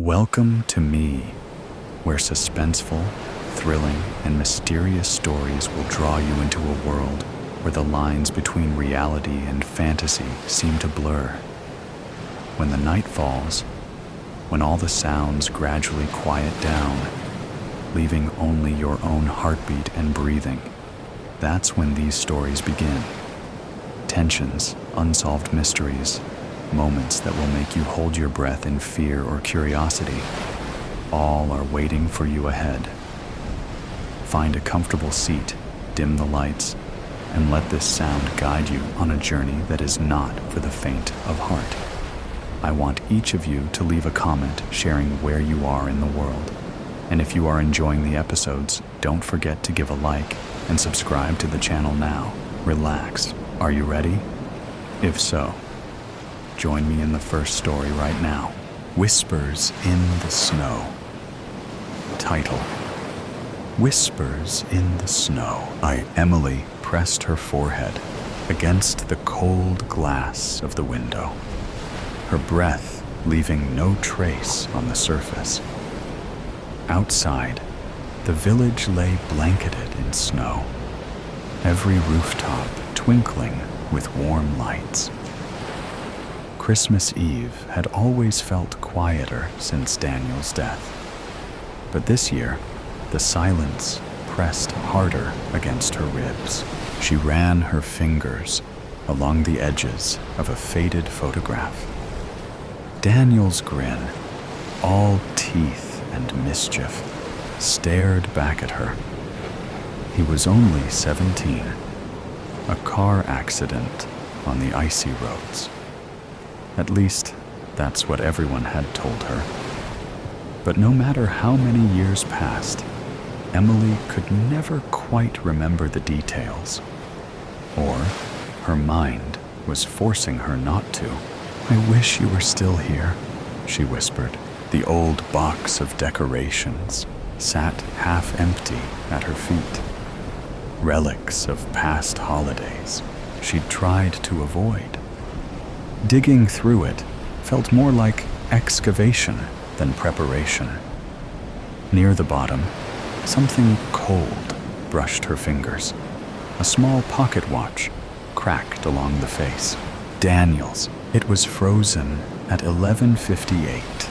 Welcome to me, where suspenseful, thrilling, and mysterious stories will draw you into a world where the lines between reality and fantasy seem to blur. When the night falls, when all the sounds gradually quiet down, leaving only your own heartbeat and breathing, that's when these stories begin. Tensions, unsolved mysteries, moments that will make you hold your breath in fear or curiosity, all are waiting for you ahead. Find a comfortable seat, dim the lights, and let this sound guide you on a journey that is not for the faint of heart. I want each of you to leave a comment sharing where you are in the world. And if you are enjoying the episodes, don't forget to give a like and subscribe to the channel now. Relax. Are you ready? If so, join me in the first story right now. Whispers in the Snow. Title: Whispers in the Snow. Emily pressed her forehead against the cold glass of the window, her breath leaving no trace on the surface. Outside, the village lay blanketed in snow, every rooftop twinkling with warm lights. Christmas Eve had always felt quieter since Daniel's death, but this year, the silence pressed harder against her ribs. She ran her fingers along the edges of a faded photograph. Daniel's grin, all teeth and mischief, stared back at her. He was only 17, a car accident on the icy roads. At least, that's what everyone had told her. But no matter how many years passed, Emily could never quite remember the details. Or her mind was forcing her not to. "I wish you were still here," she whispered. The old box of decorations sat half empty at her feet. Relics of past holidays she'd tried to avoid. Digging through it felt more like excavation than preparation. Near the bottom, something cold brushed her fingers. A small pocket watch cracked along the face. Daniel's. It was frozen at 11:58,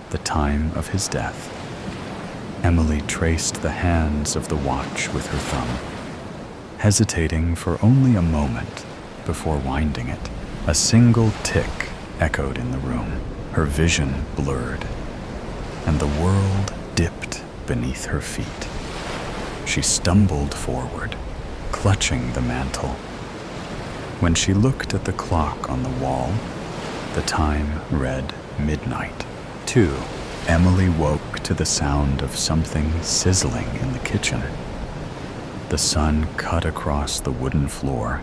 the time of his death. Emily traced the hands of the watch with her thumb, hesitating for only a moment before winding it. A single tick echoed in the room, her vision blurred, and the world dipped beneath her feet. She stumbled forward, clutching the mantel. When she looked at the clock on the wall, the time read midnight. 2. Emily woke to the sound of something sizzling in the kitchen. The sun cut across the wooden floor,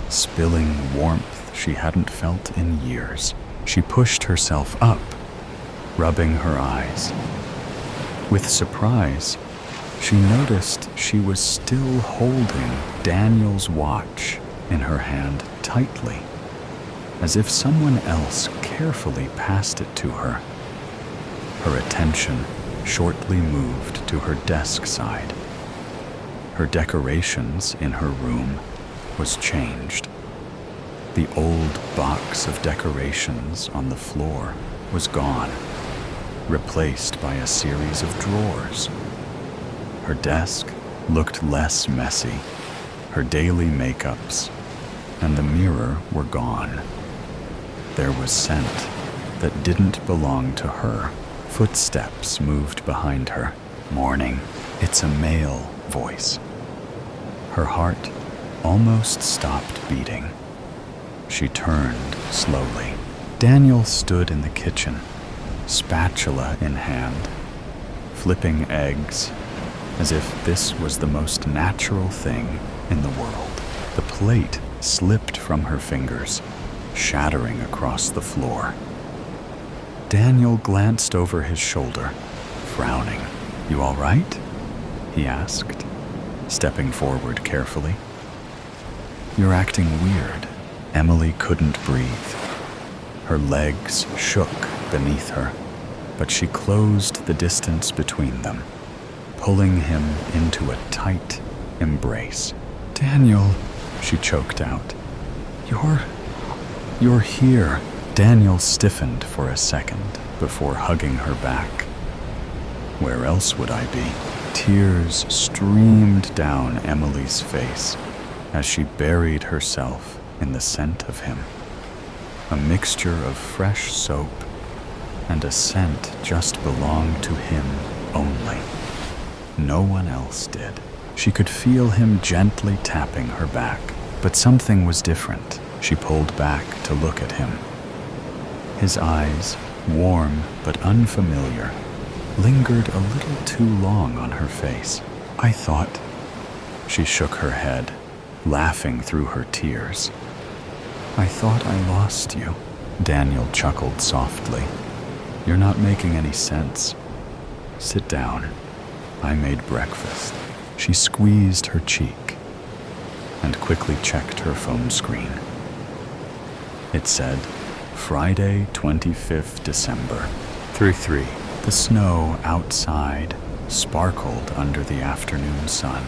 spilling warmth she hadn't felt in years. She pushed herself up, rubbing her eyes. With surprise, she noticed she was still holding Daniel's watch in her hand tightly, as if someone else carefully passed it to her. Her attention shortly moved to her desk side. Her decorations in her room was changed. The old box of decorations on the floor was gone, replaced by a series of drawers. Her desk looked less messy. Her daily makeups and the mirror were gone. There was scent that didn't belong to her. Footsteps moved behind her. "Morning." It's a male voice. Her heart almost stopped beating. She turned slowly. Daniel stood in the kitchen, spatula in hand, flipping eggs as if this was the most natural thing in the world. The plate slipped from her fingers, shattering across the floor. Daniel glanced over his shoulder, frowning. "You all right?" he asked, stepping forward carefully. "You're acting weird." Emily couldn't breathe. Her legs shook beneath her, but she closed the distance between them, pulling him into a tight embrace. "Daniel," she choked out. You're here." Daniel stiffened for a second before hugging her back. Where else would I be? Tears streamed down Emily's face as she buried herself in the scent of him. A mixture of fresh soap and a scent just belonged to him only. No one else did. She could feel him gently tapping her back, but something was different. She pulled back to look at him. His eyes, warm but unfamiliar, lingered a little too long on her face. "I thought..." She shook her head, laughing through her tears. "I thought I lost you." Daniel chuckled softly. "You're not making any sense. Sit down. I made breakfast." She squeezed her cheek and quickly checked her phone screen. It said, Friday, 25th December, 3:03. The snow outside sparkled under the afternoon sun,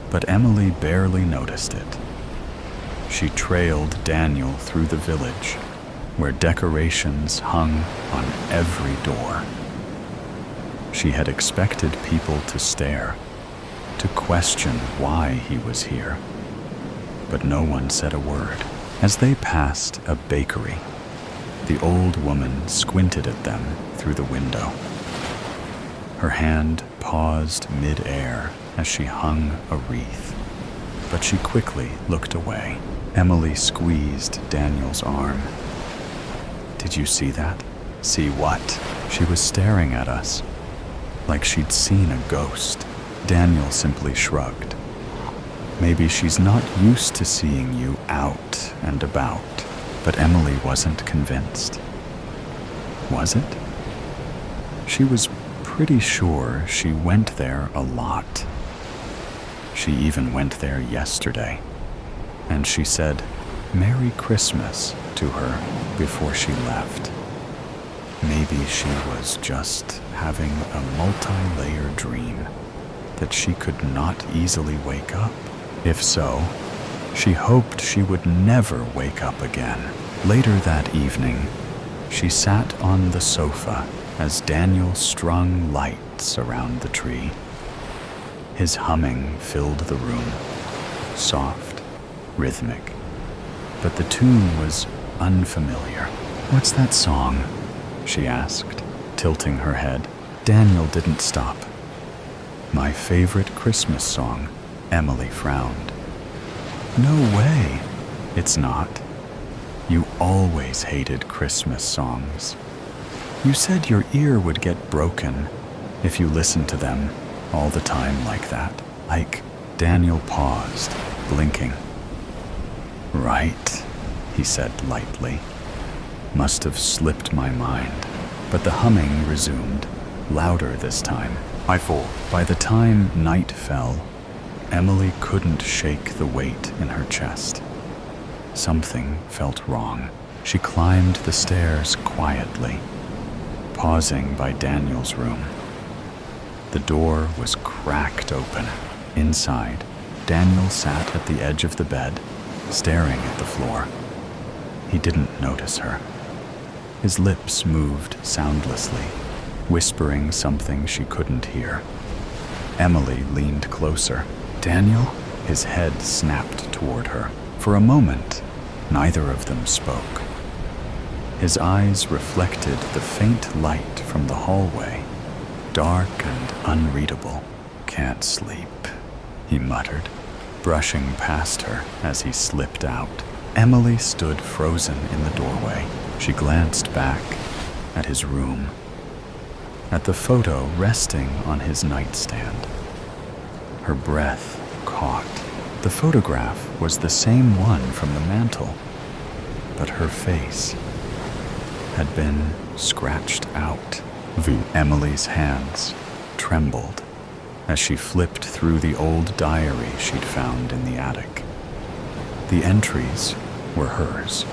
but Emily barely noticed it. She trailed Daniel through the village, where decorations hung on every door. She had expected people to stare, to question why he was here, but no one said a word. As they passed a bakery, the old woman squinted at them through the window. Her hand paused mid-air as she hung a wreath, but she quickly looked away. Emily squeezed Daniel's arm. "Did you see that?" "See what?" She was staring at us, like she'd seen a ghost. Daniel simply shrugged. Maybe she's not used to seeing you out and about, but Emily wasn't convinced. Was it? She was pretty sure she went there a lot. She even went there yesterday, and she said "Merry Christmas" to her before she left. Maybe she was just having a multi-layer dream that she could not easily wake up. If so, she hoped she would never wake up again. Later that evening, she sat on the sofa as Daniel strung lights around the tree. His humming filled the room, soft, rhythmic, but the tune was unfamiliar. "What's that song?" she asked, tilting her head. Daniel didn't stop. "My favorite Christmas song." Emily frowned. "No way. It's not. You always hated Christmas songs. You said your ear would get broken if you listened to them all the time like that." Like, Daniel paused, blinking. "Right," he said lightly. "Must have slipped my mind." But the humming resumed, louder this time. By the time night fell, Emily couldn't shake the weight in her chest. Something felt wrong. She climbed the stairs quietly, pausing by Daniel's room. The door was cracked open. Inside, Daniel sat at the edge of the bed, staring at the floor. He didn't notice her. His lips moved soundlessly, whispering something she couldn't hear. Emily leaned closer. "Daniel?" His head snapped toward her. For a moment, neither of them spoke. His eyes reflected the faint light from the hallway, dark and unreadable. "Can't sleep," he muttered, brushing past her as he slipped out. Emily stood frozen in the doorway. She glanced back at his room, at the photo resting on his nightstand. Her breath caught. The photograph was the same one from the mantel, but her face had been scratched out. Emily's hands trembled as she flipped through the old diary she'd found in the attic. The entries were hers,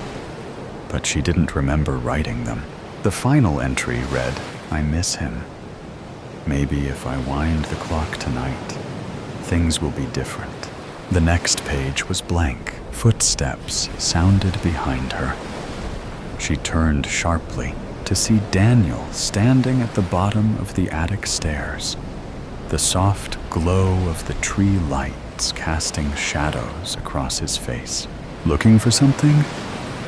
but she didn't remember writing them. The final entry read, I miss him. Maybe if I wind the clock tonight, things will be different. The next page was blank. Footsteps sounded behind her. She turned sharply to see Daniel standing at the bottom of the attic stairs, the soft glow of the tree lights casting shadows across his face. "Looking for something?"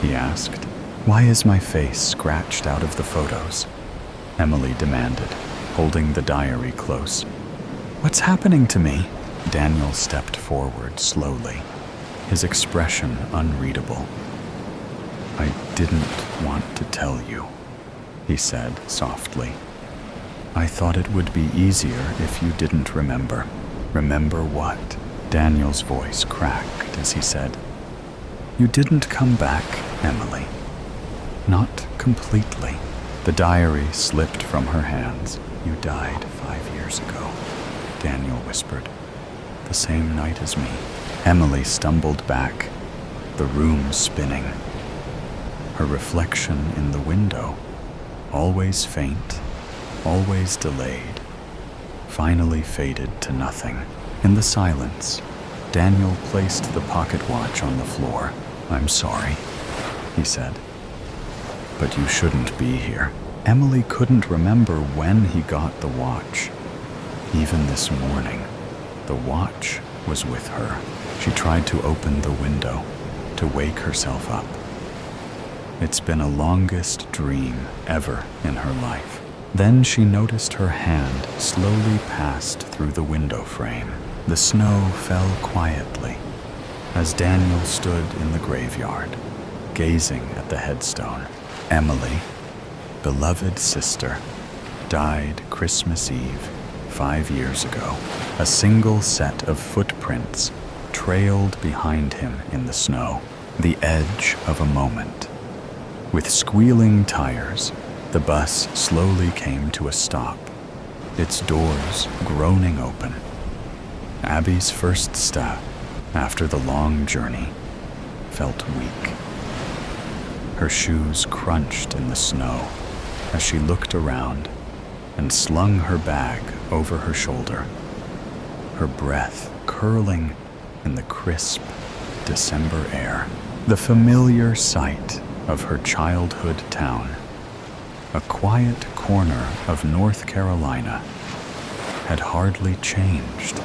he asked. "Why is my face scratched out of the photos?" Emily demanded, holding the diary close. "What's happening to me?" Daniel stepped forward slowly, his expression unreadable. "I didn't want to tell you," he said softly. "I thought it would be easier if you didn't remember." "Remember what?" Daniel's voice cracked as he said. "You didn't come back, Emily. Not completely." The diary slipped from her hands. "You died 5 years ago," Daniel whispered. "The same night as me." Emily stumbled back, the room spinning. Her reflection in the window, always faint, always delayed, finally faded to nothing. In the silence, Daniel placed the pocket watch on the floor. "I'm sorry," he said, "but you shouldn't be here." Emily couldn't remember when he got the watch. Even this morning, the watch was with her. She tried to open the window, to wake herself up. It's been a longest dream ever in her life. Then she noticed her hand slowly passed through the window frame. The snow fell quietly as Daniel stood in the graveyard, gazing at the headstone. Emily, beloved sister, died Christmas Eve 5 years ago. A single set of footprints trailed behind him in the snow, the edge of a moment. With squealing tires, the bus slowly came to a stop, its doors groaning open. Abby's first step after the long journey felt weak. Her shoes crunched in the snow as she looked around and slung her bag over her shoulder, her breath curling in the crisp December air. The familiar sight of her childhood town, a quiet corner of North Carolina, had hardly changed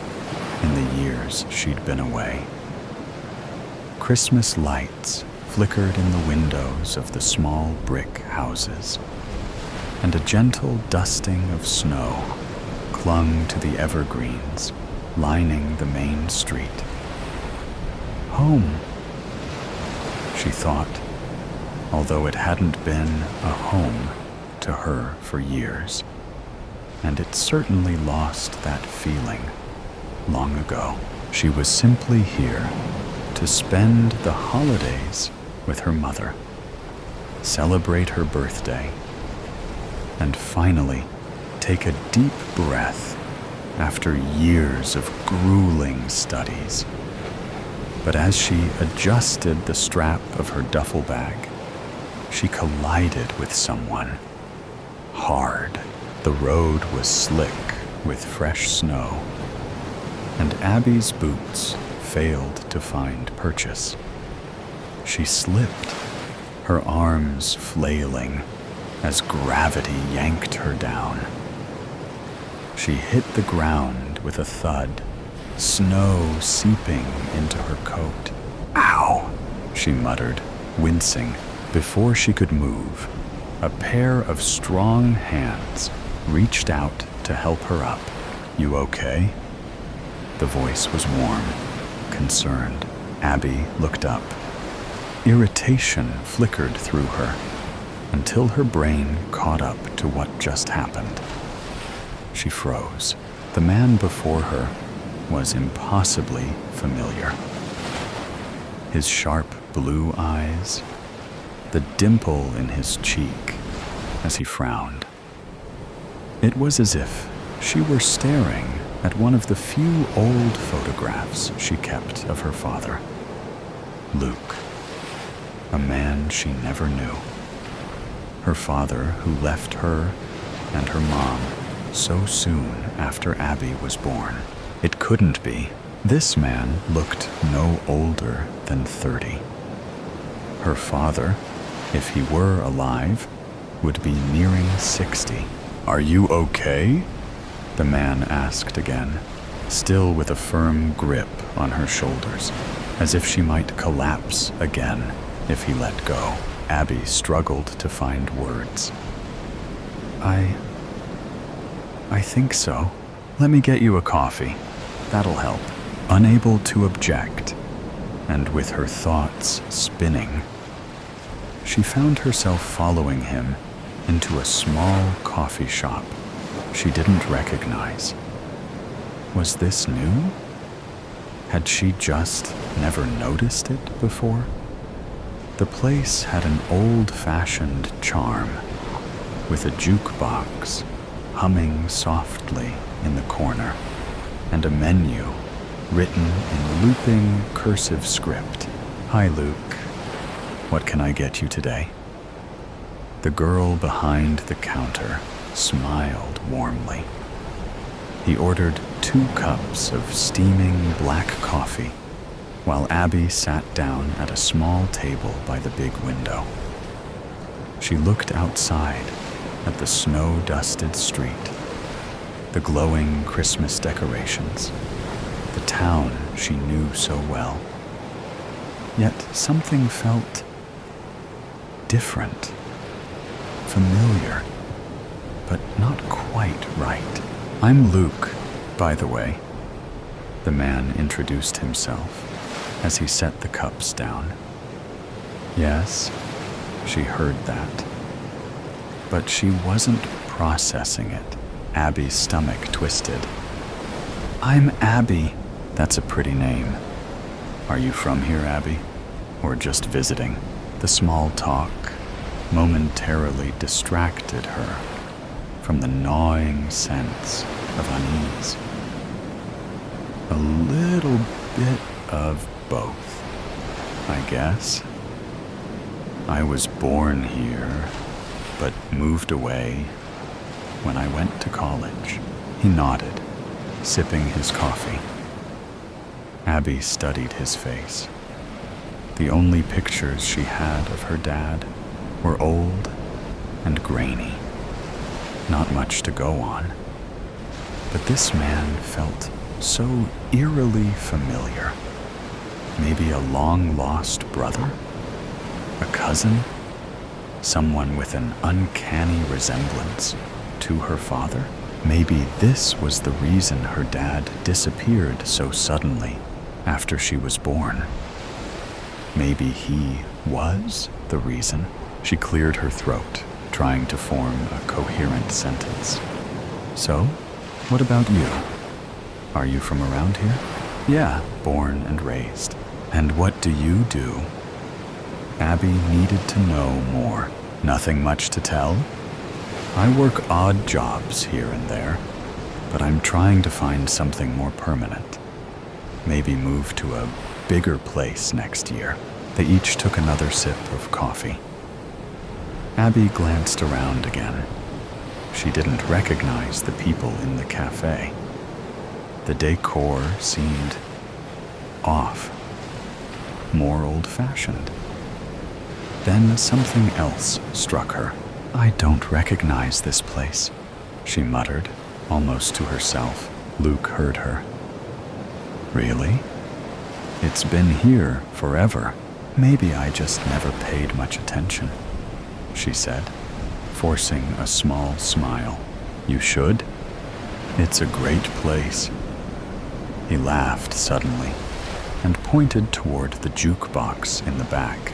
in the years she'd been away. Christmas lights flickered in the windows of the small brick houses, and a gentle dusting of snow clung to the evergreens lining the main street. Home, she thought, although it hadn't been a home to her for years, and it certainly lost that feeling long ago. She was simply here to spend the holidays with her mother, celebrate her birthday, and finally take a deep breath after years of grueling studies. But as she adjusted the strap of her duffel bag, she collided with someone. Hard. The road was slick with fresh snow, and Abby's boots failed to find purchase. She slipped, her arms flailing as gravity yanked her down. She hit the ground with a thud, snow seeping into her coat. "Ow!" she muttered, wincing. Before she could move, a pair of strong hands reached out to help her up. "You okay?" The voice was warm, concerned. Abby looked up. Irritation flickered through her until her brain caught up to what just happened. She froze. The man before her was impossibly familiar. His sharp blue eyes, the dimple in his cheek as he frowned. It was as if she were staring at one of the few old photographs she kept of her father. Luke, a man she never knew. Her father who left her and her mom so soon after Abby was born. It couldn't be. This man looked no older than 30. Her father, if he were alive, would be nearing 60. "Are you okay?" the man asked again, still with a firm grip on her shoulders, as if she might collapse again if he let go. Abby struggled to find words. I think so. Let me get you a coffee. That'll help." Unable to object, and with her thoughts spinning, she found herself following him into a small coffee shop she didn't recognize. Was this new? Had she just never noticed it before? The place had an old-fashioned charm, with a jukebox humming softly in the corner, and a menu written in looping cursive script. "Hi, Luke. What can I get you today?" The girl behind the counter smiled warmly. He ordered 2 cups of steaming black coffee, while Abby sat down at a small table by the big window. She looked outside at the snow-dusted street, the glowing Christmas decorations, the town she knew so well. Yet something felt different, familiar, but not quite right. "I'm Luke, by the way," the man introduced himself as he set the cups down. Yes, she heard that. But she wasn't processing it. Abby's stomach twisted. "I'm Abby." "That's a pretty name. Are you from here, Abby? Or just visiting?" The small talk momentarily distracted her from the gnawing sense of unease. A little bit of both, I guess. I was born here, but moved away when I went to college. He nodded, sipping his coffee. Abby studied his face. The only pictures she had of her dad were old and grainy. Not much to go on. But this man felt so eerily familiar. Maybe a long-lost brother? A cousin? Someone with an uncanny resemblance to her father? Maybe this was the reason her dad disappeared so suddenly after she was born. Maybe he was the reason. She cleared her throat, trying to form a coherent sentence. "So, what about you? Are you from around here?" "Yeah, born and raised." "And what do you do?" Abby needed to know more. "Nothing much to tell. I work odd jobs here and there, but I'm trying to find something more permanent. Maybe move to a bigger place next year." They each took another sip of coffee. Abby glanced around again. She didn't recognize the people in the cafe. The decor seemed off, more old-fashioned. Then something else struck her. "I don't recognize this place," she muttered, almost to herself. Luke heard her. "Really? It's been here forever. Maybe I just never paid much attention," she said, forcing a small smile. "You should. It's a great place." He laughed suddenly and pointed toward the jukebox in the back.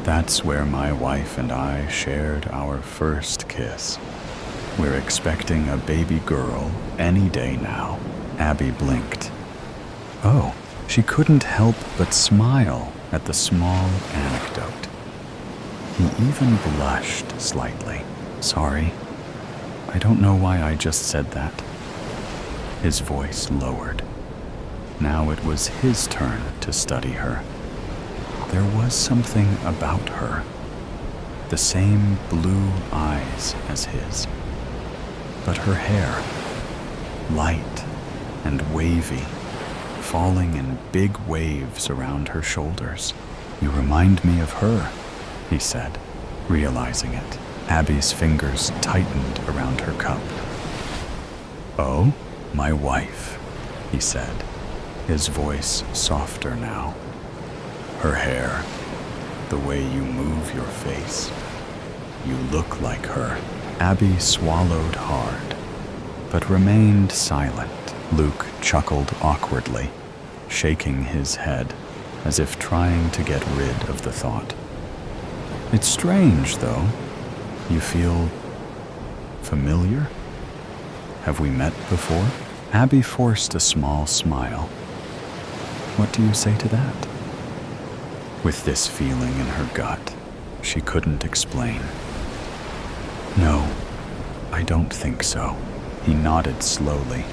"That's where my wife and I shared our first kiss. We're expecting a baby girl any day now." Abby blinked. Oh, she couldn't help but smile at the small anecdote. He even blushed slightly. "Sorry, I don't know why I just said that." His voice lowered. Now it was his turn to study her. There was something about her. The same blue eyes as his, but her hair, light and wavy, falling in big waves around her shoulders. "You remind me of her," he said, realizing it. Abby's fingers tightened around her cup. "Oh, my wife," he said, his voice softer now. "Her hair, the way you move your face. You look like her." Abby swallowed hard, but remained silent. Luke chuckled awkwardly, shaking his head as if trying to get rid of the thought. "It's strange, though. You feel familiar? Have we met before?" Abby forced a small smile. "What do you say to that?" With this feeling in her gut, she couldn't explain. "No, I don't think so." He nodded slowly,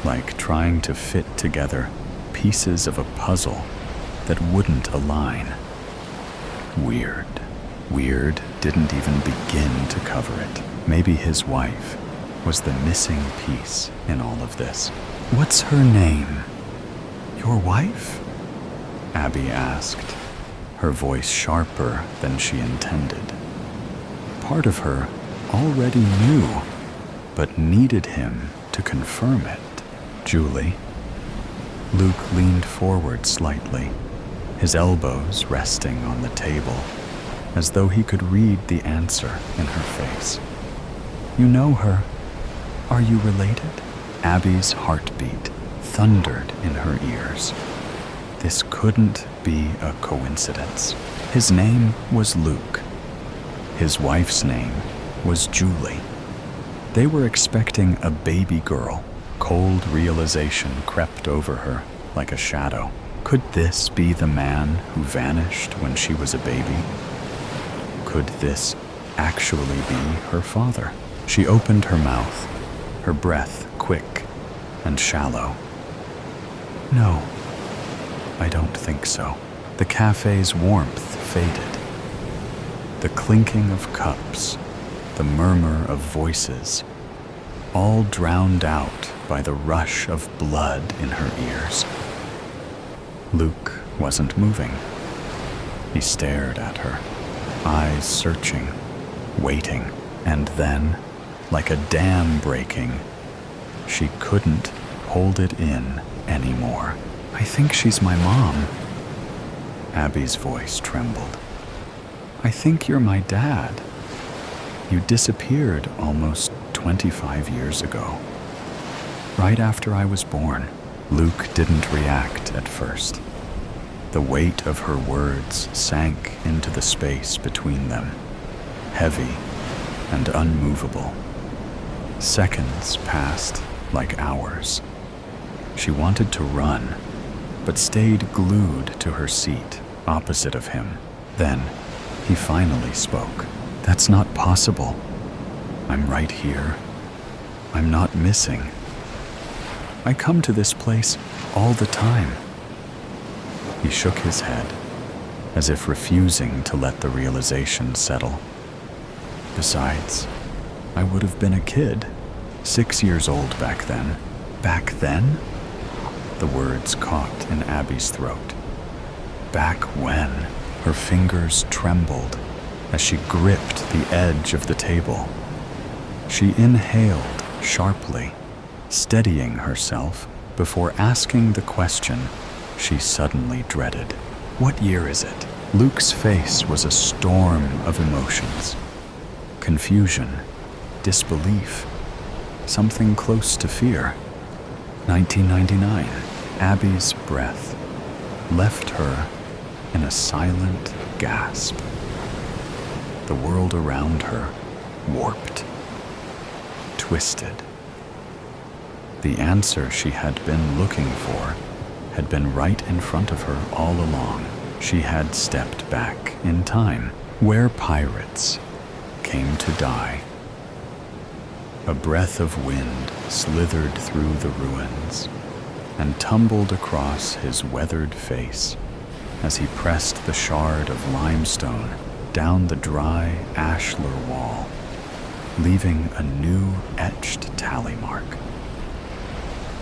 like trying to fit together pieces of a puzzle that wouldn't align. Weird. Weird didn't even begin to cover it. Maybe his wife was the missing piece in all of this. "What's her name?" "Your wife?" Abby asked, her voice sharper than she intended. Part of her already knew, but needed him to confirm it. "Julie." Luke leaned forward slightly, his elbows resting on the table, as though he could read the answer in her face. "You know her. Are you related?" Abby's heartbeat thundered in her ears. This couldn't be a coincidence. His name was Luke. His wife's name was Julie. They were expecting a baby girl. Cold realization crept over her like a shadow. Could this be the man who vanished when she was a baby? Could this actually be her father? She opened her mouth, her breath quick and shallow. "No, I don't think so." The cafe's warmth faded. The clinking of cups, the murmur of voices, all drowned out by the rush of blood in her ears. Luke wasn't moving. He stared at her, eyes searching, waiting, and then, like a dam breaking, she couldn't hold it in anymore. "I think she's my mom." Abby's voice trembled. "I think you're my dad. You disappeared almost 25 years ago. Right after I was born." Luke didn't react at first. The weight of her words sank into the space between them, heavy and unmovable. Seconds passed like hours. She wanted to run, but stayed glued to her seat opposite of him. Then he finally spoke. "That's not possible. I'm right here. I'm not missing. I come to this place all the time." He shook his head, as if refusing to let the realization settle. "Besides, I would have been a kid, 6 years old back then." "Back then?" The words caught in Abby's throat. Back when? Her fingers trembled as she gripped the edge of the table. She inhaled sharply, steadying herself before asking the question she suddenly dreaded. "What year is it?" Luke's face was a storm of emotions. Confusion, disbelief, something close to fear. 1999. Abby's breath left her in a silent gasp. The world around her warped, twisted. The answer she had been looking for had been right in front of her all along. She had stepped back in time, where pirates came to die. A breath of wind slithered through the ruins and tumbled across his weathered face as he pressed the shard of limestone down the dry ashlar wall, leaving a new etched tally mark.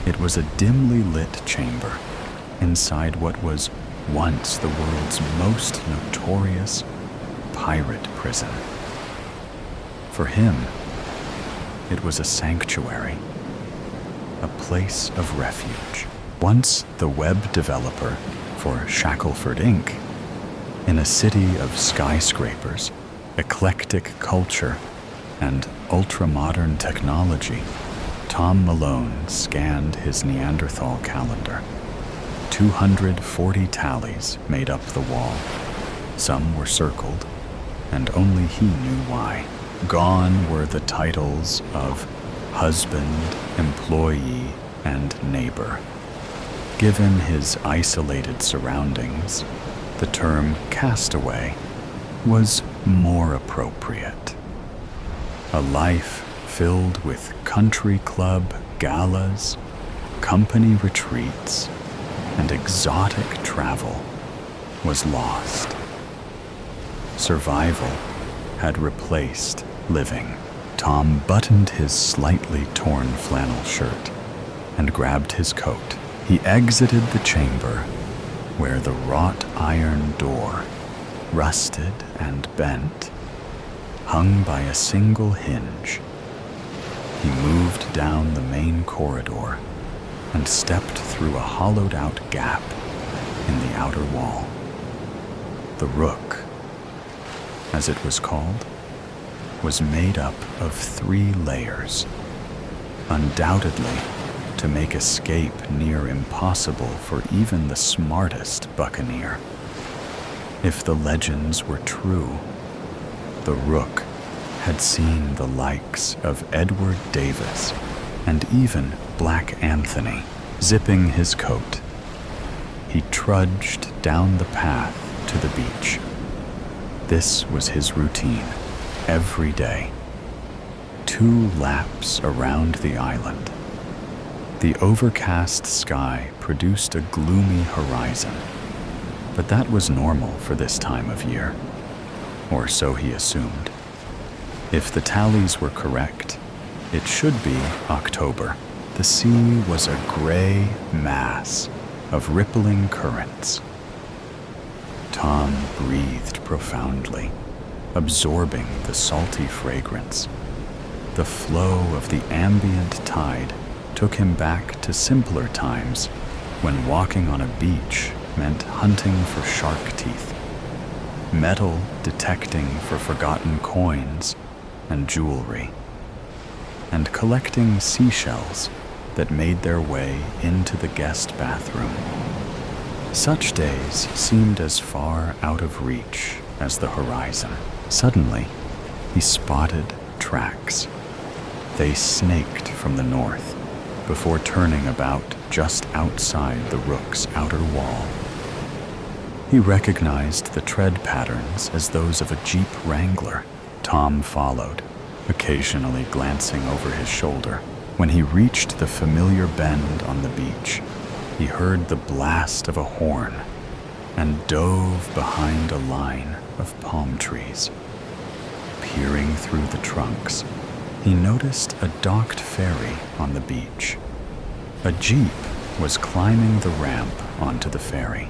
It was a dimly lit chamber inside what was once the world's most notorious pirate prison. For him, it was a sanctuary, a place of refuge. Once the web developer for Shackleford Inc., in a city of skyscrapers, eclectic culture, and ultra-modern technology, Tom Malone scanned his Neanderthal calendar. 240 tallies made up the wall. Some were circled, and only he knew why. Gone were the titles of husband, employee, and neighbor. Given his isolated surroundings, the term castaway was more appropriate. A life filled with country club galas, company retreats, and exotic travel was lost. Survival had replaced living. Tom buttoned his slightly torn flannel shirt and grabbed his coat. He exited the chamber where the wrought iron door, rusted and bent, hung by a single hinge. He moved down the main corridor and stepped through a hollowed-out gap in the outer wall. The Rook, as it was called, was made up of 3 layers, undoubtedly to make escape near impossible for even the smartest buccaneer. If the legends were true, the Rook had seen the likes of Edward Davis and even Black Anthony zipping his coat. He trudged down the path to the beach. This was his routine every day. 2 laps around the island. The overcast sky produced a gloomy horizon, but that was normal for this time of year, or so he assumed. If the tallies were correct, it should be October. The sea was a gray mass of rippling currents. Tom breathed profoundly, absorbing the salty fragrance. The flow of the ambient tide took him back to simpler times when walking on a beach meant hunting for shark teeth, metal detecting for forgotten coins and jewelry, and collecting seashells that made their way into the guest bathroom. Such days seemed as far out of reach as the horizon. Suddenly, he spotted tracks. They snaked from the north before turning about just outside the Rook's outer wall. He recognized the tread patterns as those of a Jeep Wrangler. Tom followed, occasionally glancing over his shoulder. When he reached the familiar bend on the beach, he heard the blast of a horn and dove behind a line of palm trees. Peering through the trunks, he noticed a docked ferry on the beach. A jeep was climbing the ramp onto the ferry.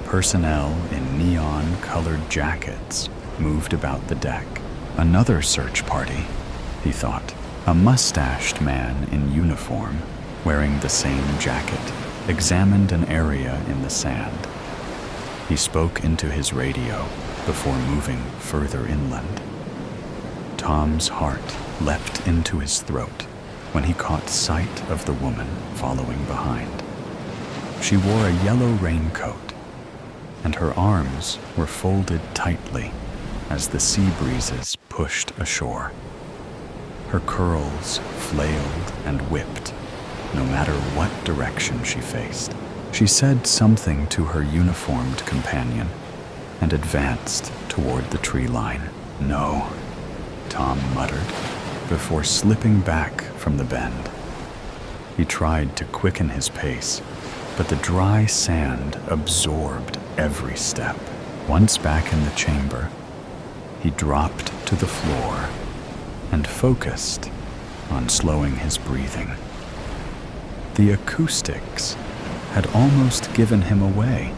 Personnel in neon-colored jackets moved about the deck. Another search party, he thought. A mustached man in uniform, wearing the same jacket, examined an area in the sand. He spoke into his radio before moving further inland. Tom's heart leapt into his throat when he caught sight of the woman following behind. She wore a yellow raincoat, and her arms were folded tightly as the sea breezes pushed ashore. Her curls flailed and whipped, no matter what direction she faced. She said something to her uniformed companion and advanced toward the tree line. "No," Tom muttered, before slipping back from the bend. He tried to quicken his pace, but the dry sand absorbed every step. Once back in the chamber, he dropped to the floor and focused on slowing his breathing. The acoustics had almost given him away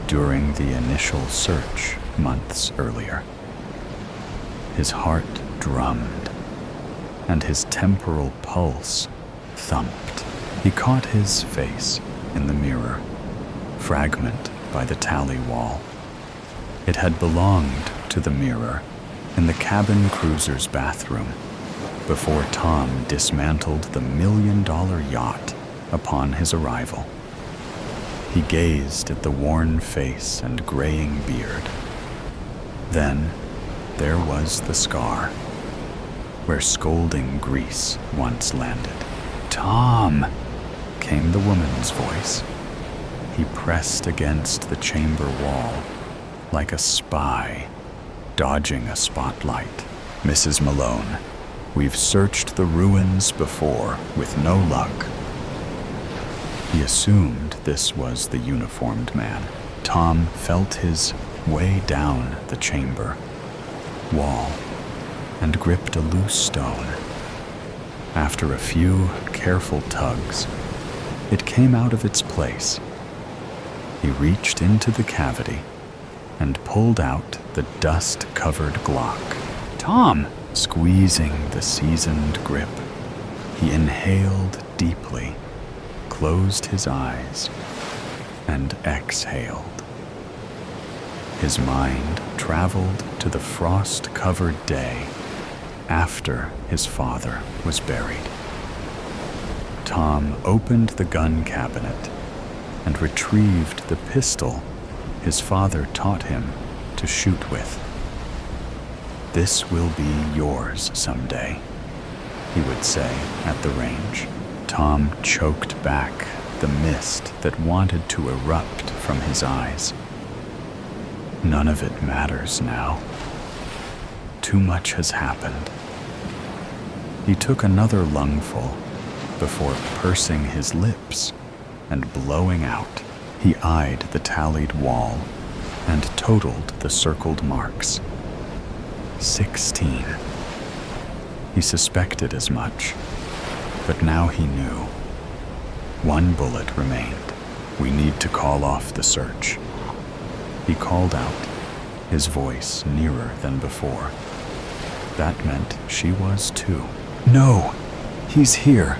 during the initial search months earlier. His heart drummed, and his temporal pulse thumped. He caught his face in the mirror, fragment by the tally wall. It had belonged to the mirror in the cabin cruiser's bathroom before Tom dismantled the million-dollar yacht upon his arrival. He gazed at the worn face and graying beard. Then there was the scar, where scalding grease once landed. "Tom!" came the woman's voice. He pressed against the chamber wall like a spy dodging a spotlight. "Mrs. Malone, we've searched the ruins before with no luck." He assumed this was the uniformed man. Tom felt his way down the chamber wall and gripped a loose stone. After a few careful tugs, it came out of its place. He reached into the cavity and pulled out the dust-covered Glock. "Tom!" Squeezing the seasoned grip, he inhaled deeply, closed his eyes, and exhaled. His mind traveled to the frost-covered day after his father was buried. Tom opened the gun cabinet and retrieved the pistol his father taught him to shoot with. "This will be yours someday," he would say at the range. Tom choked back the mist that wanted to erupt from his eyes. None of it matters now. Too much has happened. He took another lungful before pursing his lips and blowing out. He eyed the tallied wall and totaled the circled marks. 16. He suspected as much, but now he knew. One bullet remained. "We need to call off the search," he called out, his voice nearer than before. That meant she was too. "No, he's here.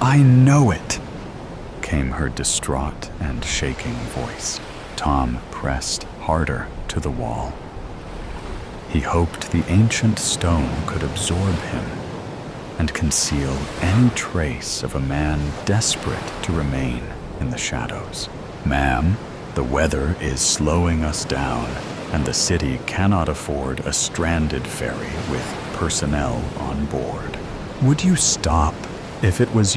I know it," came her distraught and shaking voice. Tom pressed harder to the wall. He hoped the ancient stone could absorb him and conceal any trace of a man desperate to remain in the shadows. "Ma'am, the weather is slowing us down, and the city cannot afford a stranded ferry with personnel on board. Would you stop if it was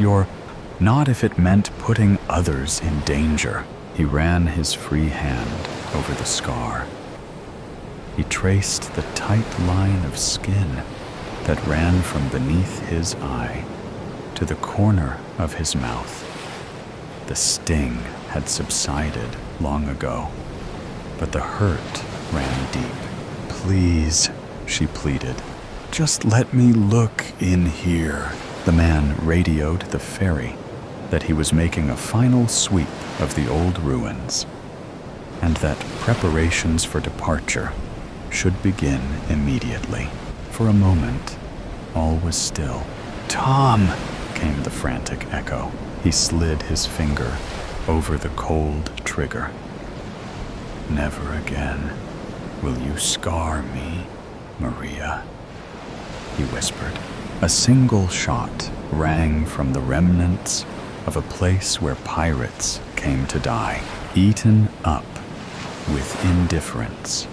not if it meant putting others in danger?" He ran his free hand over the scar. He traced the tight line of skin that ran from beneath his eye to the corner of his mouth. The sting had subsided long ago, but the hurt ran deep. "Please," she pleaded, "just let me look in here." The man radioed the ferry that he was making a final sweep of the old ruins, and that preparations for departure should begin immediately. For a moment, all was still. "Tom!" came the frantic echo. He slid his finger over the cold trigger. "Never again will you scar me, Maria," he whispered. A single shot rang from the remnants of a place where pirates came to die, eaten up with indifference.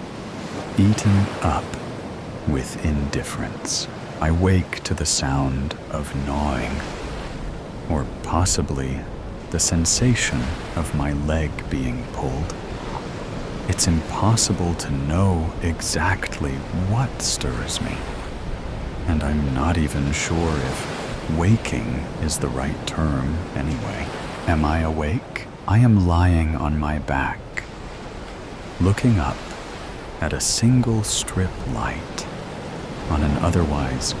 Eaten up with indifference. I wake to the sound of gnawing, or possibly the sensation of my leg being pulled. It's impossible to know exactly what stirs me, and I'm not even sure if waking is the right term anyway. Am I awake? I am lying on my back, looking up at a single strip light on an otherwise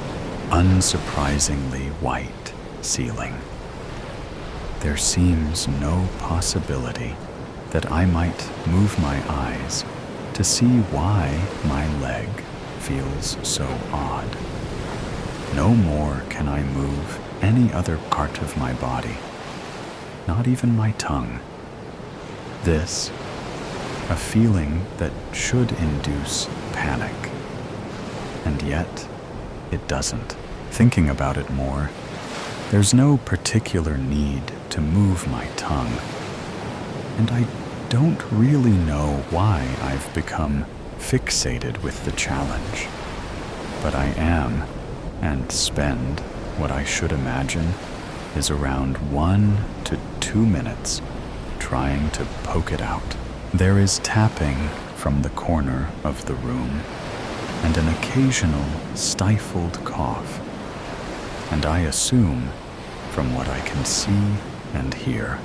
unsurprisingly white ceiling. There seems no possibility that I might move my eyes to see why my leg feels so odd. No more can I move any other part of my body, not even my tongue. This, a feeling that should induce panic, and yet it doesn't. Thinking about it more, there's no particular need to move my tongue, and I don't really know why I've become fixated with the challenge, but I am, and spend what I should imagine is around 1 to 2 minutes trying to poke it out. There is tapping from the corner of the room and an occasional stifled cough, and I assume, from what I can see and hear,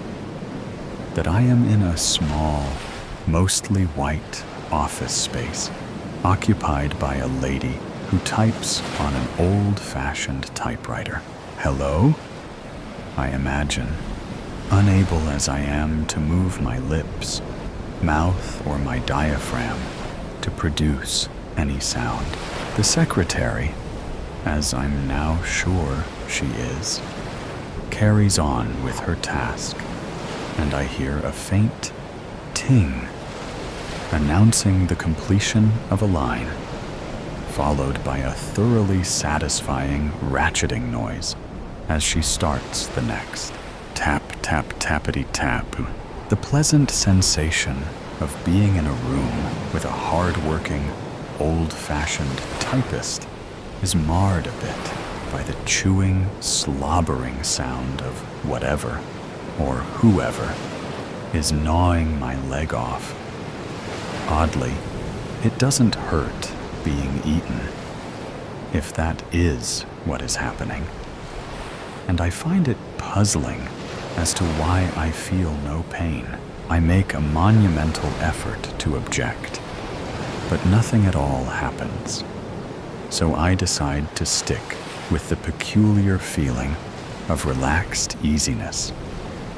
that I am in a small, mostly white office space occupied by a lady who types on an old-fashioned typewriter. Hello? I imagine, unable as I am to move my lips, mouth, or my diaphragm to produce any sound. The secretary, as I'm now sure she is, carries on with her task, and I hear a faint ting announcing the completion of a line, followed by a thoroughly satisfying ratcheting noise as she starts the next. Tap, tap, tappity tap. The pleasant sensation of being in a room with a hard-working, old-fashioned typist is marred a bit by the chewing, slobbering sound of whatever, or whoever, is gnawing my leg off. Oddly, it doesn't hurt being eaten, if that is what is happening. And I find it puzzling as to why I feel no pain. I make a monumental effort to object, but nothing at all happens. So I decide to stick with the peculiar feeling of relaxed easiness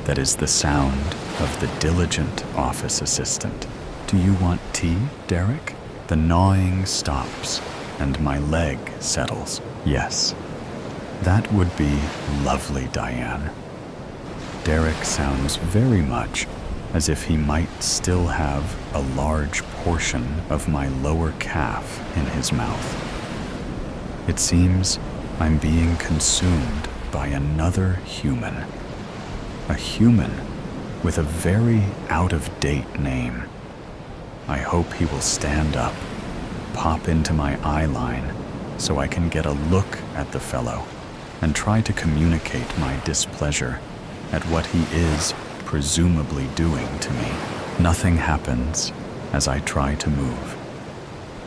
that is the sound of the diligent office assistant. Do you want tea, Derek? The gnawing stops and my leg settles. Yes, that would be lovely, Diane. Derek sounds very much as if he might still have a large portion of my lower calf in his mouth. It seems I'm being consumed by another human. A human with a very out-of-date name. I hope he will stand up, pop into my eye line so I can get a look at the fellow and try to communicate my displeasure at what he is presumably doing to me. Nothing happens as I try to move.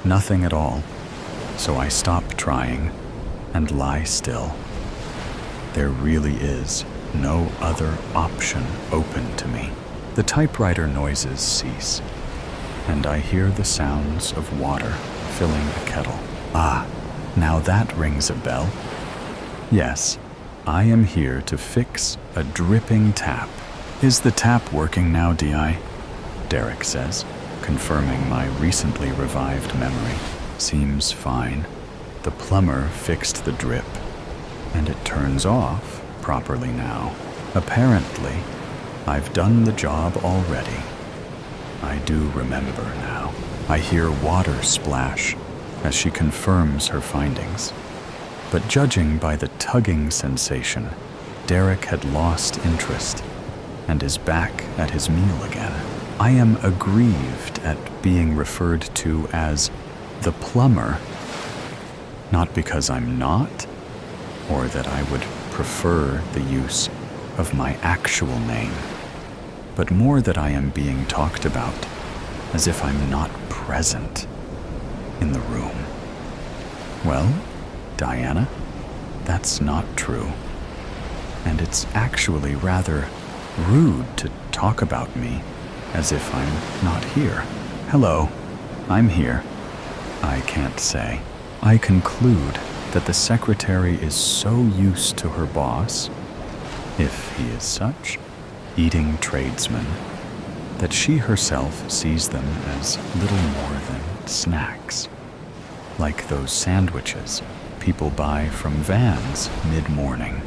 Nothing at all, so I stop trying and lie still. There really is no other option open to me. The typewriter noises cease, and I hear the sounds of water filling a kettle. Ah, now that rings a bell. Yes, I am here to fix a dripping tap. Is the tap working now, Di? Derek says, confirming my recently revived memory. Seems fine. The plumber fixed the drip, and it turns off properly now. Apparently, I've done the job already. I do remember now. I hear water splash as she confirms her findings. But judging by the tugging sensation, Derek had lost interest and is back at his meal again. I am aggrieved at being referred to as the plumber, not because I'm not, or that I would prefer the use of my actual name, but more that I am being talked about as if I'm not present in the room. Well, Diana, that's not true. And it's actually rather rude to talk about me as if I'm not here. Hello, I'm here. I can't say. I conclude that the secretary is so used to her boss, if he is such, eating tradesmen, that she herself sees them as little more than snacks, like those sandwiches people buy from vans mid-morning.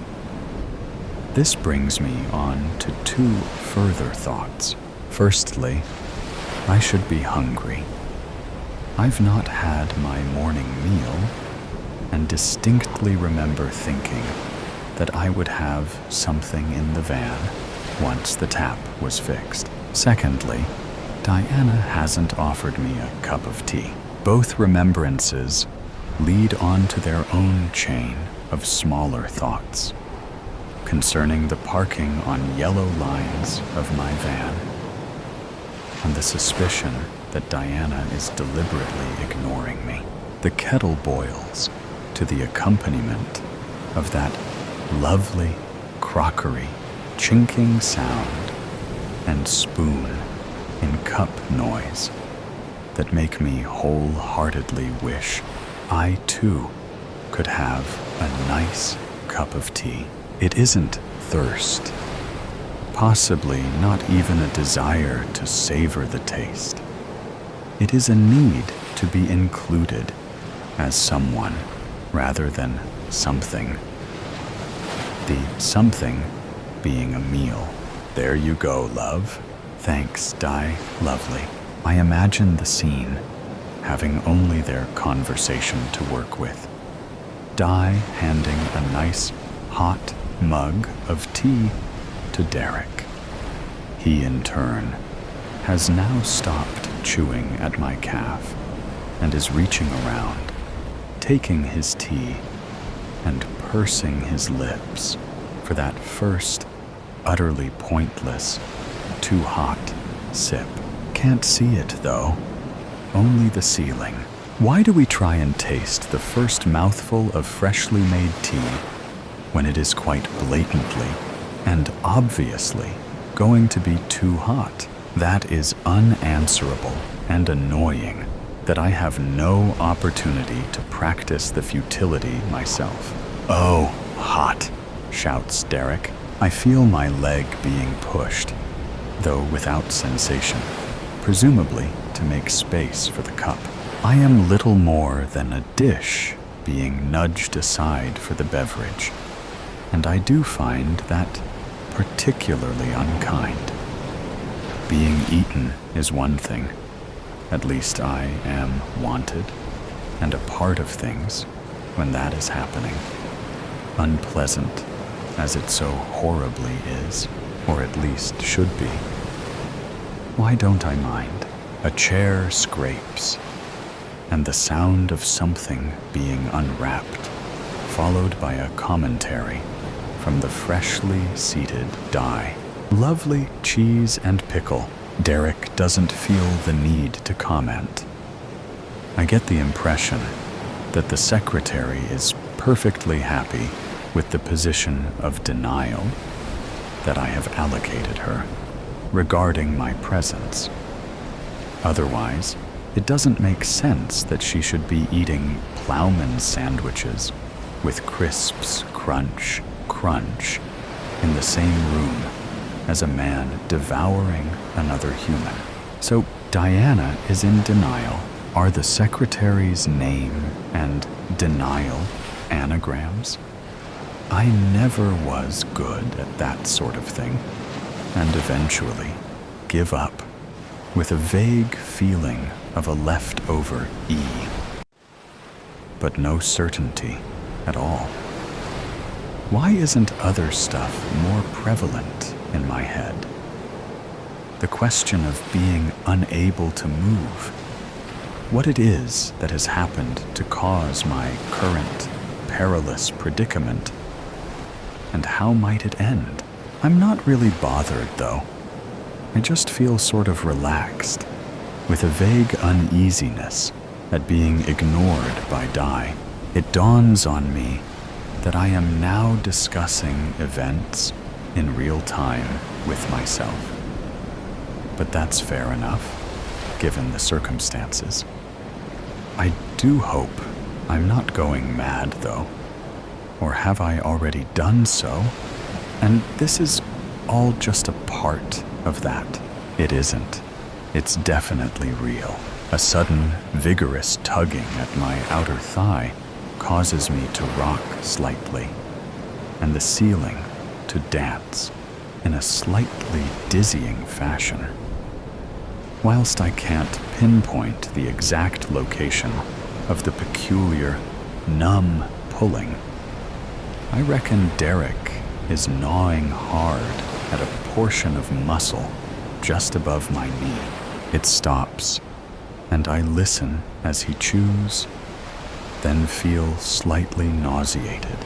This brings me on to two further thoughts. Firstly, I should be hungry. I've not had my morning meal, and distinctly remember thinking that I would have something in the van once the tap was fixed. Secondly, Diana hasn't offered me a cup of tea. Both remembrances lead on to their own chain of smaller thoughts concerning the parking on yellow lines of my van, and the suspicion that Diana is deliberately ignoring me. The kettle boils to the accompaniment of that lovely crockery chinking sound and spoon in cup noise that make me wholeheartedly wish I too could have a nice cup of tea. It isn't thirst, possibly not even a desire to savor the taste. It is a need to be included as someone rather than something. The something being a meal. There you go, love. Thanks, Di, lovely. I imagine the scene, having only their conversation to work with. Di handing a nice, hot mug of tea to Derek. He, in turn, has now stopped chewing at my calf and is reaching around, taking his tea and pursing his lips for that first, utterly pointless, too hot sip. Can't see it, though. Only the ceiling. Why do we try and taste the first mouthful of freshly made tea when it is quite blatantly and obviously going to be too hot? That is unanswerable and annoying that I have no opportunity to practice the futility myself. Oh, hot, shouts Derek. I feel my leg being pushed, though without sensation, presumably to make space for the cup. I am little more than a dish being nudged aside for the beverage, and I do find that particularly unkind. Being eaten is one thing. At least I am wanted and a part of things when that is happening. Unpleasant as it so horribly is, or at least should be. Why don't I mind? A chair scrapes, and the sound of something being unwrapped, followed by a commentary from the freshly seated Di. Lovely cheese and pickle. Derek doesn't feel the need to comment. I get the impression that the secretary is perfectly happy with the position of denial that I have allocated her regarding my presence. Otherwise, it doesn't make sense that she should be eating plowman sandwiches with crisps crunch, crunch in the same room as a man devouring another human. So Diana is in denial. Are the secretary's name and denial anagrams? I never was good at that sort of thing, and eventually give up with a vague feeling of a leftover E, but no certainty at all. Why isn't other stuff more prevalent in my head? The question of being unable to move, what it is that has happened to cause my current perilous predicament, and how might it end? I'm not really bothered, though. I just feel sort of relaxed, with a vague uneasiness at being ignored by Di. It dawns on me that I am now discussing events in real time with myself. But that's fair enough, given the circumstances. I do hope I'm not going mad, though. Or have I already done so? And this is all just a part of that. It isn't. It's definitely real. A sudden, vigorous tugging at my outer thigh causes me to rock slightly, and the ceiling to dance in a slightly dizzying fashion. Whilst I can't pinpoint the exact location of the peculiar, numb pulling, I reckon Derek is gnawing hard at a portion of muscle just above my knee. It stops, and I listen as he chews, then feel slightly nauseated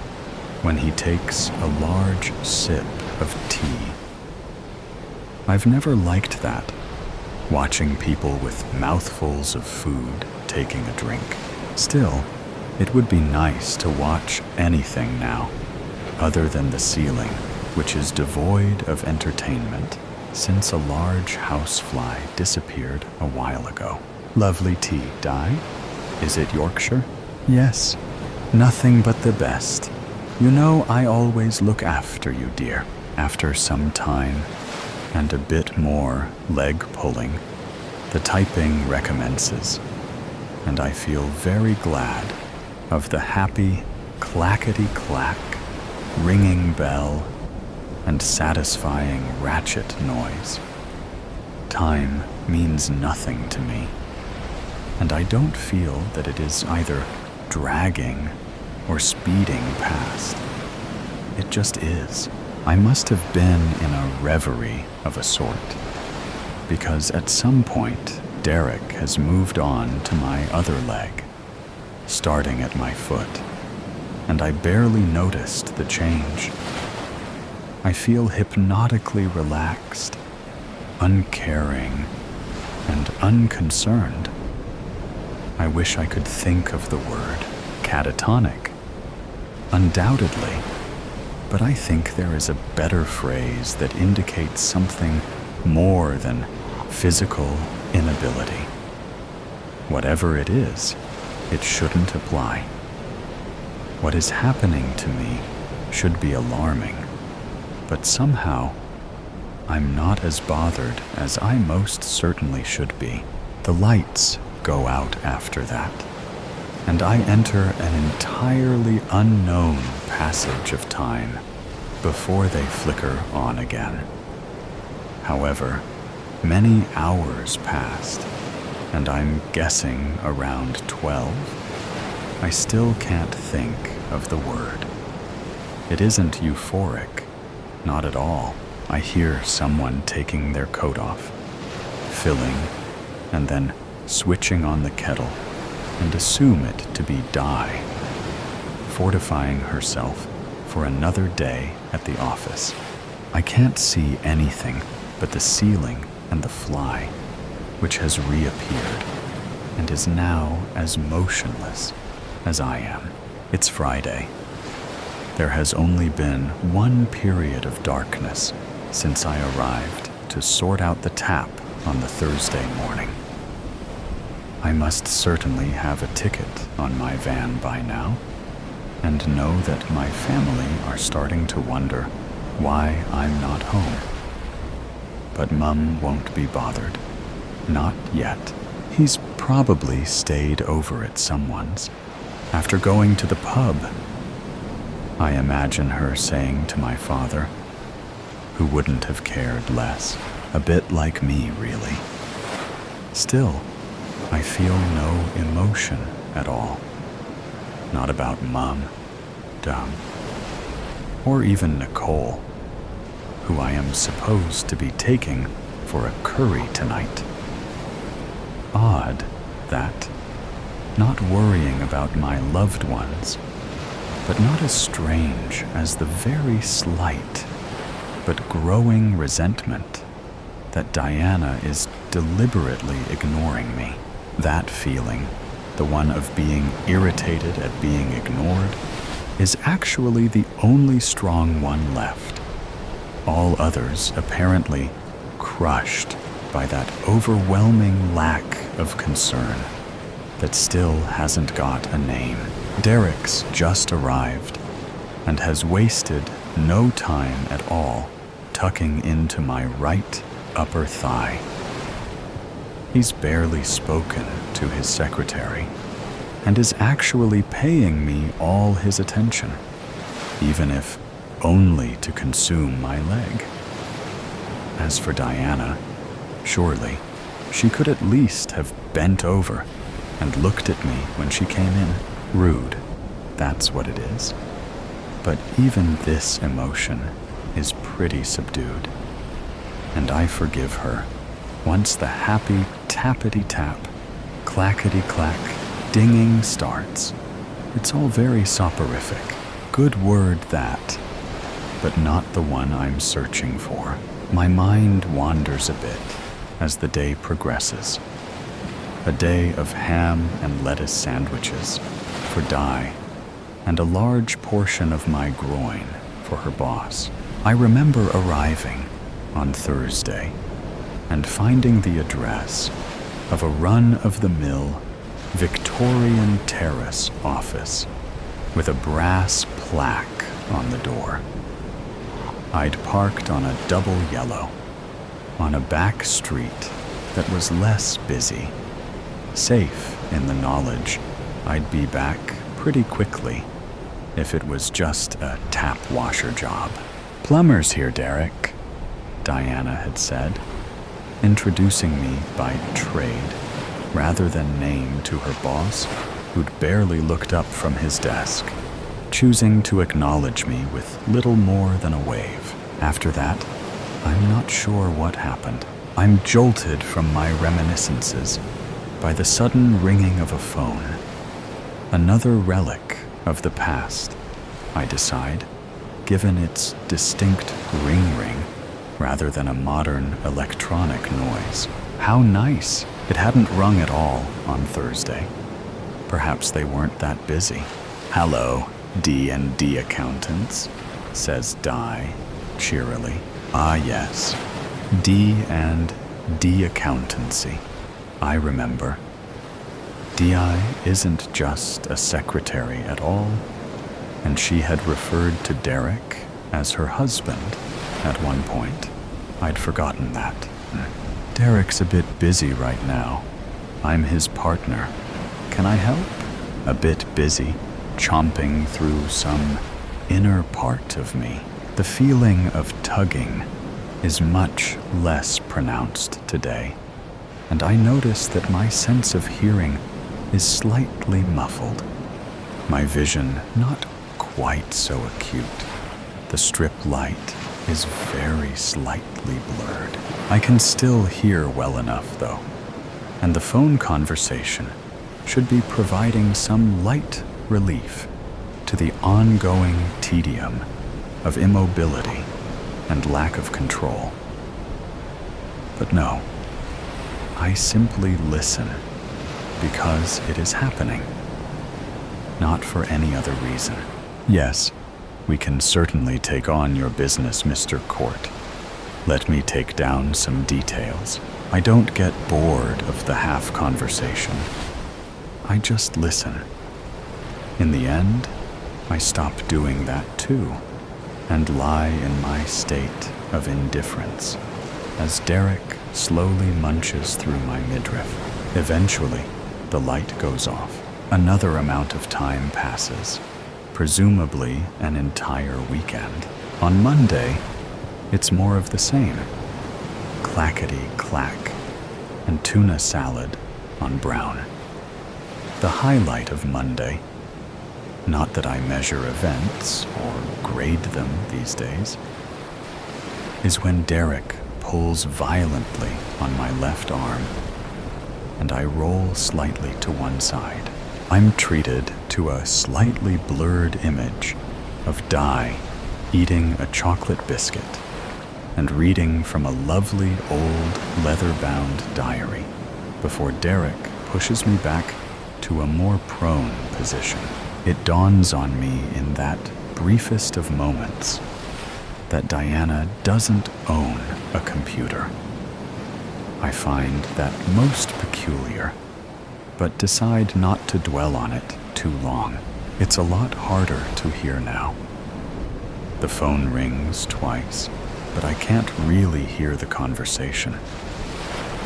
when he takes a large sip of tea. I've never liked that, watching people with mouthfuls of food taking a drink. Still, it would be nice to watch anything now, other than the ceiling, which is devoid of entertainment since a large housefly disappeared a while ago. Lovely tea, Di? Is it Yorkshire? Yes, nothing but the best. You know I always look after you, dear. After some time and a bit more leg pulling, the typing recommences, and I feel very glad of the happy clackety-clack, ringing bell, and satisfying ratchet noise. Time means nothing to me, and I don't feel that it is either dragging or speeding past. It just is. I must have been in a reverie of a sort, because at some point Derek has moved on to my other leg, starting at my foot, and I barely noticed the change. I feel hypnotically relaxed, uncaring, and unconcerned. I wish I could think of the word catatonic. Undoubtedly, but I think there is a better phrase that indicates something more than physical inability. Whatever it is, it shouldn't apply. What is happening to me should be alarming, but somehow I'm not as bothered as I most certainly should be. The lights go out after that, and I enter an entirely unknown passage of time before they flicker on again. However, many hours passed, and I'm guessing around 12. I still can't think of the word. It isn't euphoric, not at all. I hear someone taking their coat off, filling, and then switching on the kettle, and assume it to be Di, fortifying herself for another day at the office. I can't see anything but the ceiling and the fly, which has reappeared and is now as motionless as I am. It's Friday. There has only been one period of darkness since I arrived to sort out the tap on the Thursday morning. I must certainly have a ticket on my van by now, and know that my family are starting to wonder why I'm not home. But Mum won't be bothered. Not yet. He's probably stayed over at someone's after going to the pub. I imagine her saying to my father, who wouldn't have cared less, a bit like me, really. Still, I feel no emotion at all. Not about Mum, dumb, or even Nicole, who I am supposed to be taking for a curry tonight. Odd that, not worrying about my loved ones, but not as strange as the very slight but growing resentment that Diana is deliberately ignoring me. That feeling, the one of being irritated at being ignored, is actually the only strong one left. All others apparently crushed by that overwhelming lack of concern. that still hasn't got a name. Derek's just arrived and has wasted no time at all tucking into my right upper thigh. He's barely spoken to his secretary and is actually paying me all his attention, even if only to consume my leg. As for Diana, surely she could at least have bent over and looked at me when she came in. Rude, that's what it is. But even this emotion is pretty subdued, and I forgive her once the happy tappity-tap, clackety-clack, dinging starts. It's all very soporific. Good word, that, but not the one I'm searching for. My mind wanders a bit as the day progresses. A day of ham and lettuce sandwiches for Di, and a large portion of my groin for her boss. I remember arriving on Thursday and finding the address of a run-of-the-mill Victorian terrace office with a brass plaque on the door. I'd parked on a double yellow on a back street that was less busy, safe in the knowledge I'd be back pretty quickly if it was just a tap washer job. "Plumber's here, Derek," Diana had said, introducing me by trade rather than name to her boss, who'd barely looked up from his desk, choosing to acknowledge me with little more than a wave. After that, I'm not sure what happened. I'm jolted from my reminiscences by the sudden ringing of a phone. Another relic of the past, I decide, given its distinct ring rather than a modern electronic noise. How nice it hadn't rung at all on Thursday. Perhaps they weren't that busy. "Hello, D&D accountants," says Di cheerily. Ah yes, D&D accountancy. I remember. Di isn't just a secretary at all, and she had referred to Derek as her husband at one point. I'd forgotten that. "Derek's a bit busy right now. I'm his partner. Can I help?" A bit busy, chomping through some inner part of me. The feeling of tugging is much less pronounced today, and I notice that my sense of hearing is slightly muffled. My vision not quite so acute. The strip light is very slightly blurred. I can still hear well enough, though, and the phone conversation should be providing some light relief to the ongoing tedium of immobility and lack of control. But no, I simply listen because it is happening, not for any other reason. "Yes, we can certainly take on your business, Mr. Court. Let me take down some details." I don't get bored of the half conversation. I just listen. In the end, I stop doing that too, and lie in my state of indifference as Derek slowly munches through my midriff. Eventually, the light goes off. Another amount of time passes, presumably an entire weekend. On Monday, it's more of the same. Clackety-clack and tuna salad on brown. The highlight of Monday, not that I measure events or grade them these days, is when Derek pulls violently on my left arm and I roll slightly to one side. I'm treated to a slightly blurred image of Di eating a chocolate biscuit and reading from a lovely old leather-bound diary before Derek pushes me back to a more prone position. It dawns on me in that briefest of moments that Diana doesn't own a computer. I find that most peculiar, but decide not to dwell on it too long. It's a lot harder to hear now. The phone rings twice, but I can't really hear the conversation.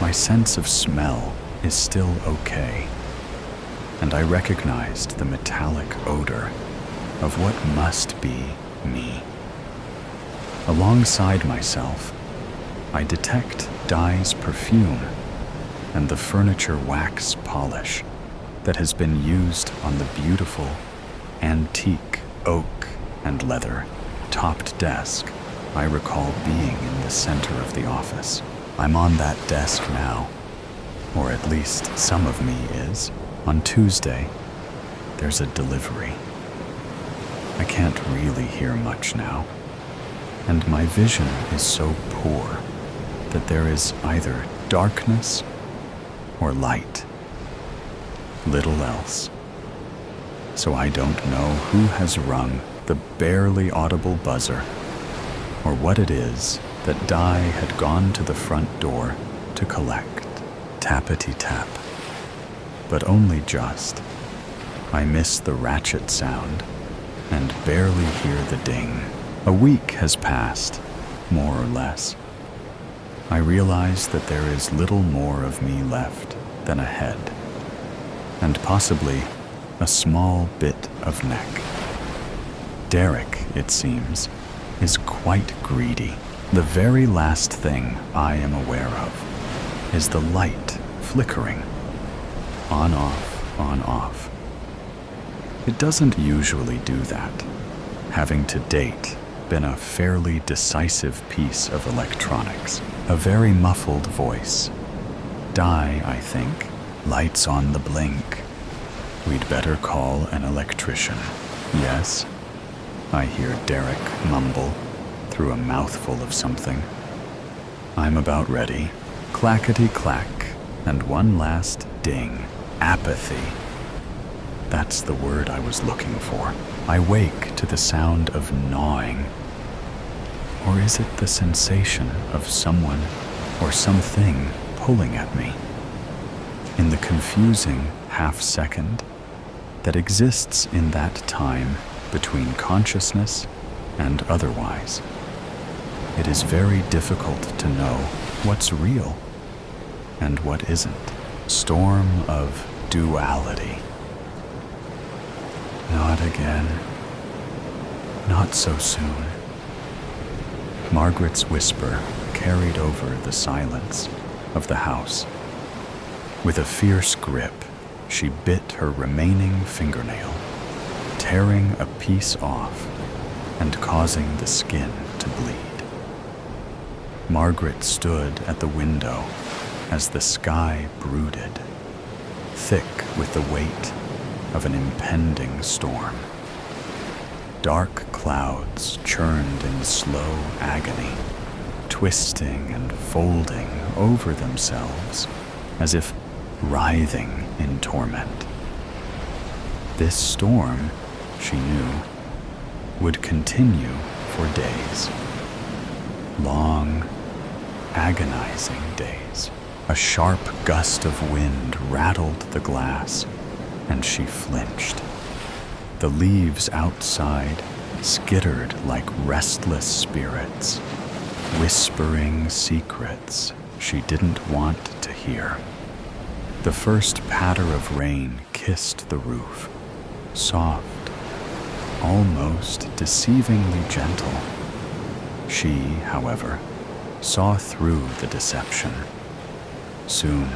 My sense of smell is still okay, and I recognized the metallic odor of what must be me. Alongside myself, I detect Di's perfume and the furniture wax polish that has been used on the beautiful antique oak and leather topped desk I recall being in the center of the office. I'm on that desk now, or at least some of me is. On Tuesday, there's a delivery. I can't really hear much now, and my vision is so poor that there is either darkness or light, little else. So I don't know who has rung the barely audible buzzer, or what it is that Di had gone to the front door to collect. Tappity-tap. But only just. I miss the ratchet sound and barely hear the ding. A week has passed, more or less. I realize that there is little more of me left than a head, and possibly a small bit of neck. Derek, it seems, is quite greedy. The very last thing I am aware of is the light flickering. On, off, on, off. It doesn't usually do that, having to date been a fairly decisive piece of electronics. A very muffled voice. Di, I think. Lights on the blink. We'd better call an electrician. Yes? I hear Derek mumble through a mouthful of something. I'm about ready. Clackety-clack, and one last ding. Apathy. That's the word I was looking for. I wake to the sound of gnawing. Or is it the sensation of someone or something pulling at me? In the confusing half-second that exists in that time between consciousness and otherwise, it is very difficult to know what's real and what isn't. Storm of duality. Not again. Not so soon. Margaret's whisper carried over the silence of the house. With a fierce grip, she bit her remaining fingernail, tearing a piece off and causing the skin to bleed. Margaret stood at the window as the sky brooded, thick with the weight of an impending storm. Dark clouds churned in slow agony, twisting and folding over themselves as if writhing in torment. This storm, she knew, would continue for days. Long, agonizing days. A sharp gust of wind rattled the glass, and she flinched. The leaves outside skittered like restless spirits, whispering secrets she didn't want to hear. The first patter of rain kissed the roof, soft, almost deceivingly gentle. She, however, saw through the deception. Soon,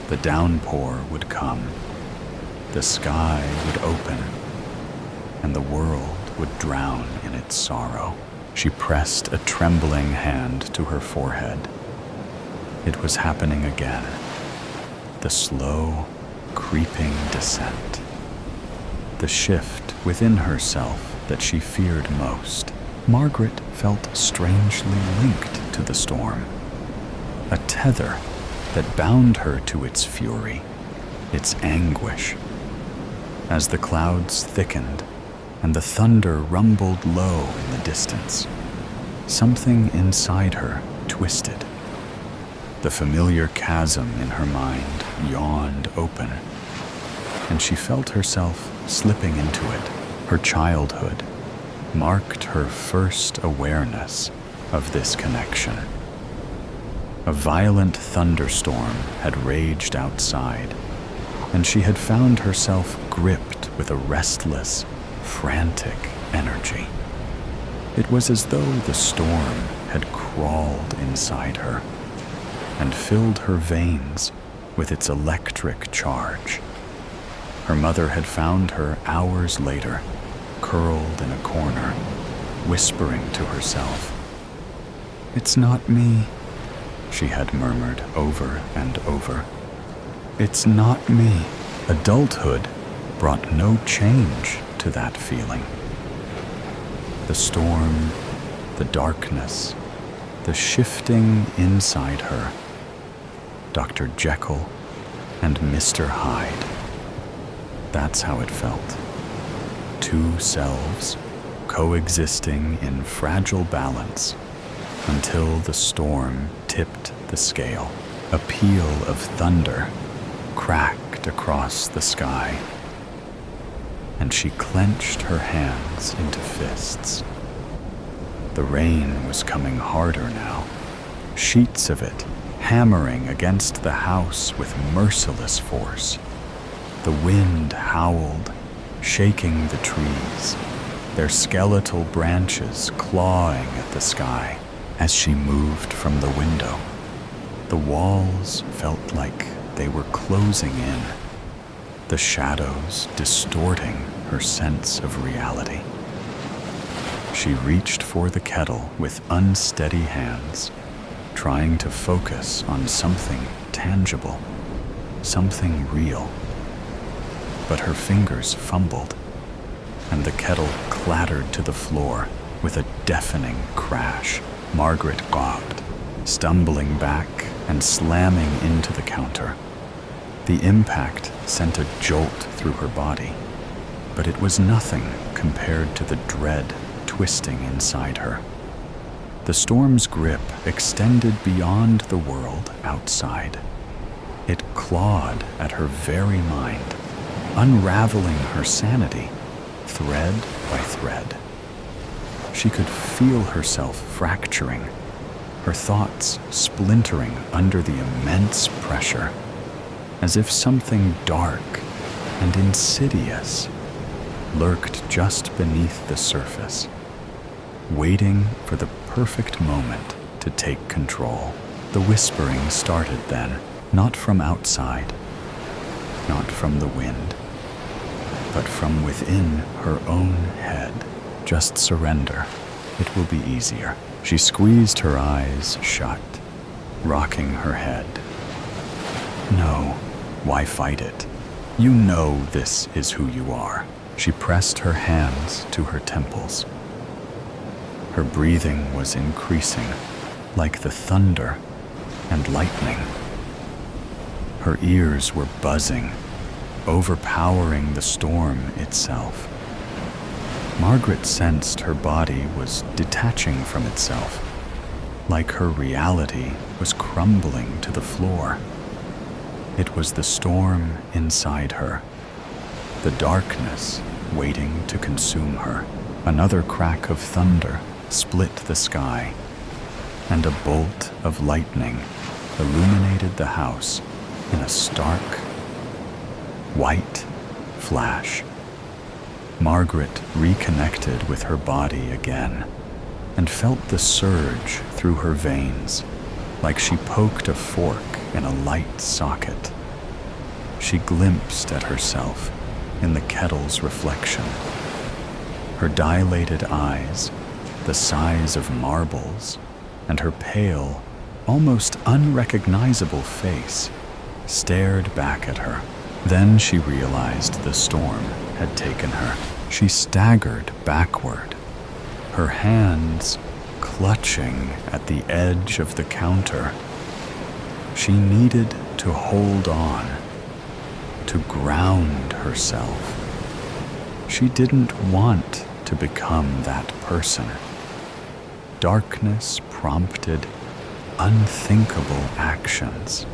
the downpour would come, the sky would open, and the world would drown in its sorrow. She pressed a trembling hand to her forehead. It was happening again. The slow, creeping descent. The shift within herself that she feared most. Margaret felt strangely linked to the storm. A tether that bound her to its fury, its anguish. As the clouds thickened and the thunder rumbled low in the distance, something inside her twisted. The familiar chasm in her mind yawned open, and she felt herself slipping into it. Her childhood marked her first awareness of this connection. A violent thunderstorm had raged outside, and she had found herself gripped with a restless, frantic energy. It was as though the storm had crawled inside her and filled her veins with its electric charge. Her mother had found her hours later, curled in a corner, whispering to herself. "It's not me," she had murmured over and over. "It's not me." Adulthood brought no change to that feeling. The storm, the darkness, the shifting inside her. Dr. Jekyll and Mr. Hyde. That's how it felt. Two selves coexisting in fragile balance until the storm tipped the scale. A peal of thunder cracked across the sky, and she clenched her hands into fists. The rain was coming harder now, sheets of it hammering against the house with merciless force. The wind howled, shaking the trees, their skeletal branches clawing at the sky as she moved from the window. The walls felt like they were closing in, the shadows distorting her sense of reality. She reached for the kettle with unsteady hands, trying to focus on something tangible, something real. But her fingers fumbled, and the kettle clattered to the floor with a deafening crash. Margaret gawped, stumbling back and slamming into the counter. The impact sent a jolt through her body, but it was nothing compared to the dread twisting inside her. The storm's grip extended beyond the world outside. It clawed at her very mind, unraveling her sanity, thread by thread. She could feel herself fracturing, her thoughts splintering under the immense pressure, as if something dark and insidious lurked just beneath the surface, waiting for the perfect moment to take control. The whispering started then, not from outside, not from the wind, but from within her own head. Just surrender. It will be easier. She squeezed her eyes shut, rocking her head. No, why fight it? You know this is who you are. She pressed her hands to her temples. Her breathing was increasing, like the thunder and lightning. Her ears were buzzing, overpowering the storm itself. Margaret sensed her body was detaching from itself, like her reality was crumbling to the floor. It was the storm inside her, the darkness waiting to consume her. Another crack of thunder split the sky, and a bolt of lightning illuminated the house in a stark, white flash. Margaret reconnected with her body again and felt the surge through her veins, like she poked a fork in a light socket. She glimpsed at herself in the kettle's reflection. Her dilated eyes, the size of marbles, and her pale, almost unrecognizable face stared back at her. Then she realized the storm had taken her. She staggered backward, her hands clutching at the edge of the counter. She needed to hold on, to ground herself. She didn't want to become that person. Darkness prompted unthinkable actions.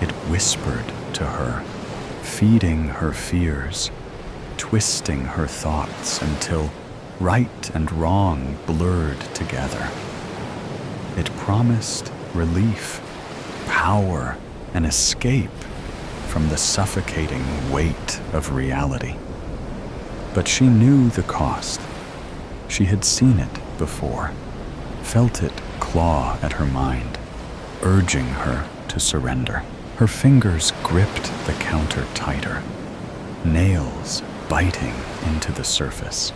It whispered to her, feeding her fears, twisting her thoughts until right and wrong blurred together. It promised relief, power, an escape from the suffocating weight of reality. But she knew the cost. She had seen it before, felt it claw at her mind, urging her to surrender. Her fingers gripped the counter tighter, nails biting into the surface.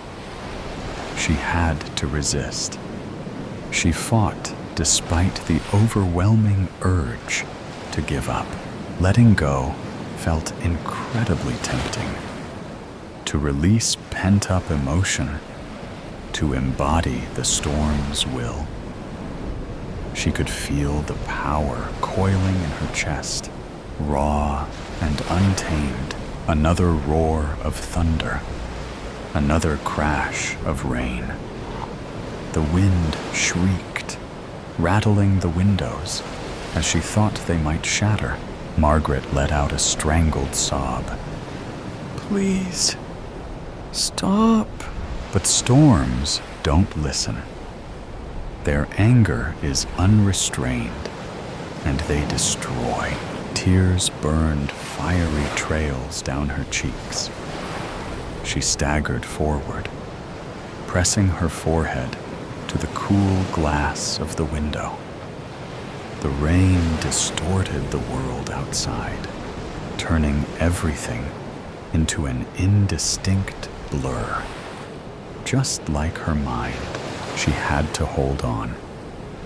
She had to resist. She fought despite the overwhelming urge to give up. Letting go felt incredibly tempting. To release pent-up emotion, to embody the storm's will. She could feel the power coiling in her chest, raw and untamed. Another roar of thunder, another crash of rain. The wind shrieked, rattling the windows as she thought they might shatter. Margaret let out a strangled sob. "Please, stop." But storms don't listen. Their anger is unrestrained, and they destroy. Tears burned fiery trails down her cheeks. She staggered forward, pressing her forehead to the cool glass of the window. The rain distorted the world outside, turning everything into an indistinct blur. Just like her mind, she had to hold on.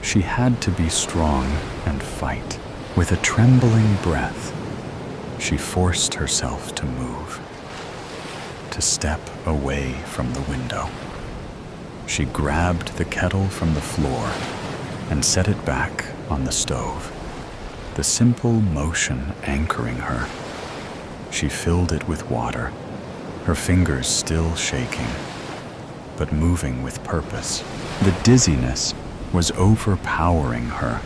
She had to be strong and fight. With a trembling breath, she forced herself to move, to step away from the window. She grabbed the kettle from the floor and set it back on the stove, the simple motion anchoring her. She filled it with water, her fingers still shaking, but moving with purpose. The dizziness was overpowering her,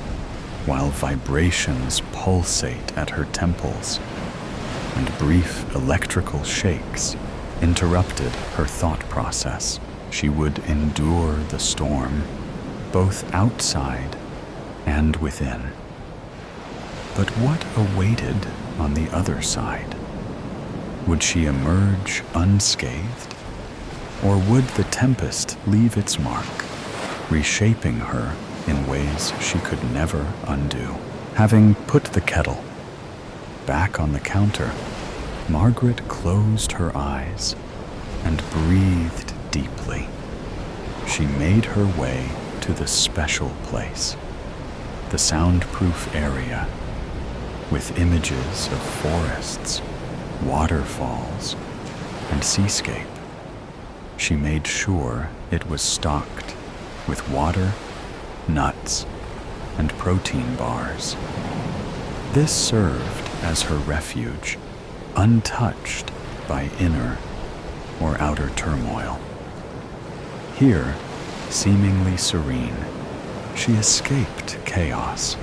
while vibrations pulsate at her temples, and brief electrical shakes interrupted her thought process. She would endure the storm, both outside and within. But what awaited on the other side? Would she emerge unscathed? Or would the tempest leave its mark, reshaping her in ways she could never undo? Having put the kettle back on the counter, Margaret closed her eyes and breathed deeply. She made her way to the special place, the soundproof area, with images of forests, waterfalls, and seascape. She made sure it was stocked with water, nuts, and protein bars. This served as her refuge, untouched by inner or outer turmoil. Here, seemingly serene, she escaped chaos.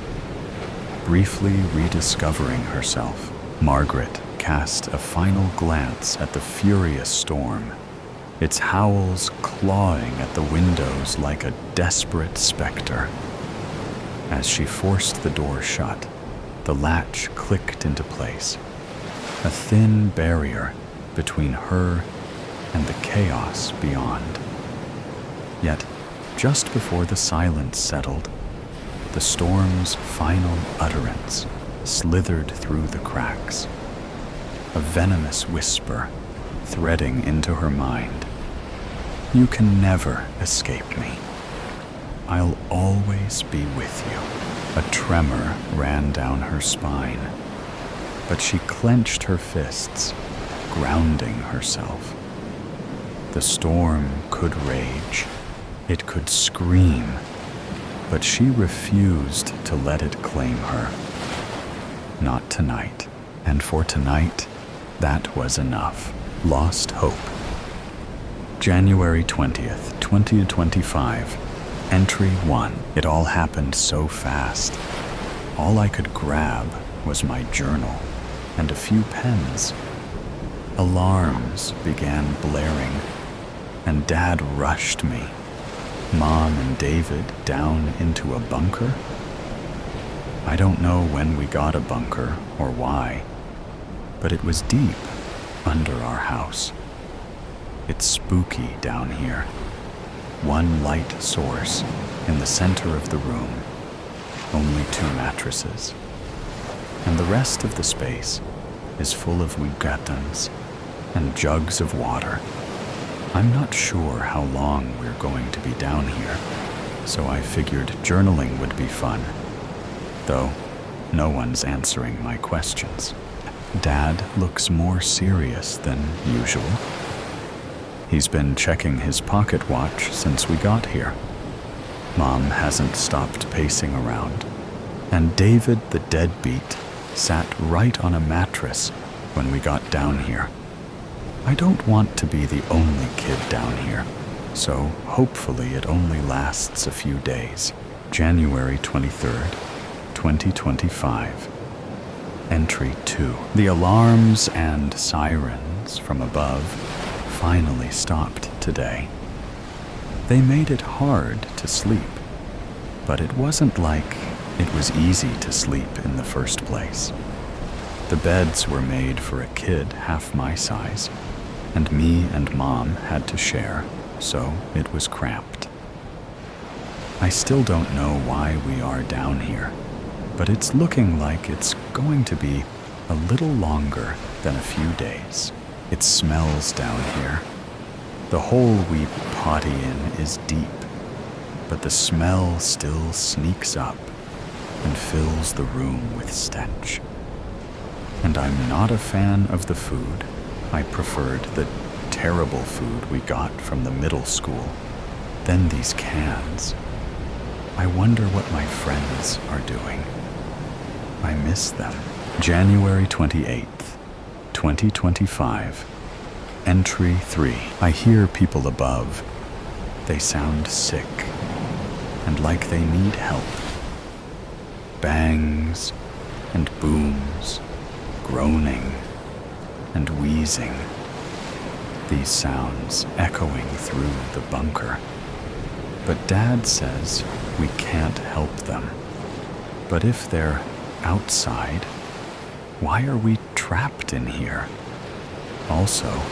Briefly rediscovering herself, Margaret cast a final glance at the furious storm, its howls clawing at the windows like a desperate specter. As she forced the door shut, the latch clicked into place, a thin barrier between her and the chaos beyond. Yet, just before the silence settled, the storm's final utterance slithered through the cracks, a venomous whisper threading into her mind. "You can never escape me. I'll always be with you." A tremor ran down her spine, but she clenched her fists, grounding herself. The storm could rage, it could scream, but she refused to let it claim her. Not tonight, and for tonight, that was enough. Lost hope. January 20th, 2025. Entry 1. It all happened so fast. All I could grab was my journal. and a few pens. Alarms began blaring, and Dad rushed me, Mom and David, down into a bunker. I don't know when we got a bunker or why, but it was deep under our house. It's spooky down here. One light source in the center of the room, only 2 mattresses, and the rest of the space is full of wiggatons and jugs of water. I'm not sure how long we're going to be down here, so I figured journaling would be fun, though no one's answering my questions. Dad looks more serious than usual. He's been checking his pocket watch since we got here. Mom hasn't stopped pacing around, and David the deadbeat sat right on a mattress when we got down here. I don't want to be the only kid down here, so hopefully it only lasts a few days. January 23rd, 2025. Entry 2. The alarms and sirens from above finally stopped today. They made it hard to sleep, but it wasn't like it was easy to sleep in the first place. The beds were made for a kid half my size, and me and Mom had to share, so it was cramped. I still don't know why we are down here, but it's looking like it's going to be a little longer than a few days. It smells down here. The hole we potty in is deep, but the smell still sneaks up and fills the room with stench. And I'm not a fan of the food. I preferred the terrible food we got from the middle school. Then these cans. I wonder what my friends are doing. I miss them. January 28th, 2025. Entry 3. I hear people above. They sound sick and like they need help. Bangs and booms, groaning and wheezing. These sounds echoing through the bunker. But Dad says we can't help them. But if they're outside, why are we trapped in here? Also,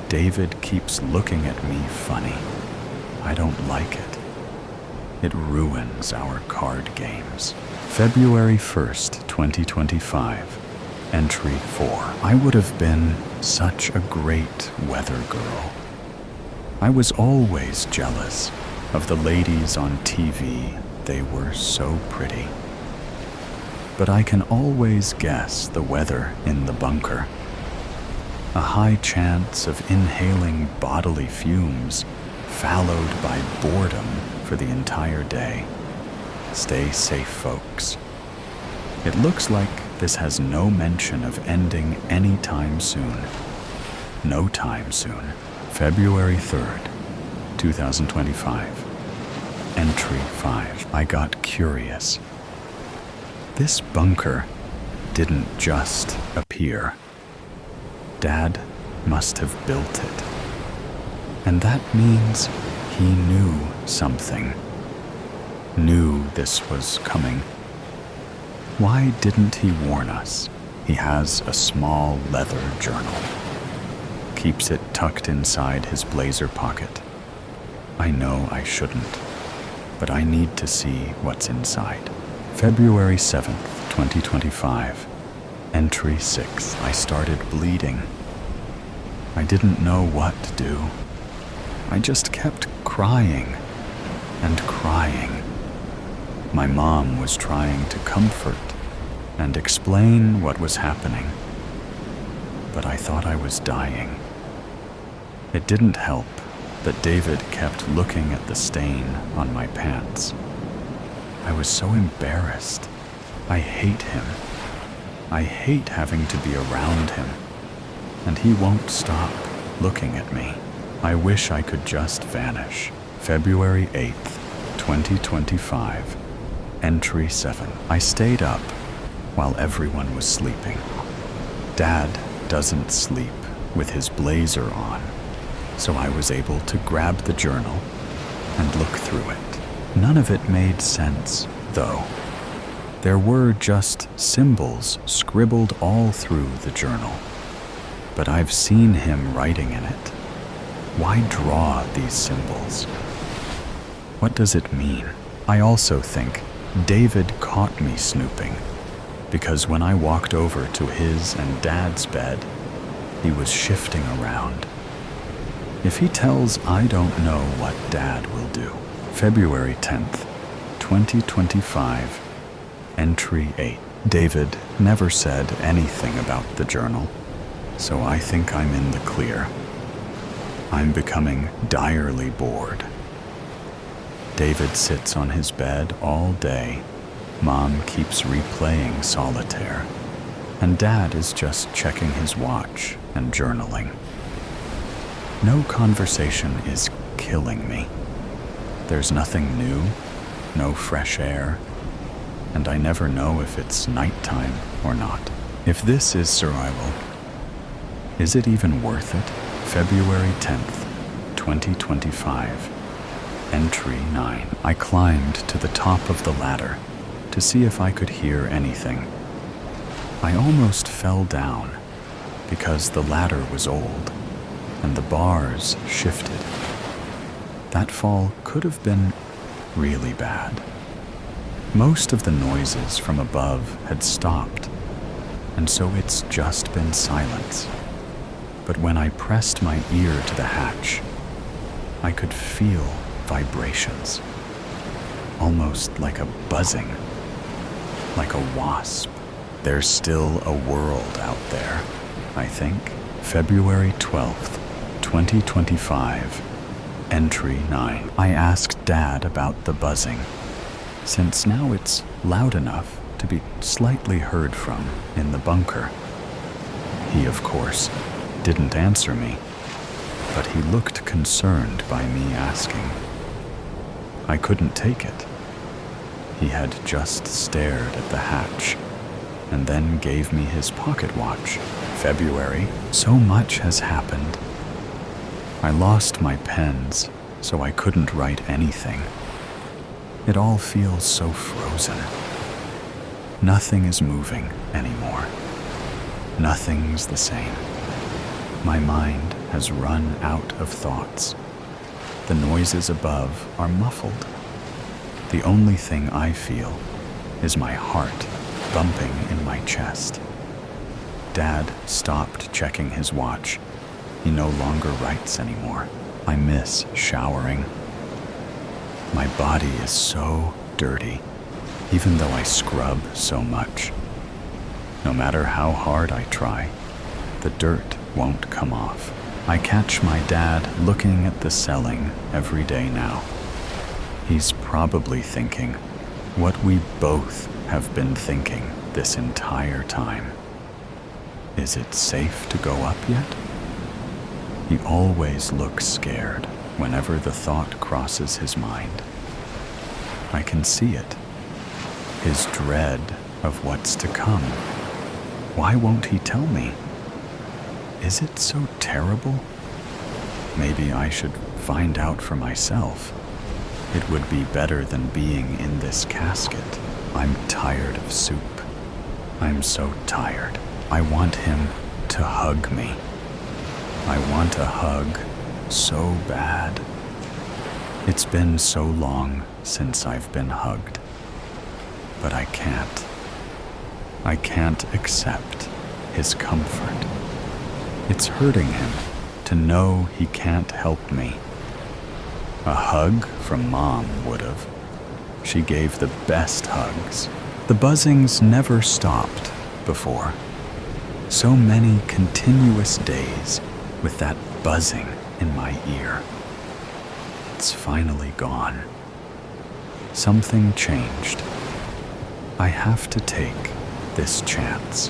David keeps looking at me funny. I don't like it. It ruins our card games. February 1st, 2025. Entry 4. I would have been such a great weather girl. I was always jealous of the ladies on TV. They were so pretty. But I can always guess the weather in the bunker. A high chance of inhaling bodily fumes, followed by boredom for the entire day. Stay safe, folks. It looks like this has no mention of ending anytime soon. No time soon. February 3rd, 2025. Entry 5. I got curious. This bunker didn't just appear. Dad must have built it. And that means he knew something. Knew this was coming. Why didn't he warn us? He has a small leather journal. Keeps it tucked inside his blazer pocket. I know I shouldn't, but I need to see what's inside. February 7th, 2025. Entry 6. I started bleeding. I didn't know what to do. I just kept crying and crying. My mom was trying to comfort and explain what was happening, but I thought I was dying. It didn't help that David kept looking at the stain on my pants. I was so embarrassed. I hate him. I hate having to be around him, and he won't stop looking at me. I wish I could just vanish. February 8th, 2025. Entry 7. I stayed up while everyone was sleeping. Dad doesn't sleep with his blazer on, so I was able to grab the journal and look through it. None of it made sense, though. There were just symbols scribbled all through the journal. But I've seen him writing in it. Why draw these symbols? What does it mean? I also think David caught me snooping, because when I walked over to his and Dad's bed, he was shifting around. If he tells I don't know what Dad will do. February 10th, 2025, Entry 8. David never said anything about the journal, so I think I'm in the clear. I'm becoming direly bored. David sits on his bed all day. Mom keeps replaying solitaire, and Dad is just checking his watch and journaling. No conversation is killing me. There's nothing new, no fresh air, and I never know if it's nighttime or not. If this is surreal, is it even worth it? February 10th, 2025, Entry 9. I climbed to the top of the ladder to see if I could hear anything. I almost fell down because the ladder was old and the bars shifted. That fall could have been really bad. Most of the noises from above had stopped, and so it's just been silence. But when I pressed my ear to the hatch, I could feel vibrations, almost like a buzzing, like a wasp. There's still a world out there, I think. February 12th, 2025, Entry 9. I asked Dad about the buzzing, since now it's loud enough to be slightly heard from in the bunker. He, of course, didn't answer me, but he looked concerned by me asking. I couldn't take it. He had just stared at the hatch and then gave me his pocket watch. February. So much has happened. I lost my pens, so I couldn't write anything. It all feels so frozen. Nothing is moving anymore. Nothing's the same. My mind has run out of thoughts. The noises above are muffled. The only thing I feel is my heart bumping in my chest. Dad stopped checking his watch. He no longer writes anymore. I miss showering. My body is so dirty, even though I scrub so much. No matter how hard I try, the dirt won't come off. I catch my dad looking at the ceiling every day now. He's probably thinking what we both have been thinking this entire time. Is it safe to go up yet? He always looks scared whenever the thought crosses his mind. I can see it. His dread of what's to come. Why won't he tell me? Is it so terrible? Maybe I should find out for myself. It would be better than being in this casket. I'm tired of soup. I'm so tired. I want him to hug me. I want a hug so bad. It's been so long since I've been hugged. But I can't. I can't accept his comfort. It's hurting him to know he can't help me. A hug from Mom would've. She gave the best hugs. The buzzings never stopped before. So many continuous days with that buzzing in my ear. It's finally gone. Something changed. I have to take this chance.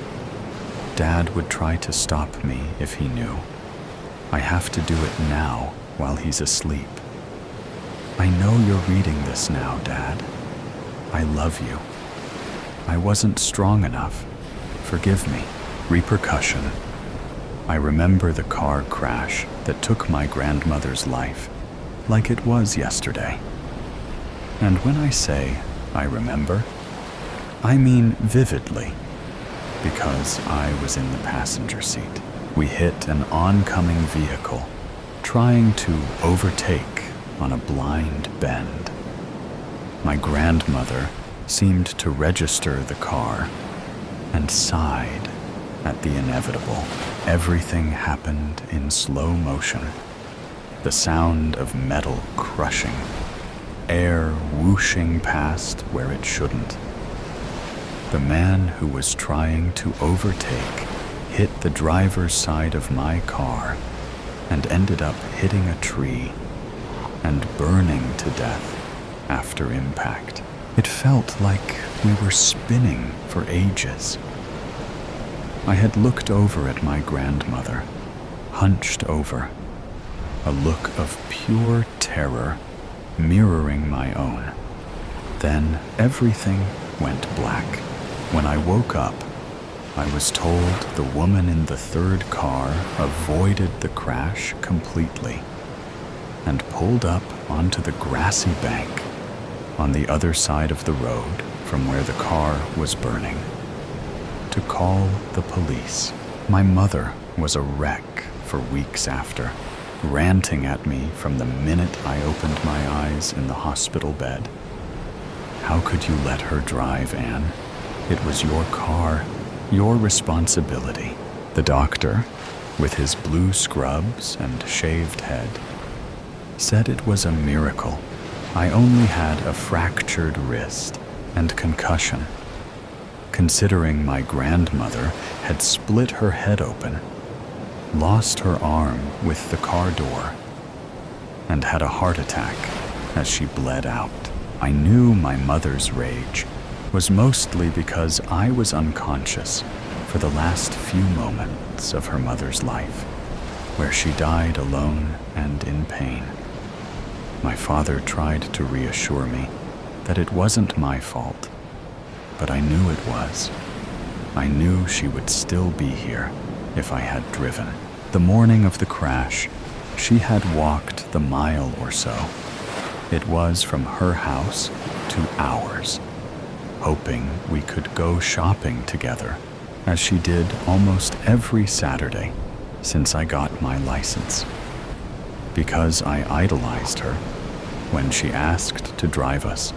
Dad would try to stop me if he knew. I have to do it now while he's asleep. I know you're reading this now, Dad. I love you. I wasn't strong enough. Forgive me. Repercussion. I remember the car crash that took my grandmother's life like it was yesterday. And when I say I remember, I mean vividly, because I was in the passenger seat. We hit an oncoming vehicle, trying to overtake on a blind bend. My grandmother seemed to register the car and sighed at the inevitable. Everything happened in slow motion. The sound of metal crushing, air whooshing past where it shouldn't. The man who was trying to overtake hit the driver's side of my car and ended up hitting a tree and burning to death after impact. It felt like we were spinning for ages. I had looked over at my grandmother, hunched over, a look of pure terror mirroring my own. Then everything went black. When I woke up, I was told the woman in the third car avoided the crash completely and pulled up onto the grassy bank on the other side of the road from where the car was burning to call the police. My mother was a wreck for weeks after, ranting at me from the minute I opened my eyes in the hospital bed. How could you let her drive, Anne? It was your car, your responsibility. The doctor, with his blue scrubs and shaved head, said it was a miracle. I only had a fractured wrist and concussion, considering my grandmother had split her head open, lost her arm with the car door, and had a heart attack as she bled out. I knew my mother's rage was mostly because I was unconscious for the last few moments of her mother's life, where she died alone and in pain. My father tried to reassure me that it wasn't my fault, but I knew it was. I knew she would still be here if I had driven. The morning of the crash, she had walked the mile or so. It was from her house to ours, hoping we could go shopping together, as she did almost every Saturday since I got my license. Because I idolized her, when she asked to drive us,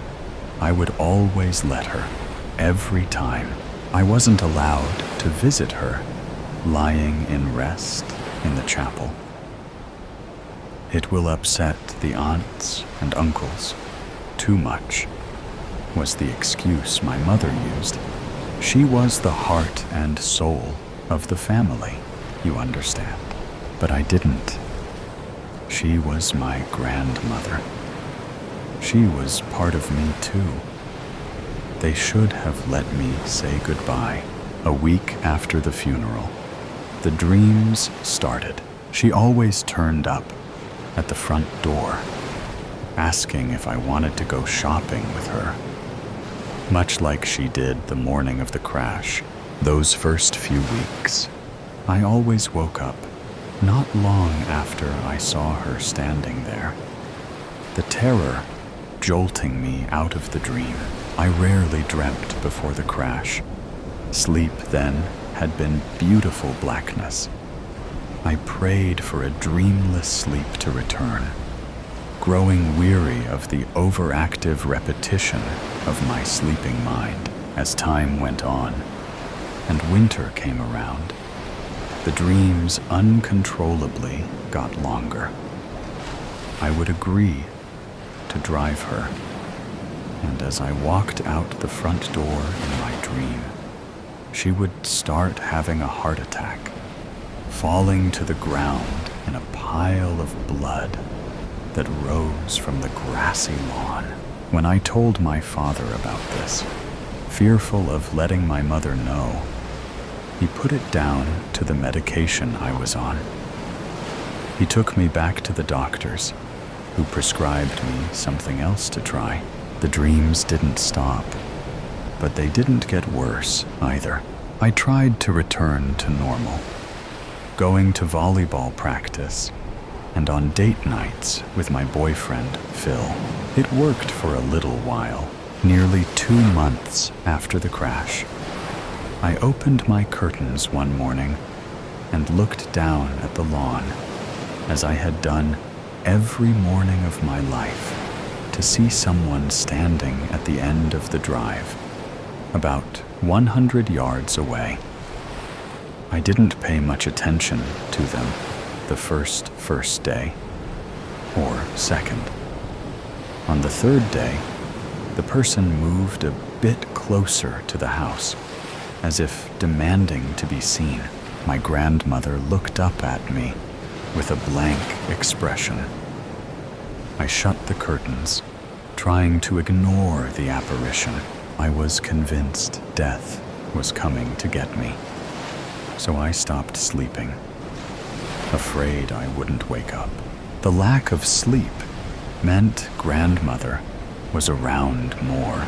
I would always let her, every time. I wasn't allowed to visit her, lying in rest in the chapel. It will upset the aunts and uncles too much, was the excuse my mother used. She was the heart and soul of the family, you understand. But I didn't. She was my grandmother. She was part of me too. They should have let me say goodbye. A week after the funeral, the dreams started. She always turned up at the front door, asking if I wanted to go shopping with her. Much like she did the morning of the crash, those first few weeks, I always woke up not long after I saw her standing there. The terror jolting me out of the dream. I rarely dreamt before the crash. Sleep then had been beautiful blackness. I prayed for a dreamless sleep to return, growing weary of the overactive repetition of my sleeping mind. As time went on and winter came around, the dreams uncontrollably got longer. I would agree to drive her, and as I walked out the front door in my dream, she would start having a heart attack, falling to the ground in a pile of blood that rose from the grassy lawn. When I told my father about this, fearful of letting my mother know, he put it down to the medication I was on. He took me back to the doctors, who prescribed me something else to try. The dreams didn't stop, but they didn't get worse either. I tried to return to normal, going to volleyball practice and on date nights with my boyfriend, Phil. It worked for a little while, nearly 2 months after the crash. I opened my curtains one morning and looked down at the lawn, as I had done every morning of my life, to see someone standing at the end of the drive, about 100 yards away. I didn't pay much attention to them the first day, or second. On the third day, the person moved a bit closer to the house, as if demanding to be seen. My grandmother looked up at me with a blank expression. I shut the curtains, trying to ignore the apparition. I was convinced death was coming to get me, so I stopped sleeping, afraid I wouldn't wake up. The lack of sleep meant grandmother was around more,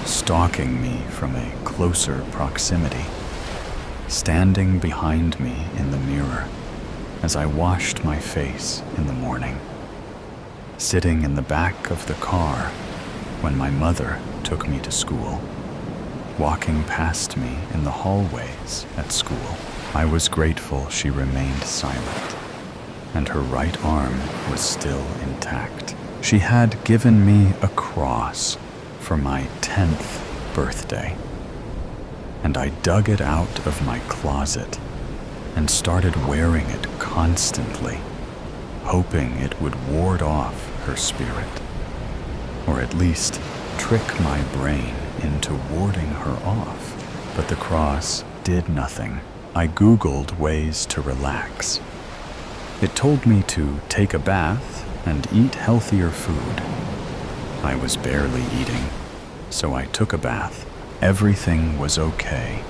stalking me from a closer proximity, standing behind me in the mirror as I washed my face in the morning, sitting in the back of the car when my mother took me to school, walking past me in the hallways at school. I was grateful she remained silent, and her right arm was still intact. She had given me a cross for my 10th birthday, and I dug it out of my closet and started wearing it constantly, hoping it would ward off her spirit, or at least trick my brain into warding her off. But the cross did nothing. I Googled ways to relax. It told me to take a bath and eat healthier food. I was barely eating, so I took a bath. Everything was okay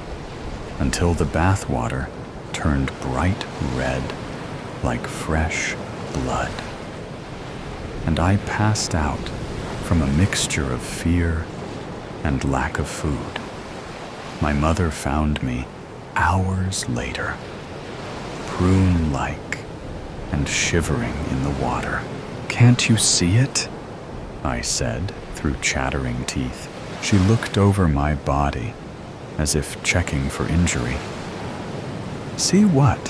until the bath water turned bright red like fresh blood, and I passed out from a mixture of fear and lack of food. My mother found me hours later, prune-like and shivering in the water. "Can't you see it?" I said through chattering teeth. She looked over my body as if checking for injury. "See what?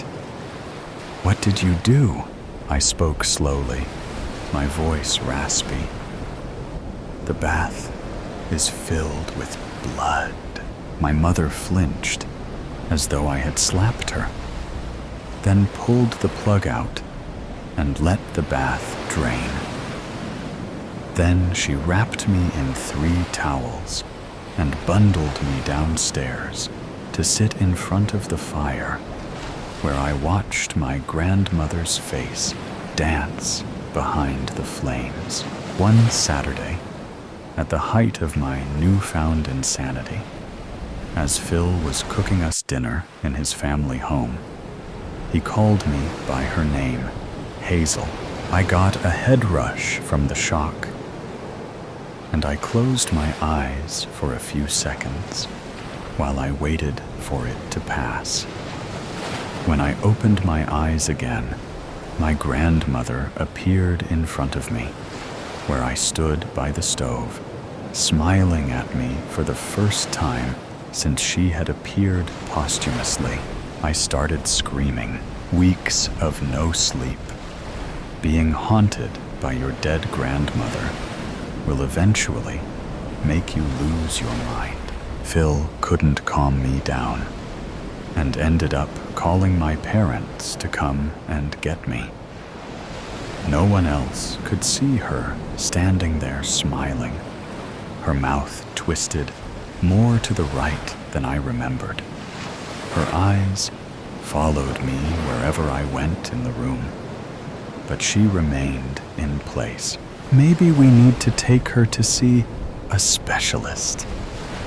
What did you do?" I spoke slowly, my voice raspy. "The bath is filled with blood." My mother flinched, as though I had slapped her, then pulled the plug out and let the bath drain. Then she wrapped me in 3 towels and bundled me downstairs to sit in front of the fire, where I watched my grandmother's face dance behind the flames. One Saturday, at the height of my newfound insanity, as Phil was cooking us dinner in his family home, he called me by her name, Hazel. I got a head rush from the shock, and I closed my eyes for a few seconds while I waited for it to pass. When I opened my eyes again, my grandmother appeared in front of me, where I stood by the stove, smiling at me for the first time since she had appeared posthumously. I started screaming. Weeks of no sleep, being haunted by your dead grandmother, will eventually make you lose your mind. Phil couldn't calm me down and ended up calling my parents to come and get me. No one else could see her standing there smiling, her mouth twisted more to the right than I remembered. Her eyes followed me wherever I went in the room, but she remained in place. "Maybe we need to take her to see a specialist,"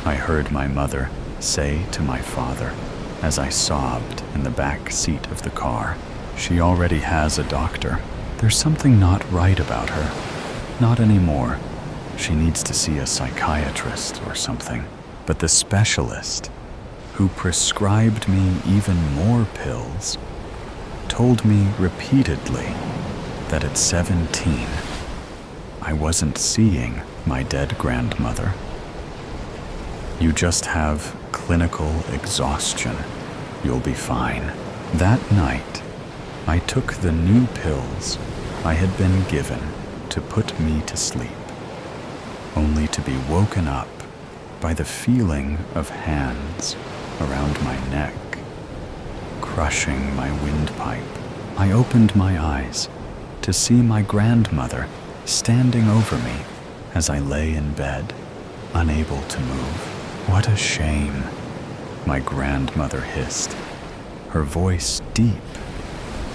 I heard my mother say to my father as I sobbed in the back seat of the car. "She already has a doctor. There's something not right about her. Not anymore. She needs to see a psychiatrist or something." But the specialist who prescribed me even more pills, told me repeatedly that at 17, I wasn't seeing my dead grandmother. You just have clinical exhaustion. You'll be fine. That night, I took the new pills I had been given to put me to sleep, only to be woken up by the feeling of hands around my neck, crushing my windpipe. I opened my eyes to see my grandmother standing over me as I lay in bed, unable to move. "What a shame," my grandmother hissed, her voice deep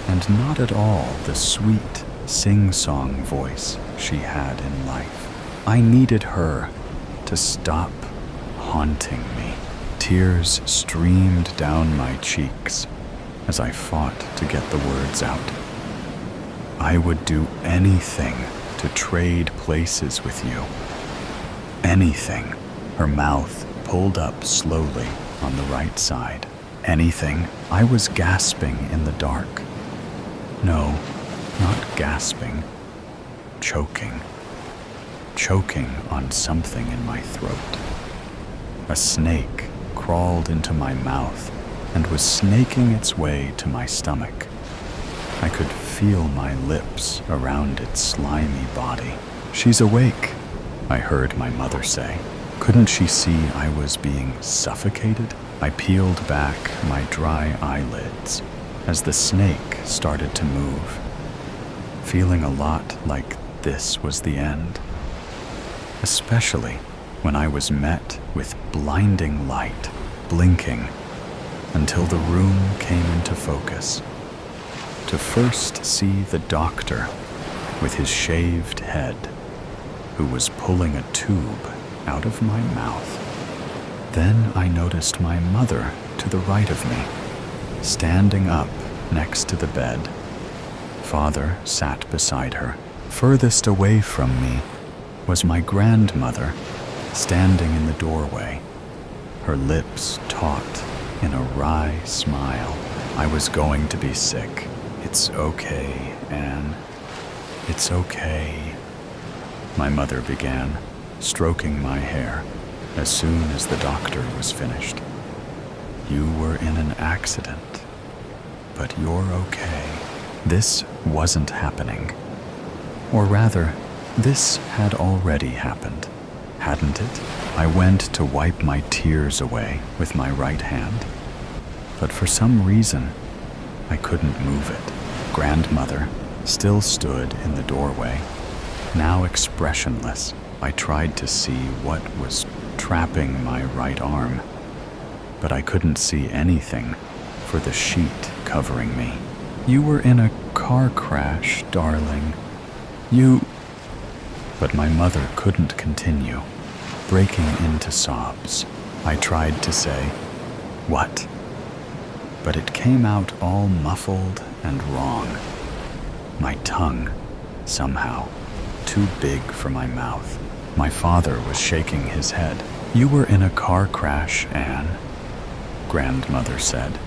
and not at all the sweet sing-song voice she had in life. I needed her to stop haunting me. Tears streamed down my cheeks as I fought to get the words out. I would do anything to trade places with you. Anything. Her mouth pulled up slowly on the right side. Anything. I was gasping in the dark. No, not gasping. Choking. Choking on something in my throat. A snake crawled into my mouth and was snaking its way to my stomach. I could feel my lips around its slimy body. "She's awake," I heard my mother say. Couldn't she see I was being suffocated? I peeled back my dry eyelids as the snake started to move, feeling a lot like this was the end. Especially when I was met with blinding light, blinking until the room came into focus. To first see the doctor with his shaved head, who was pulling a tube out of my mouth. Then I noticed my mother to the right of me, standing up next to the bed. Father sat beside her. Furthest away from me was my grandmother, standing in the doorway, her lips taut in a wry smile. I was going to be sick. "It's okay, Anne. It's okay," my mother began, stroking my hair as soon as the doctor was finished. "You were in an accident, but you're okay." This wasn't happening. Or rather, this had already happened, hadn't it? I went to wipe my tears away with my right hand, but for some reason, I couldn't move it. Grandmother still stood in the doorway, now expressionless. I tried to see what was trapping my right arm, but I couldn't see anything for the sheet covering me. "You were in a car crash, darling. You..." But my mother couldn't continue, breaking into sobs. I tried to say, "What?" but it came out all muffled and wrong. My tongue, somehow, too big for my mouth. My father was shaking his head. "You were in a car crash, Anne," grandmother said.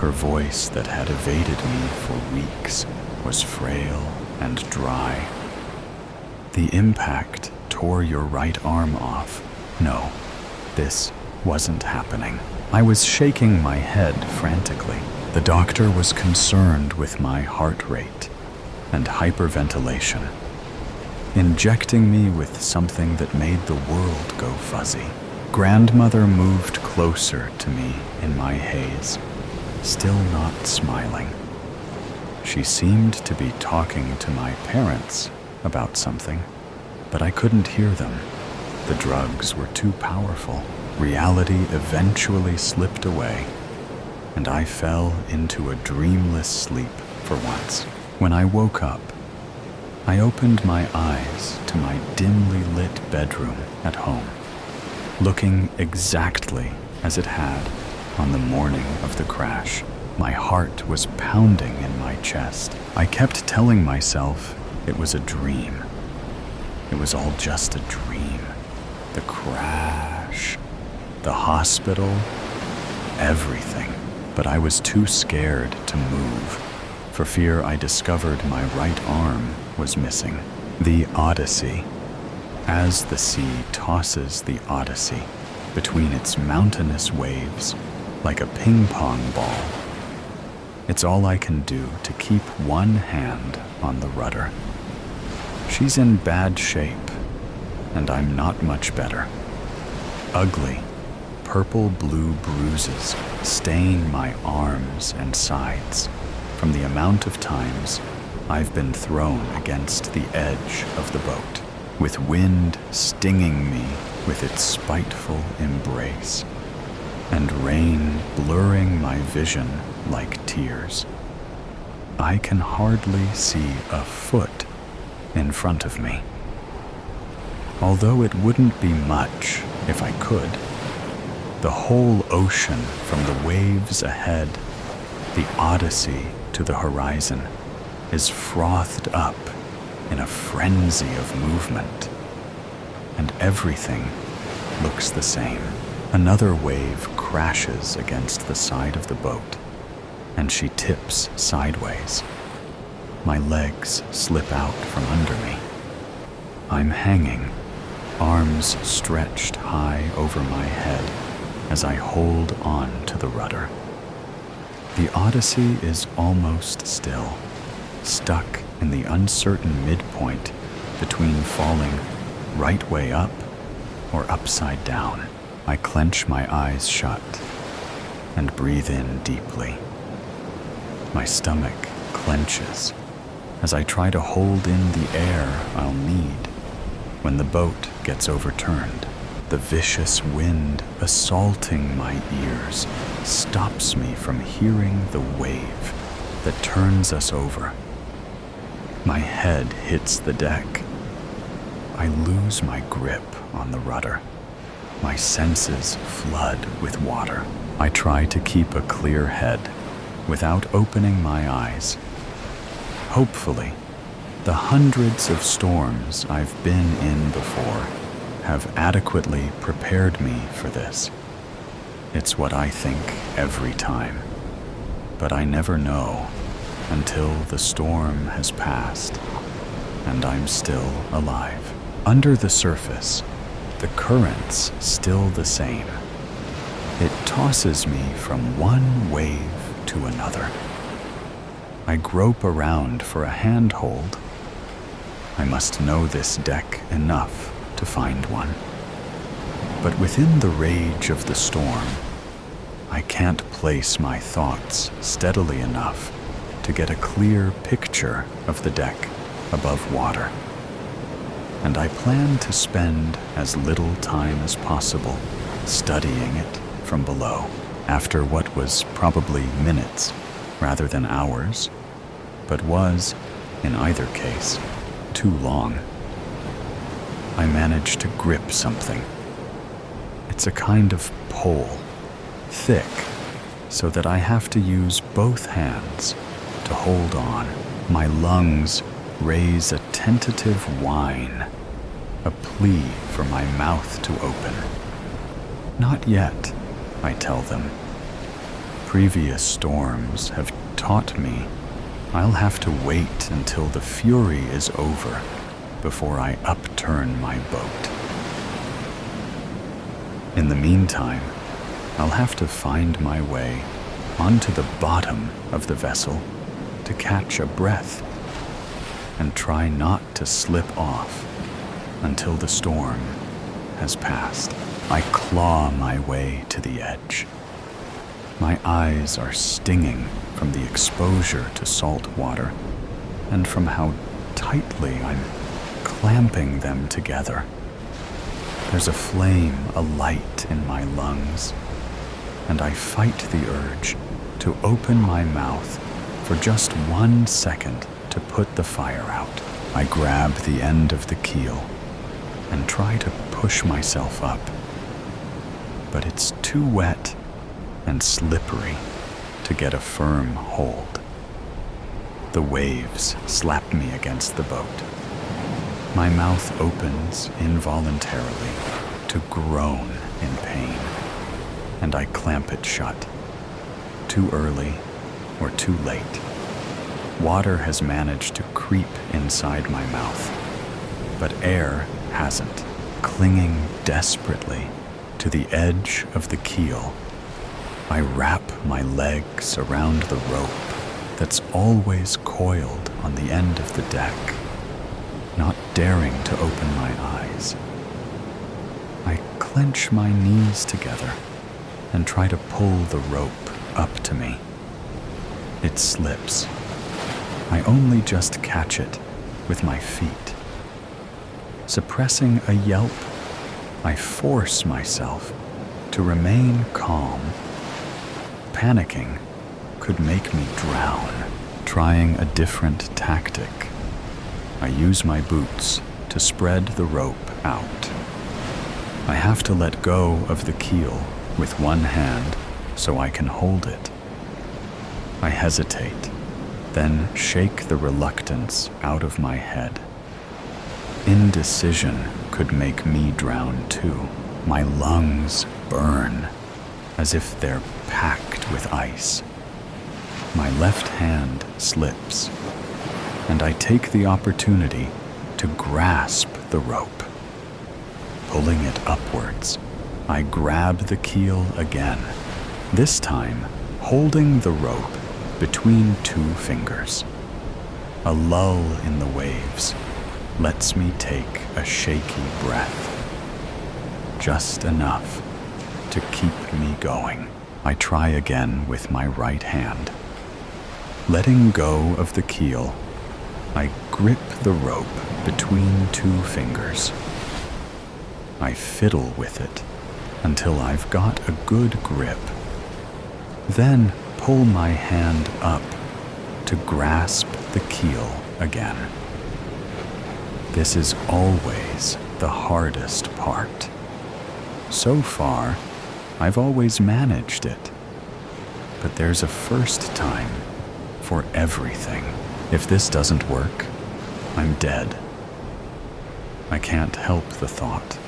Her voice that had evaded me for weeks was frail and dry. "The impact tore your right arm off." No, this wasn't happening. I was shaking my head frantically. The doctor was concerned with my heart rate and hyperventilation, injecting me with something that made the world go fuzzy. Grandmother moved closer to me in my haze, still not smiling. She seemed to be talking to my parents about something, but I couldn't hear them. The drugs were too powerful. Reality eventually slipped away, and I fell into a dreamless sleep for once. When I woke up, I opened my eyes to my dimly lit bedroom at home, looking exactly as it had on the morning of the crash. My heart was pounding in my chest. I kept telling myself it was a dream. It was all just a dream. The crash, the hospital, everything, but I was too scared to move, for fear I discovered my right arm was missing. The Odyssey. As the sea tosses the Odyssey between its mountainous waves like a ping-pong ball, it's all I can do to keep one hand on the rudder. She's in bad shape, and I'm not much better. Ugly, purple-blue bruises stain my arms and sides from the amount of times I've been thrown against the edge of the boat, with wind stinging me with its spiteful embrace, and rain blurring my vision like tears. I can hardly see a foot in front of me. Although it wouldn't be much if I could, the whole ocean from the waves ahead, the Odyssey to the horizon, is frothed up in a frenzy of movement, and everything looks the same. Another wave crashes against the side of the boat, and she tips sideways. My legs slip out from under me. I'm hanging, arms stretched high over my head as I hold on to the rudder. The Odyssey is almost still, stuck in the uncertain midpoint between falling right way up or upside down. I clench my eyes shut and breathe in deeply. My stomach clenches as I try to hold in the air I'll need when the boat gets overturned. The vicious wind assaulting my ears stops me from hearing the wave that turns us over. My head hits the deck. I lose my grip on the rudder. My senses flood with water. I try to keep a clear head without opening my eyes. Hopefully, the hundreds of storms I've been in before have adequately prepared me for this. It's what I think every time, but I never know until the storm has passed and I'm still alive. Under the surface, the current's still the same. It tosses me from one wave to another. I grope around for a handhold. I must know this deck enough to find one. But within the rage of the storm, I can't place my thoughts steadily enough to get a clear picture of the deck above water. And I plan to spend as little time as possible studying it from below. After what was probably minutes rather than hours, but was, in either case, too long, I managed to grip something. It's a kind of pole, thick, so that I have to use both hands to hold on. My lungs raise a tentative whine, a plea for my mouth to open. Not yet, I tell them. Previous storms have taught me I'll have to wait until the fury is over before I upturn my boat. In the meantime, I'll have to find my way onto the bottom of the vessel to catch a breath and try not to slip off until the storm has passed. I claw my way to the edge. My eyes are stinging from the exposure to salt water and from how tightly I'm clamping them together. There's a flame alight in my lungs, and I fight the urge to open my mouth for just 1 second to put the fire out. I grab the end of the keel and try to push myself up, but it's too wet and slippery to get a firm hold. The waves slap me against the boat. My mouth opens involuntarily to groan in pain, and I clamp it shut. Too early or too late. Water has managed to creep inside my mouth, but air hasn't, clinging desperately to the edge of the keel. I wrap my legs around the rope that's always coiled on the end of the deck, not daring to open my eyes. I clench my knees together and try to pull the rope up to me. It slips. I only just catch it with my feet. Suppressing a yelp, I force myself to remain calm. Panicking could make me drown. Trying a different tactic, I use my boots to spread the rope out. I have to let go of the keel with one hand so I can hold it. I hesitate, then shake the reluctance out of my head. Indecision could make me drown too. My lungs burn as if they're packed with ice. My left hand slips, and I take the opportunity to grasp the rope. Pulling it upwards, I grab the keel again, this time holding the rope between two fingers. A lull in the waves lets me take a shaky breath. Just enough to keep me going. I try again with my right hand. Letting go of the keel, I grip the rope between two fingers. I fiddle with it until I've got a good grip. Then pull my hand up to grasp the keel again. This is always the hardest part. So far, I've always managed it. But there's a first time for everything. If this doesn't work, I'm dead. I can't help the thought.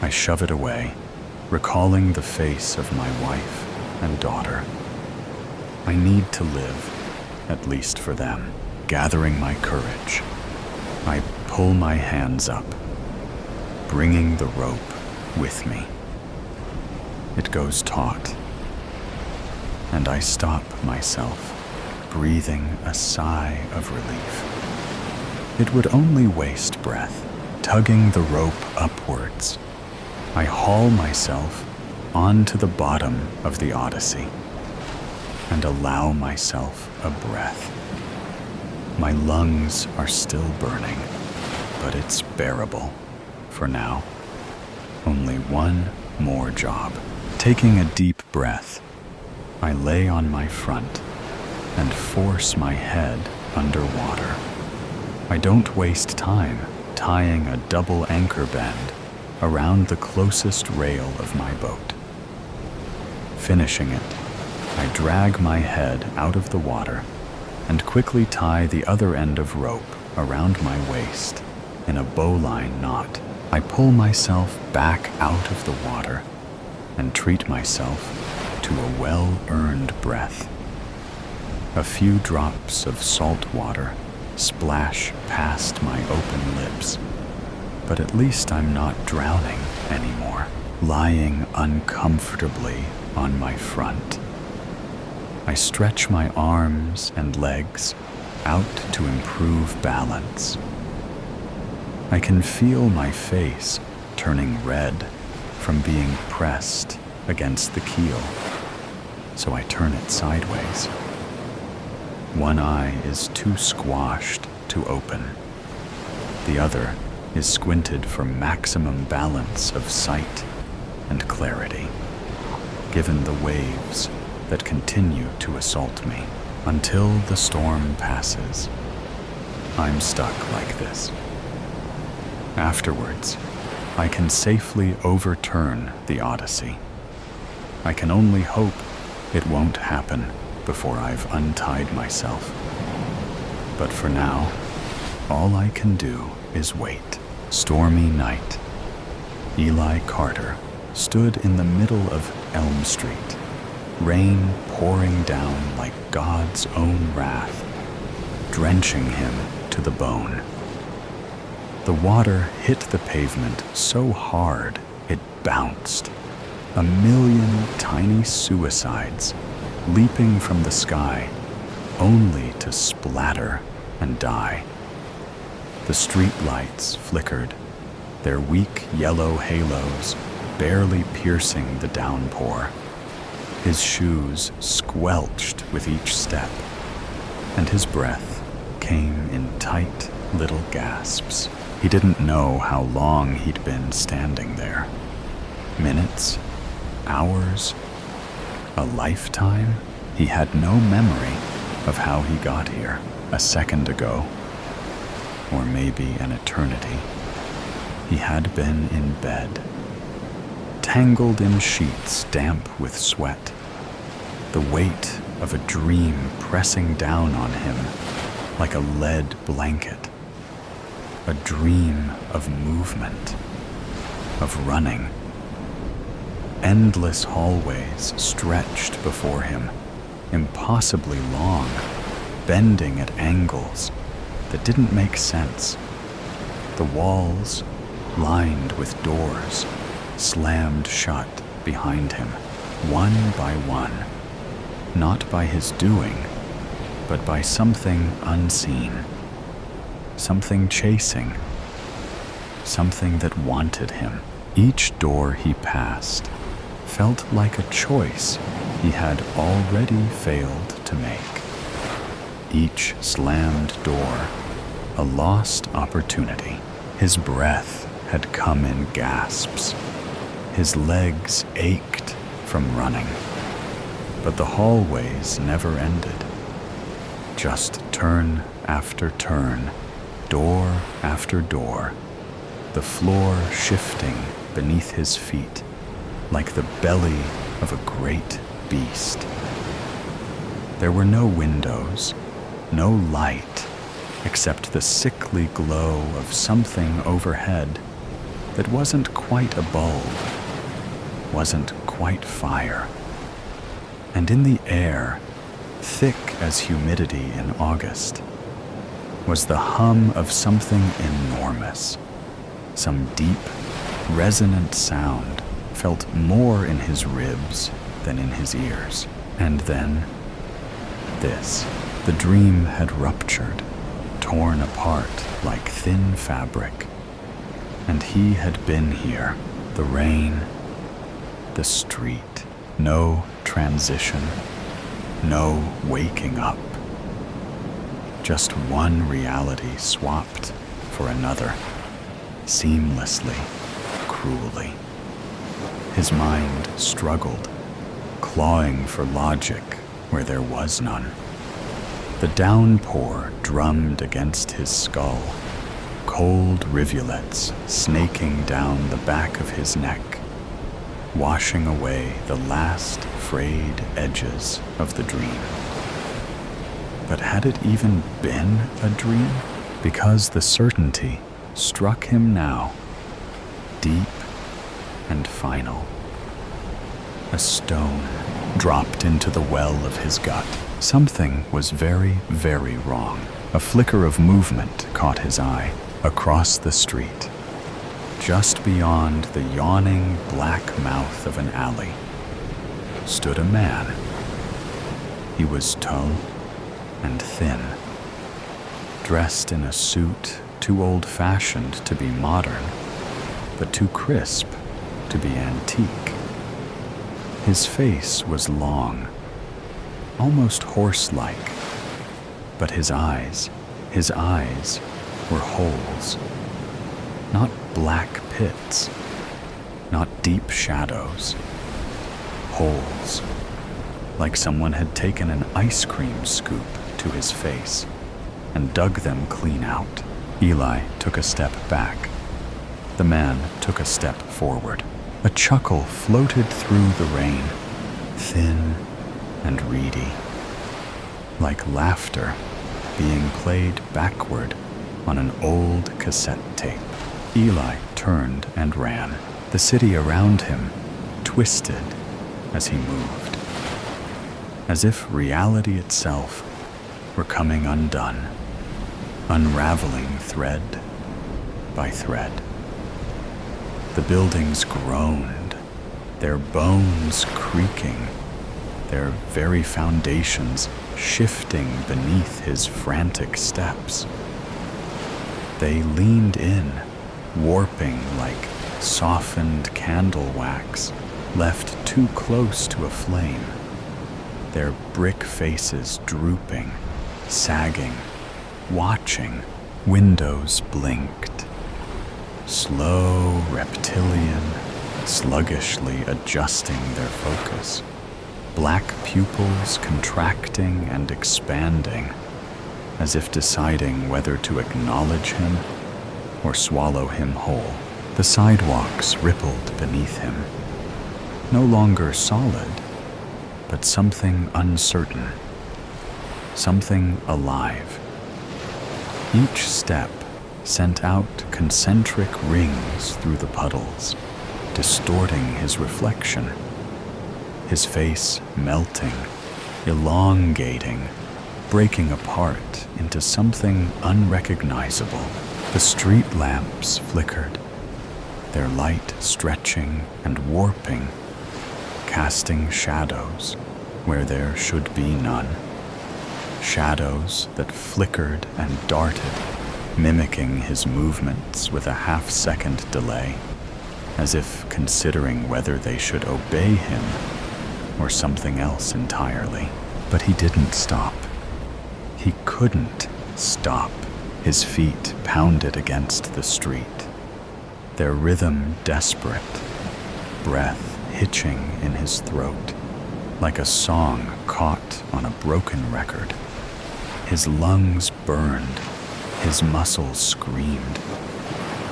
I shove it away, recalling the face of my wife and daughter. I need to live, at least for them. Gathering my courage, I pull my hands up, bringing the rope with me. It goes taut, and I stop myself, breathing a sigh of relief. It would only waste breath, tugging the rope upwards. I haul myself onto the bottom of the Odyssey and allow myself a breath. My lungs are still burning, but it's bearable for now. Only one more job. Taking a deep breath, I lay on my front and force my head underwater. I don't waste time tying a double anchor bend around the closest rail of my boat. Finishing it, I drag my head out of the water and quickly tie the other end of rope around my waist in a bowline knot. I pull myself back out of the water and treat myself to a well-earned breath. A few drops of salt water splash past my open lips, but at least I'm not drowning anymore, lying uncomfortably on my front. I stretch my arms and legs out to improve balance. I can feel my face turning red from being pressed against the keel, so I turn it sideways. One eye is too squashed to open. The other is squinted for maximum balance of sight and clarity, given the waves that continue to assault me until the storm passes. I'm stuck like this. Afterwards, I can safely overturn the Odyssey. I can only hope it won't happen before I've untied myself. But for now, all I can do is wait. Stormy night. Eli Carter, stood in the middle of Elm Street, rain pouring down like God's own wrath, drenching him to the bone. The water hit the pavement so hard it bounced. A million tiny suicides leaping from the sky only to splatter and die. The street lights flickered, their weak yellow halos barely piercing the downpour. His shoes squelched with each step, and his breath came in tight little gasps. He didn't know how long he'd been standing there. Minutes? Hours? A lifetime? He had no memory of how he got here a second ago, or maybe an eternity. He had been in bed, tangled in sheets damp with sweat, the weight of a dream pressing down on him like a lead blanket, a dream of movement, of running. Endless hallways stretched before him, impossibly long, bending at angles that didn't make sense. The walls, lined with doors, slammed shut behind him, one by one, not by his doing, but by something unseen, something chasing, something that wanted him. Each door he passed felt like a choice he had already failed to make. Each slammed door, a lost opportunity. His breath had come in gasps. His legs ached from running. But the hallways never ended. Just turn after turn, door after door, the floor shifting beneath his feet like the belly of a great beast. There were no windows, no light, except the sickly glow of something overhead that wasn't quite a bulb, wasn't quite fire. And in the air, thick as humidity in August, was the hum of something enormous, some deep, resonant sound felt more in his ribs than in his ears. And then, this. The dream had ruptured, torn apart like thin fabric. And he had been here, the rain, the street. No transition, no waking up. Just one reality swapped for another, seamlessly, cruelly. His mind struggled, clawing for logic where there was none. The downpour drummed against his skull, cold rivulets snaking down the back of his neck, washing away the last frayed edges of the dream. But had it even been a dream? Because the certainty struck him now, deep and final. A stone dropped into the well of his gut. Something was very, very wrong. A flicker of movement caught his eye. Across the street, just beyond the yawning black mouth of an alley, stood a man. He was tall and thin, dressed in a suit too old-fashioned to be modern, but too crisp to be antique. His face was long, almost horse-like, but his eyes were holes, not black pits, not deep shadows, holes, like someone had taken an ice cream scoop to his face and dug them clean out. Eli took a step back. The man took a step forward. A chuckle floated through the rain, thin and reedy, like laughter being played backward on an old cassette tape. Eli turned and ran. The city around him twisted as he moved, as if reality itself were coming undone, unraveling thread by thread. The buildings groaned, their bones creaking, their very foundations shifting beneath his frantic steps. They leaned in, warping like softened candle wax left too close to a flame, their brick faces drooping, sagging, watching. Windows blinked, slow, reptilian, sluggishly adjusting their focus, black pupils contracting and expanding, as if deciding whether to acknowledge him or swallow him whole. The sidewalks rippled beneath him, no longer solid, but something uncertain, something alive. Each step sent out concentric rings through the puddles, distorting his reflection, his face melting, elongating, breaking apart into something unrecognizable. The street lamps flickered, their light stretching and warping, casting shadows where there should be none. Shadows that flickered and darted, mimicking his movements with a half-second delay, as if considering whether they should obey him or something else entirely. But he didn't stop. He couldn't stop. His feet pounded against the street, their rhythm desperate, breath hitching in his throat, like a song caught on a broken record. His lungs burned, his muscles screamed,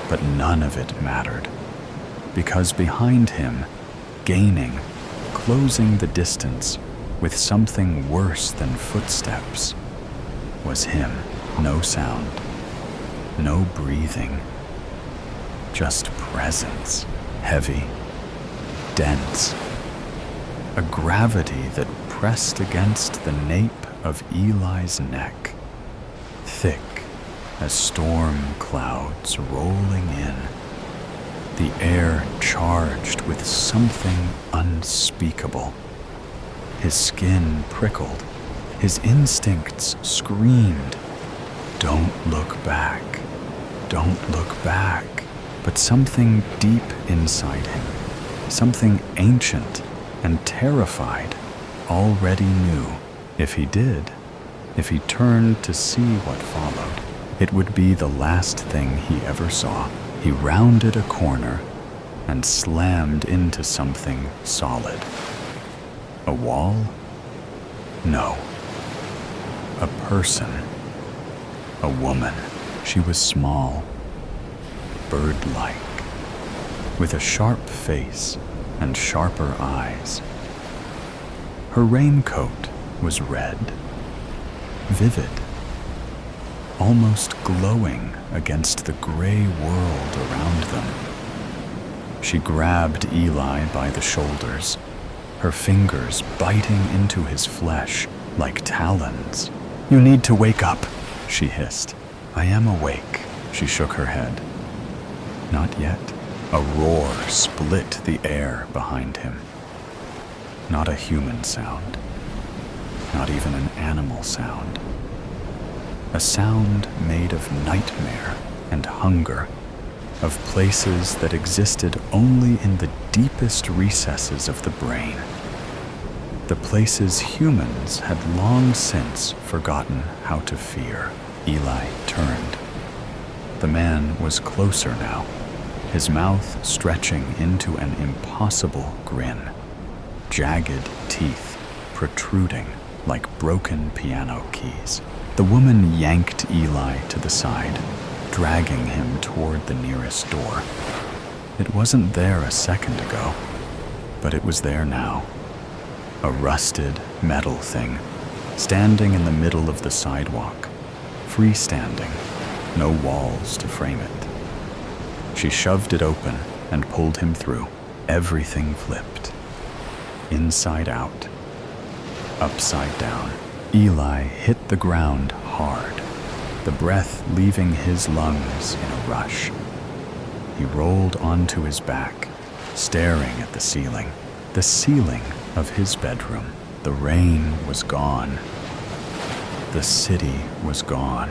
but none of it mattered, because behind him, gaining, closing the distance with something worse than footsteps, was him. No sound, no breathing, just presence, heavy, dense, a gravity that pressed against the nape of Eli's neck, thick as storm clouds rolling in, the air charged with something unspeakable. His skin prickled, his instincts screamed, "Don't look back, don't look back." But something deep inside him, something ancient and terrified, already knew if he did, if he turned to see what followed, it would be the last thing he ever saw. He rounded a corner and slammed into something solid. A wall? No. A person. A woman. She was small, bird-like, with a sharp face and sharper eyes. Her raincoat was red, vivid, almost glowing against the gray world around them. She grabbed Eli by the shoulders, her fingers biting into his flesh like talons. "You need to wake up," she hissed. "I am awake." She shook her head. Not yet. A roar split the air behind him. Not a human sound. Not even an animal sound. A sound made of nightmare and hunger, of places that existed only in the deepest recesses of the brain. The places humans had long since forgotten how to fear. Eli turned. The man was closer now, his mouth stretching into an impossible grin, jagged teeth protruding like broken piano keys. The woman yanked Eli to the side, dragging him toward the nearest door. It wasn't there a second ago, but it was there now. A rusted metal thing, standing in the middle of the sidewalk, freestanding, no walls to frame it. She shoved it open and pulled him through. Everything flipped. inside out, upside down. Eli hit the ground hard, the breath leaving his lungs in a rush. He rolled onto his back, staring at the ceiling of his bedroom. The rain was gone. The city was gone.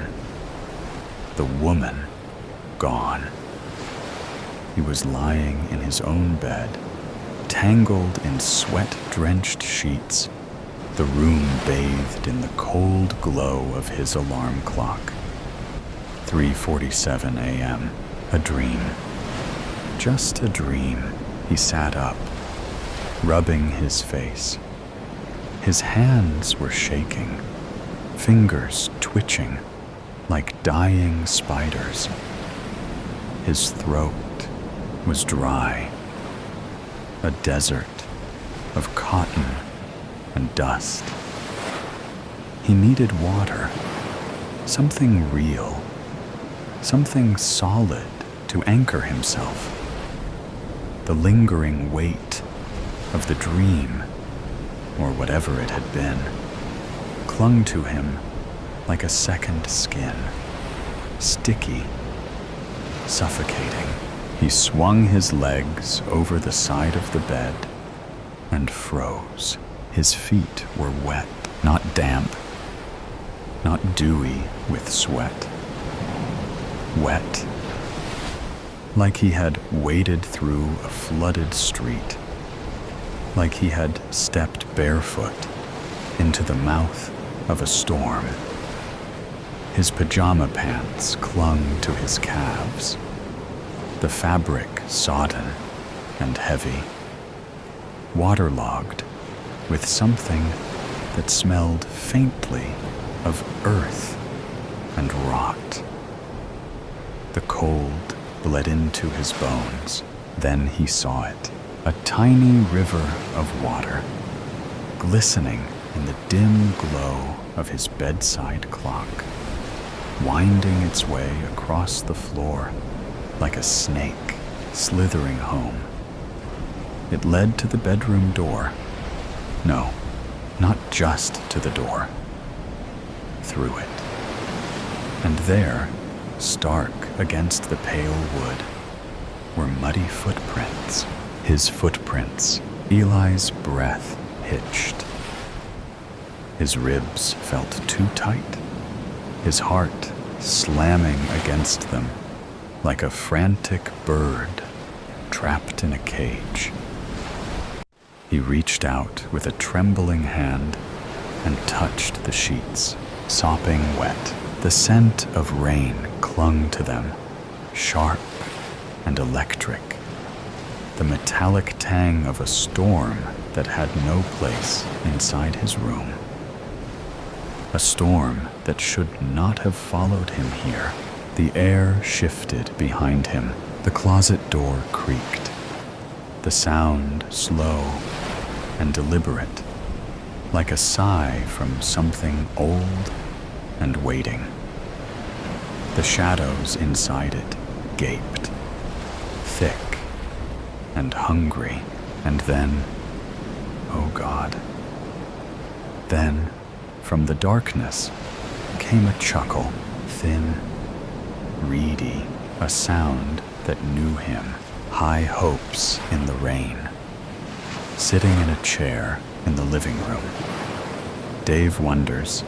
The woman gone. He was lying in his own bed, tangled in sweat-drenched sheets, the room bathed in the cold glow of his alarm clock. 3:47 a.m. A dream. Just a dream. He sat up, rubbing his face. His hands were shaking, fingers twitching like dying spiders. His throat was dry, a desert of cotton and dust. He needed water, something real, something solid to anchor himself. The lingering weight of the dream, or whatever it had been, clung to him like a second skin, sticky, suffocating. He swung his legs over the side of the bed and froze. His feet were wet, not damp, not dewy with sweat. Wet, like he had waded through a flooded street, like he had stepped barefoot into the mouth of a storm. His pajama pants clung to his calves, the fabric sodden and heavy, waterlogged with something that smelled faintly of earth and rot. The cold bled into his bones. Then he saw it, a tiny river of water, glistening in the dim glow of his bedside clock, winding its way across the floor like a snake slithering home. It led to the bedroom door. No, not just to the door. Through it. And there, stark against the pale wood, were muddy footprints. His footprints. Eli's breath hitched. His ribs felt too tight, his heart slamming against them like a frantic bird trapped in a cage. He reached out with a trembling hand and touched the sheets, sopping wet. The scent of rain clung to them, sharp and electric. The metallic tang of a storm that had no place inside his room. A storm that should not have followed him here. The air shifted behind him. The closet door creaked. The sound slow and deliberate, like a sigh from something old and waiting. The shadows inside it gaped, thick and hungry. And then, oh God, then from the darkness came a chuckle, thin, reedy, a sound that knew him. High hopes in the rain. Sitting in a chair in the living room, Dave wonders,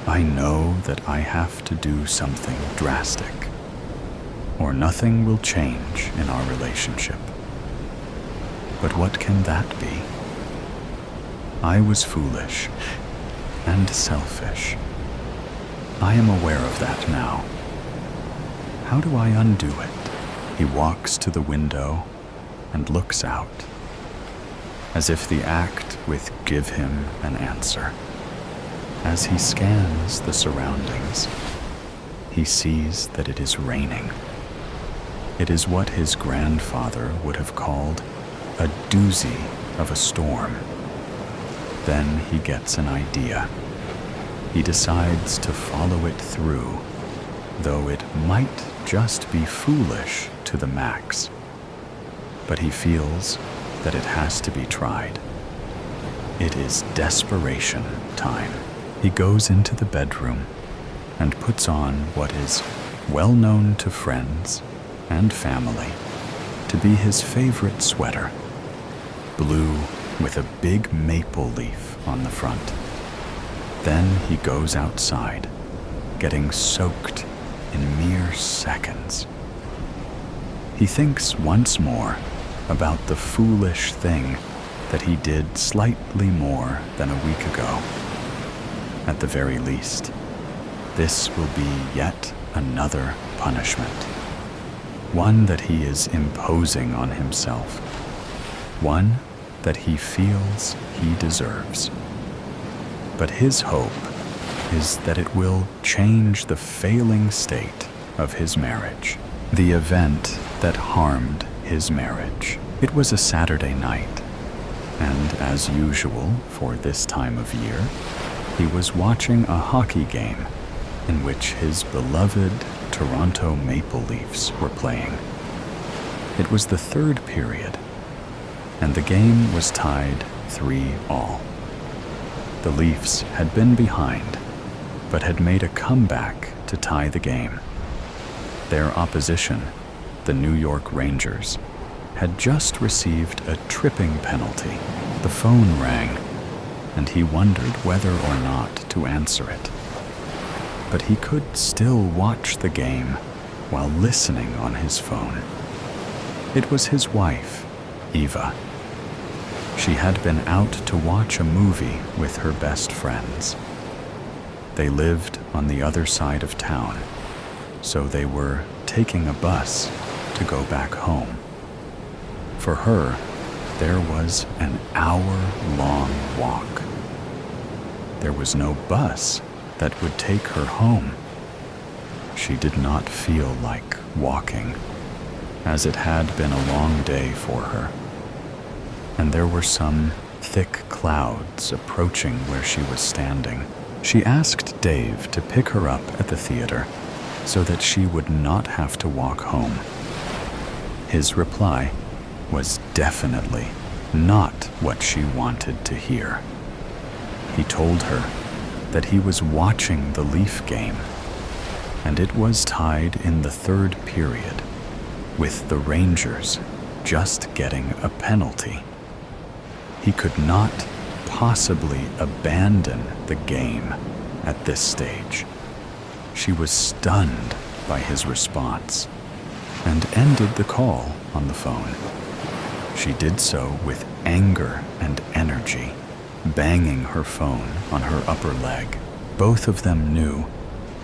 I know that I have to do something drastic, or nothing will change in our relationship. But what can that be? I was foolish and selfish. I am aware of that now. How do I undo it? He walks to the window and looks out, as if the act would give him an answer. As he scans the surroundings, he sees that it is raining. It is what his grandfather would have called a doozy of a storm. Then he gets an idea. He decides to follow it through, though it might just be foolish to the max. But he feels that it has to be tried. It is desperation time. He goes into the bedroom and puts on what is well known to friends and family to be his favorite sweater, blue with a big maple leaf on the front. Then he goes outside, getting soaked in mere seconds. He thinks once more about the foolish thing that he did slightly more than a week ago. At the very least, this will be yet another punishment, one that he is imposing on himself, one that he feels he deserves. But his hope is that it will change the failing state of his marriage, the event that harmed his marriage. It was a Saturday night, and as usual for this time of year, he was watching a hockey game in which his beloved Toronto Maple Leafs were playing. It was the third period, and the game was tied 3-3. The Leafs had been behind, but had made a comeback to tie the game. Their opposition, the New York Rangers, had just received a tripping penalty. The phone rang, and he wondered whether or not to answer it. But he could still watch the game while listening on his phone. It was his wife, Eva. She had been out to watch a movie with her best friends. They lived on the other side of town, so they were taking a bus to go back home. For her, there was an hour-long walk. There was no bus that would take her home. She did not feel like walking, as it had been a long day for her. And there were some thick clouds approaching where she was standing. She asked Dave to pick her up at the theater so that she would not have to walk home. His reply was definitely not what she wanted to hear. He told her that he was watching the Leaf game, and it was tied in the third period, with the Rangers just getting a penalty. He could not possibly abandon the game at this stage. She was stunned by his response and ended the call on the phone. She did so with anger and energy, banging her phone on her upper leg. Both of them knew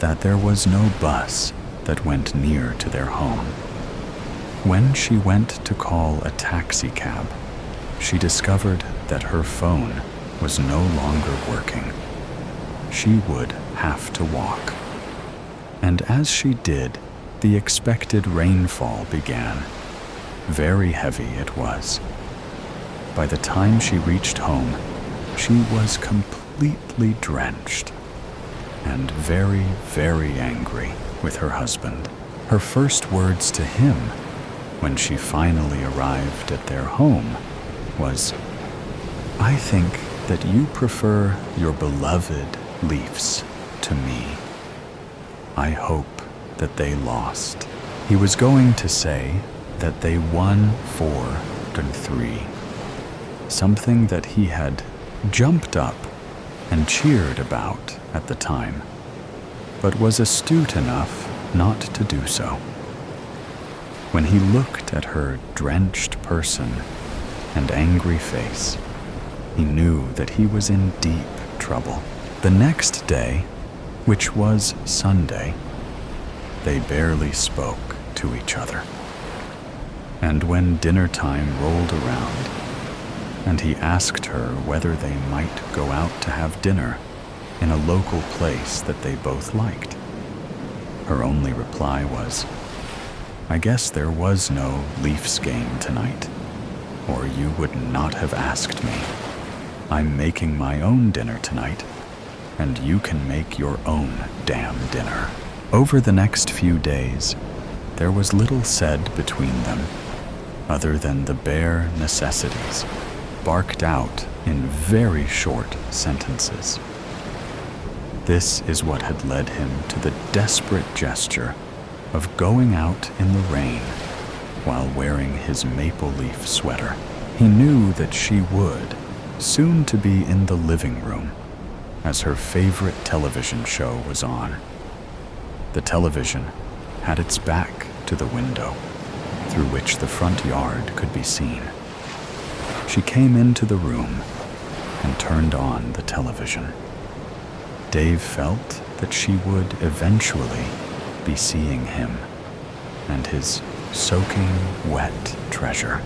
that there was no bus that went near to their home. When she went to call a taxi cab, she discovered that her phone was no longer working. She would have to walk. And as she did, the expected rainfall began. Very heavy it was. By the time she reached home, she was completely drenched and very, very angry with her husband. Her first words to him when she finally arrived at their home was, "I think that you prefer your beloved Leafs to me. I hope that they lost." He was going to say that they won 4-3, something that he had jumped up and cheered about at the time, but was astute enough not to do so. When he looked at her drenched person and angry face, he knew that he was in deep trouble. The next day, which was Sunday, they barely spoke to each other. And when dinner time rolled around, and he asked her whether they might go out to have dinner in a local place that they both liked, her only reply was, "I guess there was no Leafs game tonight, or you would not have asked me. I'm making my own dinner tonight, and you can make your own damn dinner." Over the next few days, there was little said between them, other than the bare necessities, barked out in very short sentences. This is what had led him to the desperate gesture of going out in the rain while wearing his maple leaf sweater. He knew that she would soon to be in the living room as her favorite television show was on. The television had its back to the window through which the front yard could be seen. She came into the room and turned on the television. Dave felt that she would eventually be seeing him and his soaking wet treasure.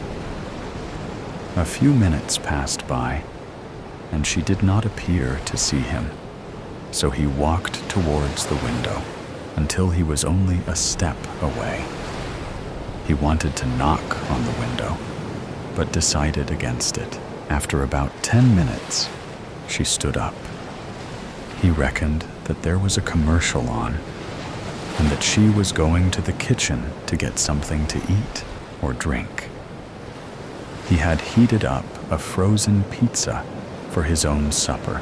A few minutes passed by, and she did not appear to see him, so he walked towards the window until he was only a step away. He wanted to knock on the window, but decided against it. After about 10 minutes, she stood up. He reckoned that there was a commercial on, and that she was going to the kitchen to get something to eat or drink. He had heated up a frozen pizza for his own supper,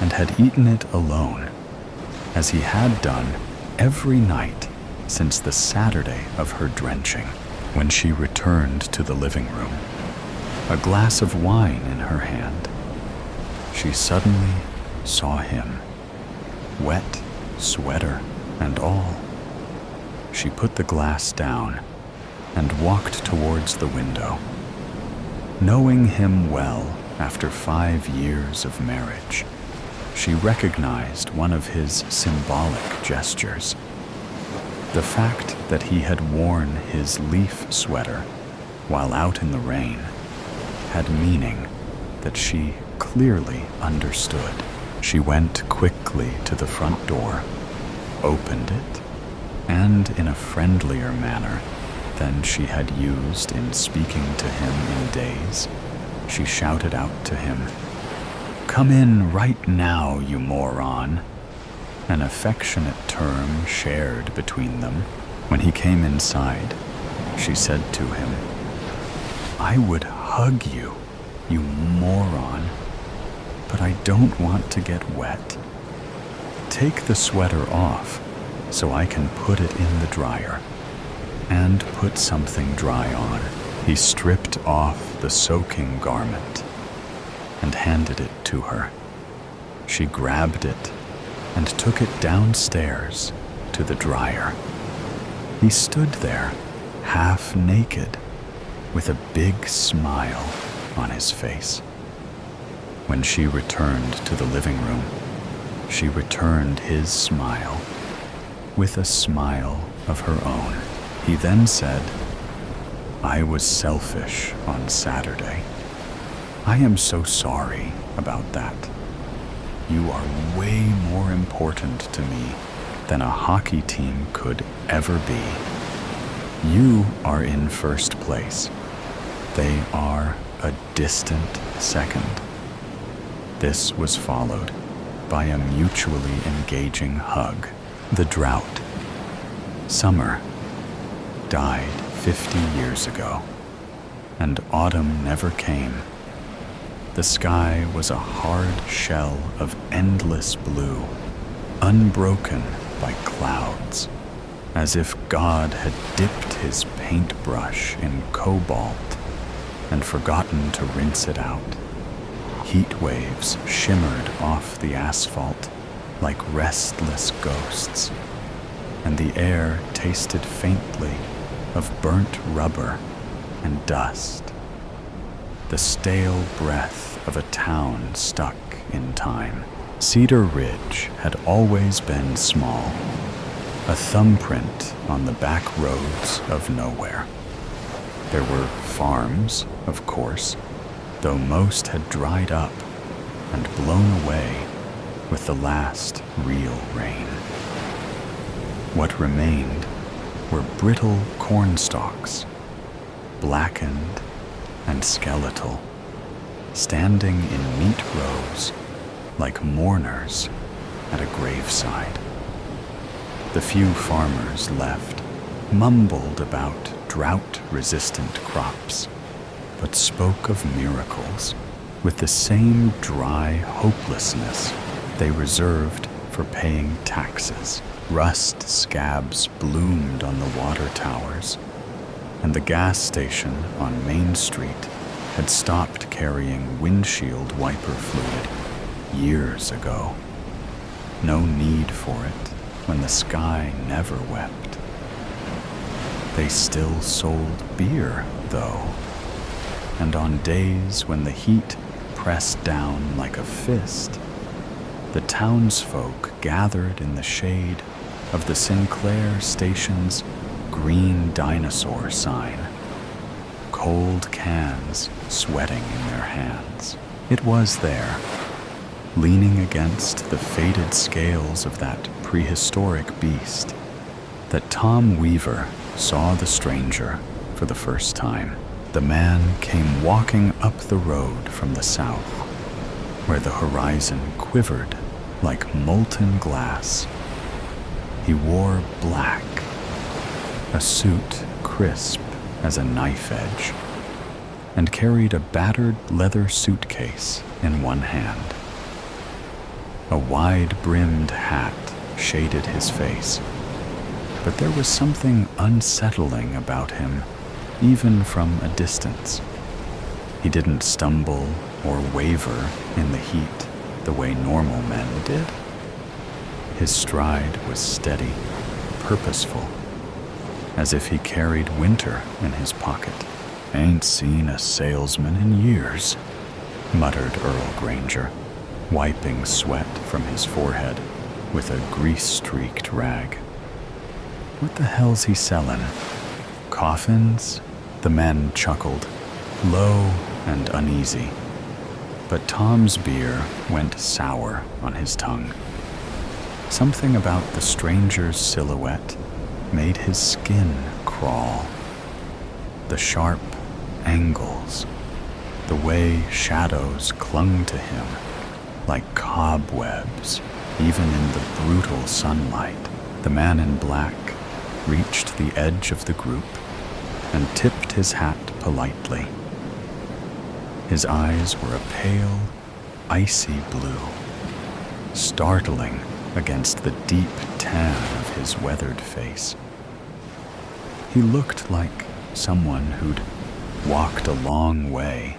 and had eaten it alone, as he had done every night since the Saturday of her drenching. When she returned to the living room, a glass of wine in her hand, she suddenly saw him, wet sweater and all. She put the glass down and walked towards the window. Knowing him well after 5 years of marriage, she recognized one of his symbolic gestures. The fact that he had worn his leaf sweater while out in the rain had meaning that she clearly understood. She went quickly to the front door, opened it, and in a friendlier manner than she had used in speaking to him in days, she shouted out to him, "Come in right now, you moron," an affectionate term shared between them. When he came inside, she said to him, "I would hug you, you moron, but I don't want to get wet. Take the sweater off so I can put it in the dryer, and put something dry on." He stripped off the soaking garment and handed it to her. She grabbed it and took it downstairs to the dryer. He stood there, half naked, with a big smile on his face. When she returned to the living room, she returned his smile with a smile of her own. He then said, "I was selfish on Saturday. I am so sorry about that. You are way more important to me than a hockey team could ever be. You are in first place. They are a distant second." This was followed by a mutually engaging hug. The drought. Summer died 50 years ago, and autumn never came. The sky was a hard shell of endless blue, unbroken by clouds, as if God had dipped his paintbrush in cobalt and forgotten to rinse it out. Heat waves shimmered off the asphalt like restless ghosts, and the air tasted faintly of burnt rubber and dust, the stale breath of a town stuck in time. Cedar Ridge had always been small, a thumbprint on the back roads of nowhere. There were farms, of course, though most had dried up and blown away with the last real rain. What remained were brittle corn stalks, blackened and skeletal, standing in neat rows like mourners at a graveside. The few farmers left mumbled about drought-resistant crops, but spoke of miracles with the same dry hopelessness they reserved for paying taxes. Rust scabs bloomed on the water towers, and the gas station on Main Street had stopped carrying windshield wiper fluid years ago. No need for it when the sky never wept. They still sold beer, though, and on days when the heat pressed down like a fist, the townsfolk gathered in the shade of the Sinclair station's green dinosaur sign, cold cans sweating in their hands. It was there, leaning against the faded scales of that prehistoric beast, that Tom Weaver saw the stranger for the first time. The man came walking up the road from the south, where the horizon quivered like molten glass. He wore black, a suit crisp as a knife edge, and carried a battered leather suitcase in one hand. A wide-brimmed hat shaded his face, but there was something unsettling about him, even from a distance. He didn't stumble or waver in the heat the way normal men did. His stride was steady, purposeful, as if he carried winter in his pocket. "Ain't seen a salesman in years," muttered Earl Granger, wiping sweat from his forehead with a grease-streaked rag. "What the hell's he sellin'? Coffins?" The man chuckled, low and uneasy. But Tom's beer went sour on his tongue. Something about the stranger's silhouette made his skin crawl. The sharp angles, the way shadows clung to him like cobwebs, even in the brutal sunlight. The man in black reached the edge of the group and tipped his hat politely. His eyes were a pale, icy blue, startling against the deep tan of his weathered face. He looked like someone who'd walked a long way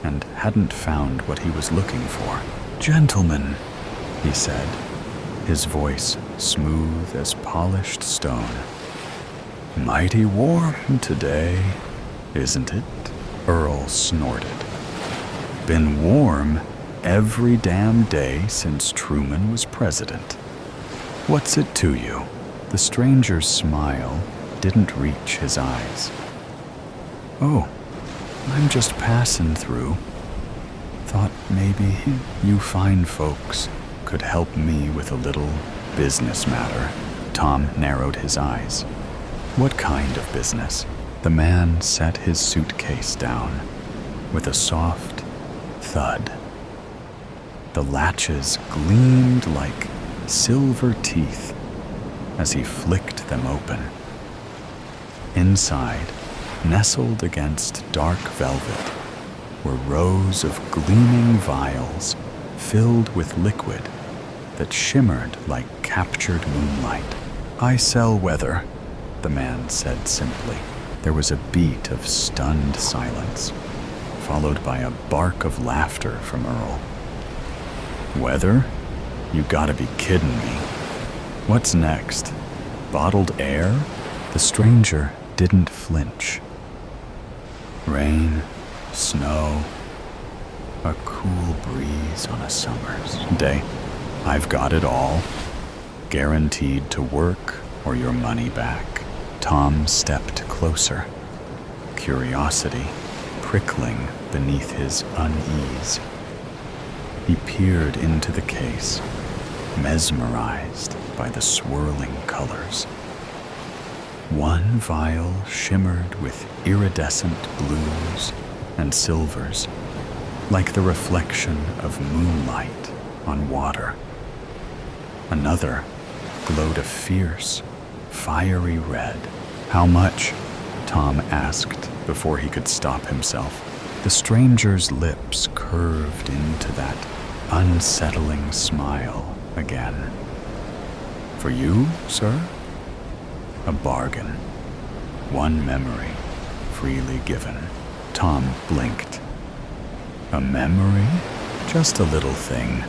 and hadn't found what he was looking for. "Gentlemen," he said, his voice smooth as polished stone. "Mighty warm today, isn't it?" Earl snorted. "Been warm every damn day since Truman was president. What's it to you?" The stranger's smile didn't reach his eyes. "Oh, I'm just passing through. Thought maybe you fine folks could help me with a little business matter." Tom narrowed his eyes. "What kind of business?" The man set his suitcase down with a soft thud. The latches gleamed like silver teeth as he flicked them open. Inside, nestled against dark velvet, were rows of gleaming vials filled with liquid that shimmered like captured moonlight. "I sell weather," the man said simply. There was a beat of stunned silence, followed by a bark of laughter from Earl. "Weather? You gotta be kidding me. What's next? Bottled air?" The stranger didn't flinch. "Rain, snow, a cool breeze on a summer's day. I've got it all. Guaranteed to work or your money back." Tom stepped closer, curiosity prickling beneath his unease. He peered into the case, mesmerized by the swirling colors. One vial shimmered with iridescent blues and silvers, like the reflection of moonlight on water. Another glowed a fierce, fiery red. "How much?" Tom asked before he could stop himself. The stranger's lips curved into that unsettling smile again. "For you, sir?" "A bargain. One memory, freely given." Tom blinked. "A memory? Just a little thing,"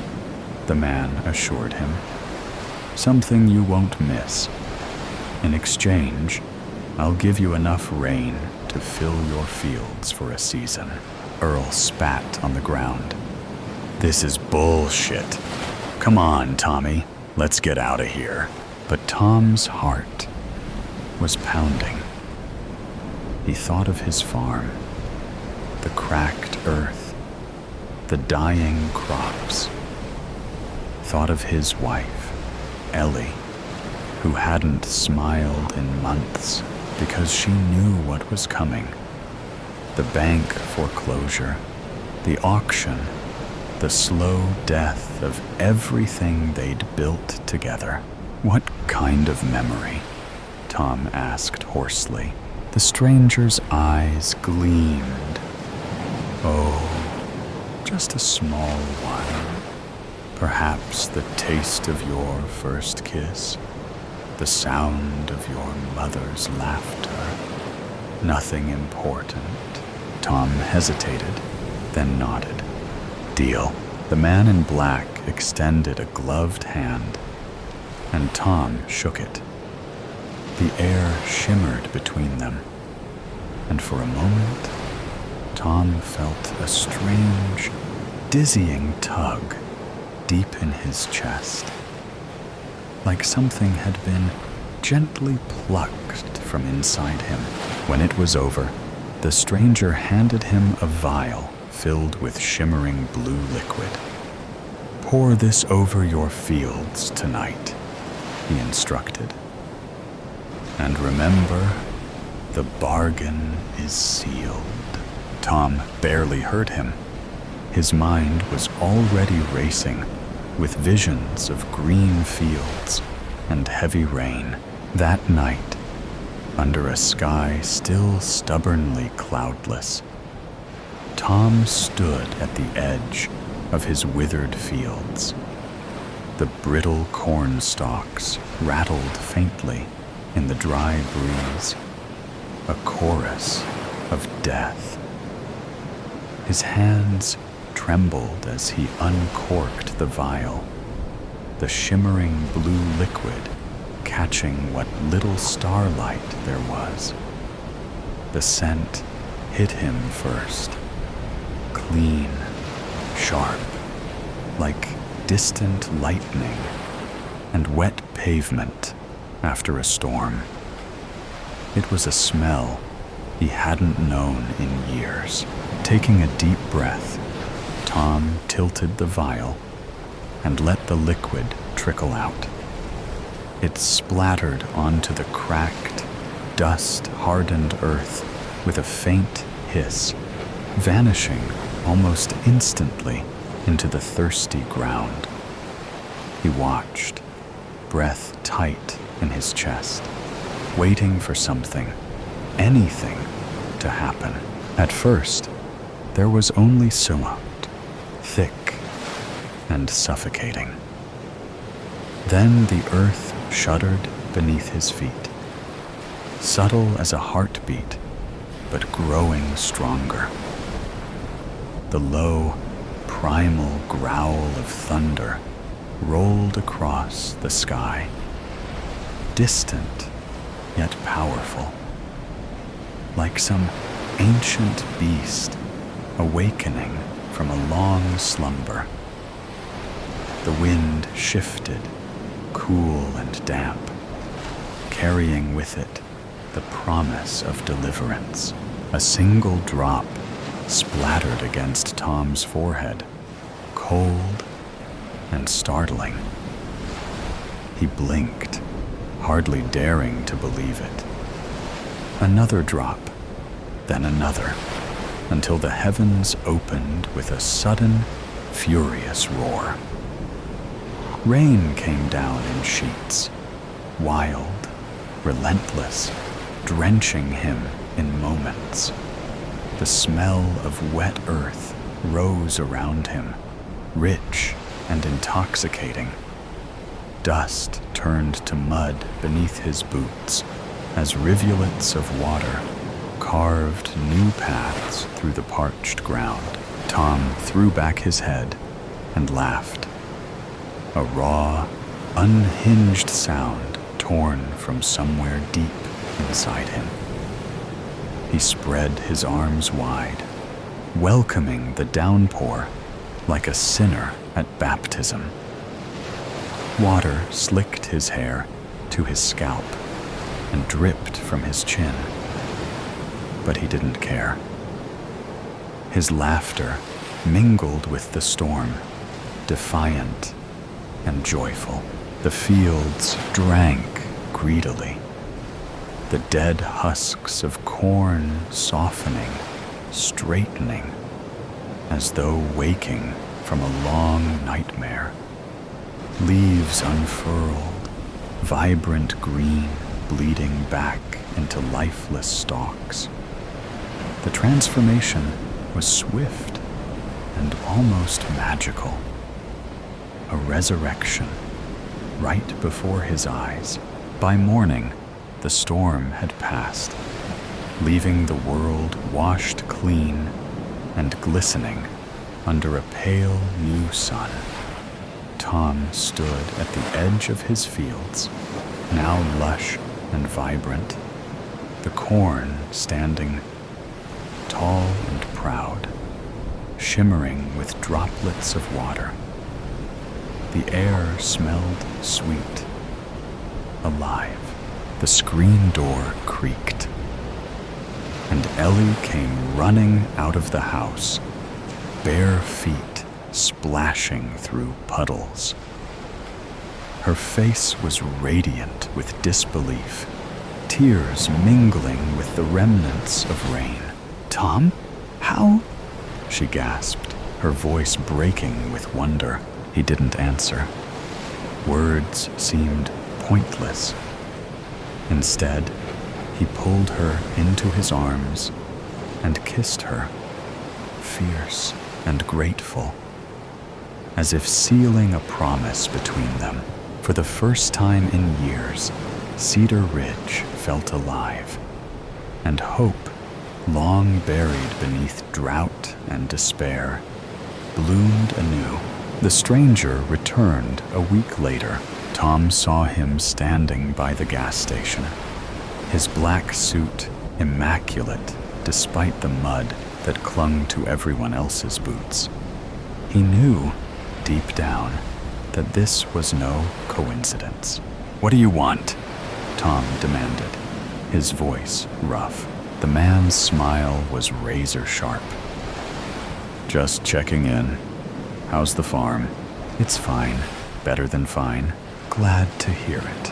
the man assured him. "Something you won't miss. In exchange, I'll give you enough rain to fill your fields for a season." Earl spat on the ground. "This is bullshit. Come on, Tommy, let's get out of here." But Tom's heart was pounding. He thought of his farm, the cracked earth, the dying crops. Thought of his wife, Ellie, who hadn't smiled in months because she knew what was coming. The bank foreclosure, the auction, the slow death of everything they'd built together. "What kind of memory?" Tom asked hoarsely. The stranger's eyes gleamed. "Oh, just a small one. Perhaps the taste of your first kiss, the sound of your mother's laughter. Nothing important." Tom hesitated, then nodded. "Deal." The man in black extended a gloved hand, and Tom shook it. The air shimmered between them, and for a moment, Tom felt a strange, dizzying tug deep in his chest, like something had been gently plucked from inside him. When it was over, the stranger handed him a vial filled with shimmering blue liquid. "Pour this over your fields tonight," he instructed. "And remember, the bargain is sealed." Tom barely heard him. His mind was already racing with visions of green fields and heavy rain. That night, under a sky still stubbornly cloudless, Tom stood at the edge of his withered fields. The brittle corn stalks rattled faintly in the dry breeze, a chorus of death. His hands trembled as he uncorked the vial, the shimmering blue liquid catching what little starlight there was. The scent hit him first, clean, sharp, like distant lightning and wet pavement after a storm. It was a smell he hadn't known in years. Taking a deep breath, Tom tilted the vial and let the liquid trickle out. It splattered onto the cracked, dust-hardened earth with a faint hiss, vanishing almost instantly into the thirsty ground. He watched, breath tight in his chest, waiting for something, anything, to happen. At first, there was only sumac, thick and suffocating. Then the earth shuddered beneath his feet, subtle as a heartbeat, but growing stronger. The low, primal growl of thunder rolled across the sky, distant yet powerful, like some ancient beast awakening from a long slumber. The wind shifted, cool and damp, carrying with it the promise of deliverance. A single drop splattered against Tom's forehead, cold and startling. He blinked, hardly daring to believe it. Another drop, then another, until the heavens opened with a sudden, furious roar. Rain came down in sheets, wild, relentless, drenching him in moments. The smell of wet earth rose around him, rich and intoxicating. Dust turned to mud beneath his boots as rivulets of water carved new paths through the parched ground. Tom threw back his head and laughed, a raw, unhinged sound torn from somewhere deep inside him. He spread his arms wide, welcoming the downpour like a sinner at baptism. Water slicked his hair to his scalp and dripped from his chin, but he didn't care. His laughter mingled with the storm, defiant and joyful. The fields drank greedily, the dead husks of corn softening, straightening, as though waking from a long nightmare. Leaves unfurled, vibrant green bleeding back into lifeless stalks. The transformation was swift and almost magical. A resurrection right before his eyes. By morning, the storm had passed, leaving the world washed clean and glistening under a pale new sun. Tom stood at the edge of his fields, now lush and vibrant, the corn standing tall and proud, shimmering with droplets of water. The air smelled sweet, alive. The screen door creaked, and Ellie came running out of the house, bare feet splashing through puddles. Her face was radiant with disbelief, tears mingling with the remnants of rain. "Tom? How?" she gasped, her voice breaking with wonder. He didn't answer. Words seemed pointless. Instead, he pulled her into his arms and kissed her, fierce and grateful, as if sealing a promise between them. For the first time in years, Cedar Ridge felt alive, and hope, long buried beneath drought and despair, bloomed anew. The stranger returned a week later. Tom saw him standing by the gas station, his black suit immaculate despite the mud that clung to everyone else's boots. He knew, deep down, that this was no coincidence. "What do you want?" Tom demanded, his voice rough. The man's smile was razor sharp. "Just checking in. How's the farm?" "It's fine. Better than fine." "Glad to hear it."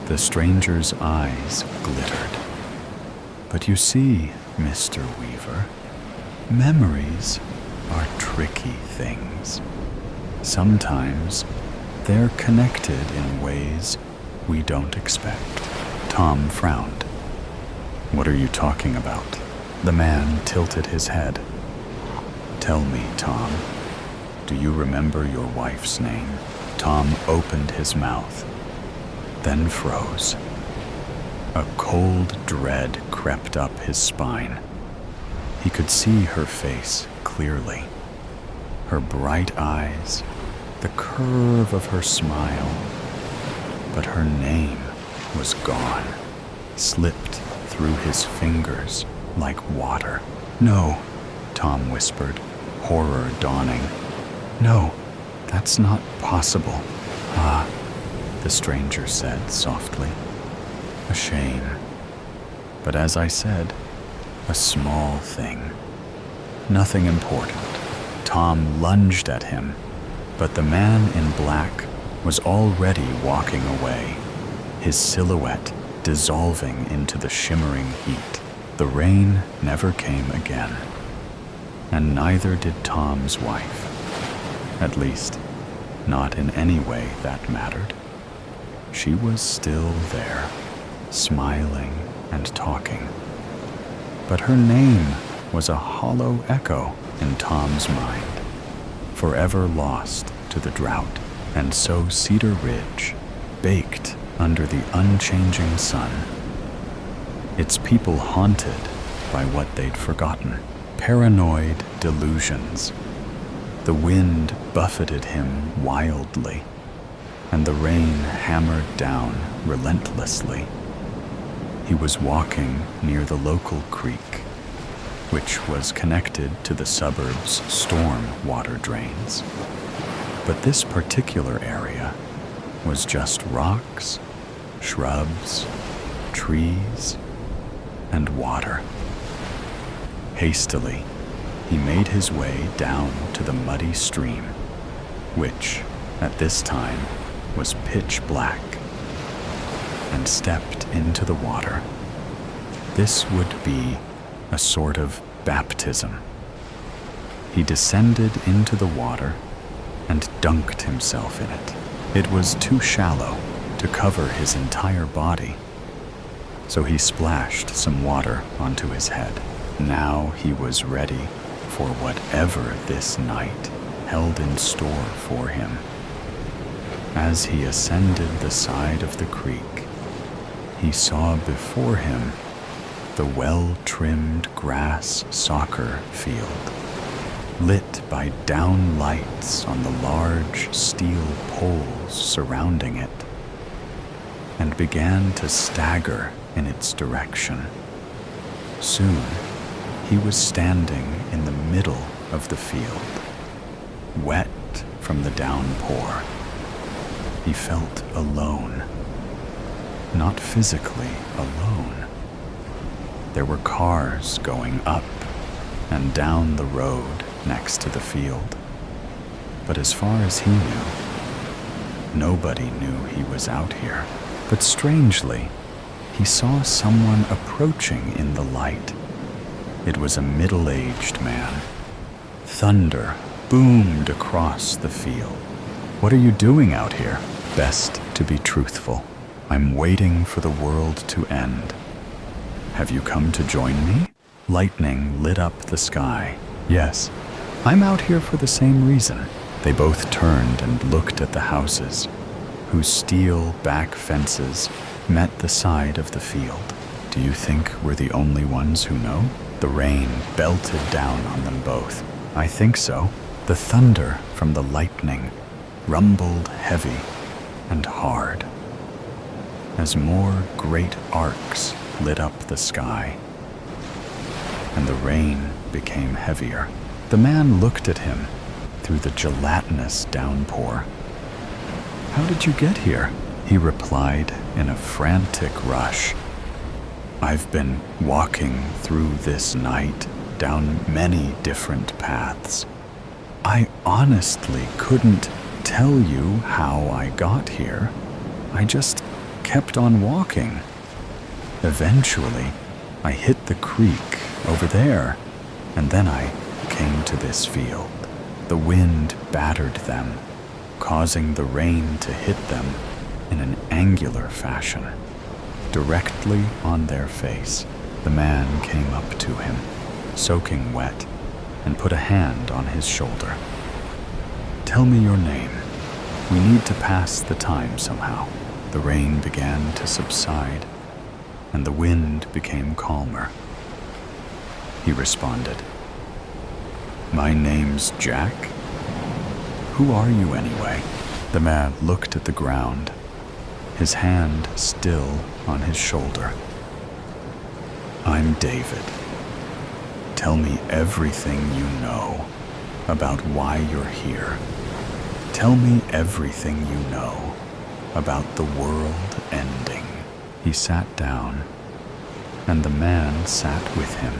The stranger's eyes glittered. "But you see, Mr. Weaver, memories are tricky things. Sometimes they're connected in ways we don't expect." Tom frowned. "What are you talking about?" The man tilted his head. "Tell me, Tom, do you remember your wife's name?" Tom opened his mouth, then froze. A cold dread crept up his spine. He could see her face clearly, her bright eyes, the curve of her smile. But her name was gone, slipped through his fingers like water. "No," Tom whispered, horror dawning. "No, that's not possible." "Ah," the stranger said softly. "A shame. But as I said, a small thing. Nothing important." Tom lunged at him, but the man in black was already walking away, his silhouette dissolving into the shimmering heat. The rain never came again, and neither did Tom's wife. At least, not in any way that mattered. She was still there, smiling and talking. But her name was a hollow echo in Tom's mind, forever lost to the drought. And so Cedar Ridge, baked under the unchanging sun, its people haunted by what they'd forgotten, paranoid delusions. The wind buffeted him wildly, and the rain hammered down relentlessly. He was walking near the local creek, which was connected to the suburb's storm water drains. But this particular area was just rocks, shrubs, trees, and water. Hastily, he made his way down to the muddy stream, which, at this time, was pitch black, and stepped into the water. This would be a sort of baptism. He descended into the water and dunked himself in it. It was too shallow to cover his entire body, so he splashed some water onto his head. Now he was ready for whatever this night held in store for him. As he ascended the side of the creek, he saw before him the well-trimmed grass soccer field, lit by down lights on the large steel poles surrounding it, and began to stagger in its direction. Soon, he was standing in the middle of the field, wet from the downpour. He felt alone, not physically alone. There were cars going up and down the road next to the field, but as far as he knew, nobody knew he was out here. But strangely, he saw someone approaching in the light. It was a middle-aged man. Thunder boomed across the field. "What are you doing out here?" "Best to be truthful. I'm waiting for the world to end." "Have you come to join me?" Lightning lit up the sky. "Yes, I'm out here for the same reason." They both turned and looked at the houses, whose steel back fences met the side of the field. "Do you think we're the only ones who know?" The rain belted down on them both. "I think so." The thunder from the lightning rumbled heavy and hard, as more great arcs lit up the sky, and the rain became heavier. The man looked at him through the gelatinous downpour. "How did you get here?" He replied in a frantic rush. "I've been walking through this night down many different paths. I honestly couldn't tell you how I got here. I just kept on walking. Eventually, I hit the creek over there, and then I came to this field." The wind battered them, causing the rain to hit them in an angular fashion, directly on their face. The man came up to him, soaking wet, and put a hand on his shoulder. "Tell me your name. We need to pass the time somehow." The rain began to subside, and the wind became calmer. He responded, "My name's Jack. Who are you anyway?" The man looked at the ground, his hand still on his shoulder. "I'm David. Tell me everything you know about why you're here. Tell me everything you know about the world ending." He sat down, and the man sat with him.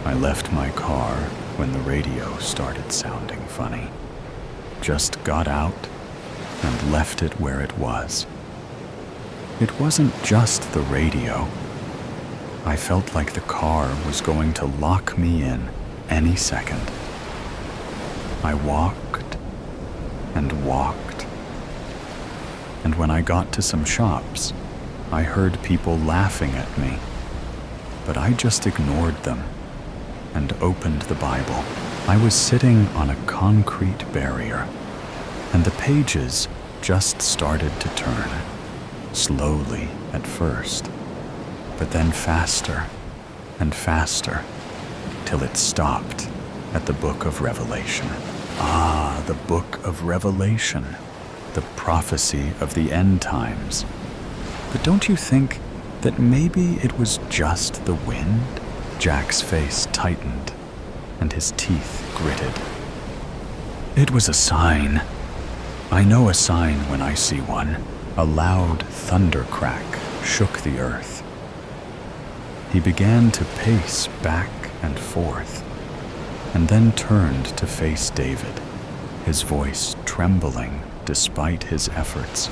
"I left my car when the radio started sounding funny. Just got out and left it where it was. It wasn't just the radio. I felt like the car was going to lock me in any second. I walked and walked, and when I got to some shops, I heard people laughing at me, but I just ignored them and opened the Bible. I was sitting on a concrete barrier, and the pages just started to turn, slowly at first, but then faster and faster, till it stopped at the book of Revelation. Ah, the book of Revelation, the prophecy of the end times. But don't you think that maybe it was just the wind? Jack's face tightened, and his teeth gritted. It was a sign. I know a sign when I see one. A loud thunder crack shook the earth. He began to pace back and forth, and then turned to face David, his voice trembling despite his efforts,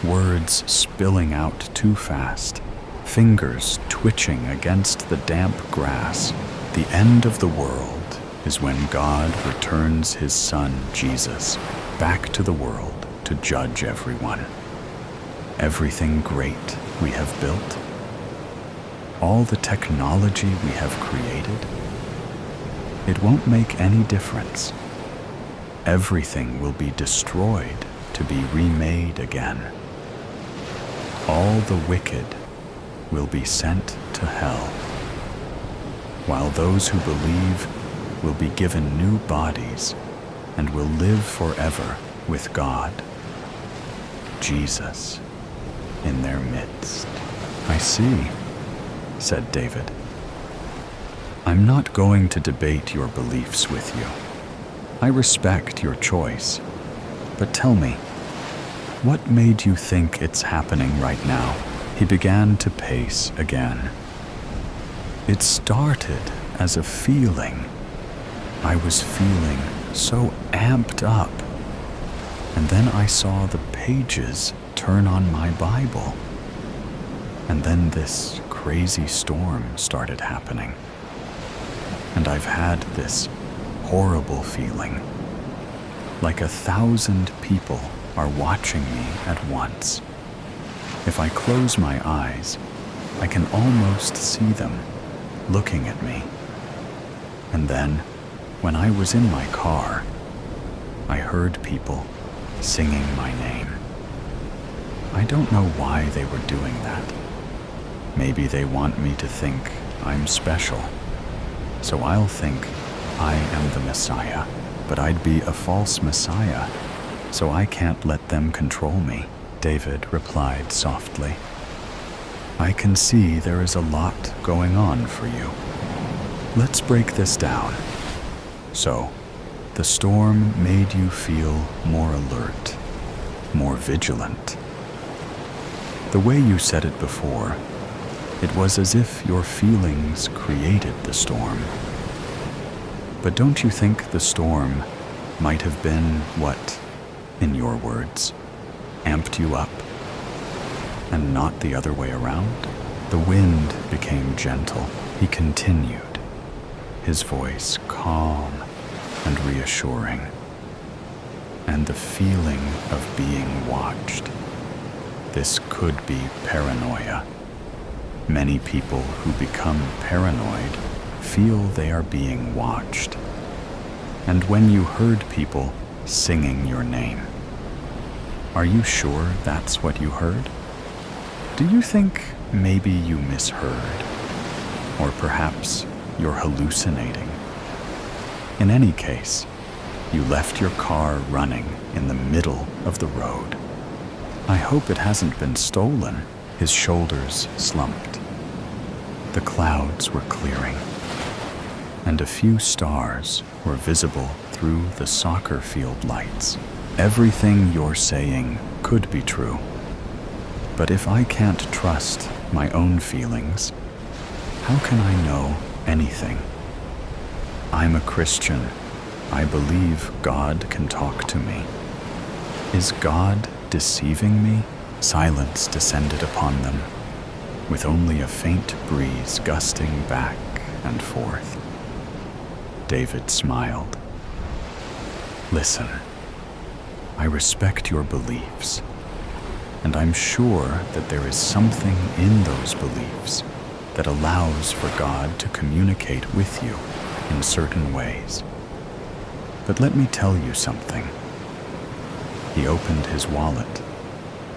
words spilling out too fast, fingers twitching against the damp grass. The end of the world is when God returns his Son, Jesus, back to the world to judge everyone. Everything great we have built, all the technology we have created, it won't make any difference. Everything will be destroyed to be remade again. All the wicked will be sent to hell, while those who believe will be given new bodies and will live forever with God, Jesus, in their midst. I see, said David. I'm not going to debate your beliefs with you. I respect your choice. But tell me, what made you think it's happening right now? He began to pace again. It started as a feeling. I was feeling so amped up. And then I saw the pages turn on my Bible. And then this crazy storm started happening. And I've had this horrible feeling, like 1,000 people are watching me at once. If I close my eyes, I can almost see them looking at me. And then, when I was in my car, I heard people singing my name. I don't know why they were doing that. Maybe they want me to think I'm special. So I'll think I am the Messiah, but I'd be a false Messiah, so I can't let them control me. David replied softly. I can see there is a lot going on for you. Let's break this down. So, the storm made you feel more alert, more vigilant. The way you said it before, it was as if your feelings created the storm. But don't you think the storm might have been what, in your words, amped you up, and not the other way around? The wind became gentle. He continued, his voice calm and reassuring, and the feeling of being watched. This could be paranoia. Many people who become paranoid feel they are being watched. And when you heard people singing your name, are you sure that's what you heard? Do you think maybe you misheard? Or perhaps you're hallucinating? In any case, you left your car running in the middle of the road. I hope it hasn't been stolen. His shoulders slumped. The clouds were clearing, and a few stars were visible through the soccer field lights. Everything you're saying could be true, but if I can't trust my own feelings, how can I know anything? I'm a Christian. I believe God can talk to me. Is God deceiving me? Silence descended upon them, with only a faint breeze gusting back and forth. David smiled. Listen, I respect your beliefs, and I'm sure that there is something in those beliefs that allows for God to communicate with you. in certain ways. But let me tell you something. He opened his wallet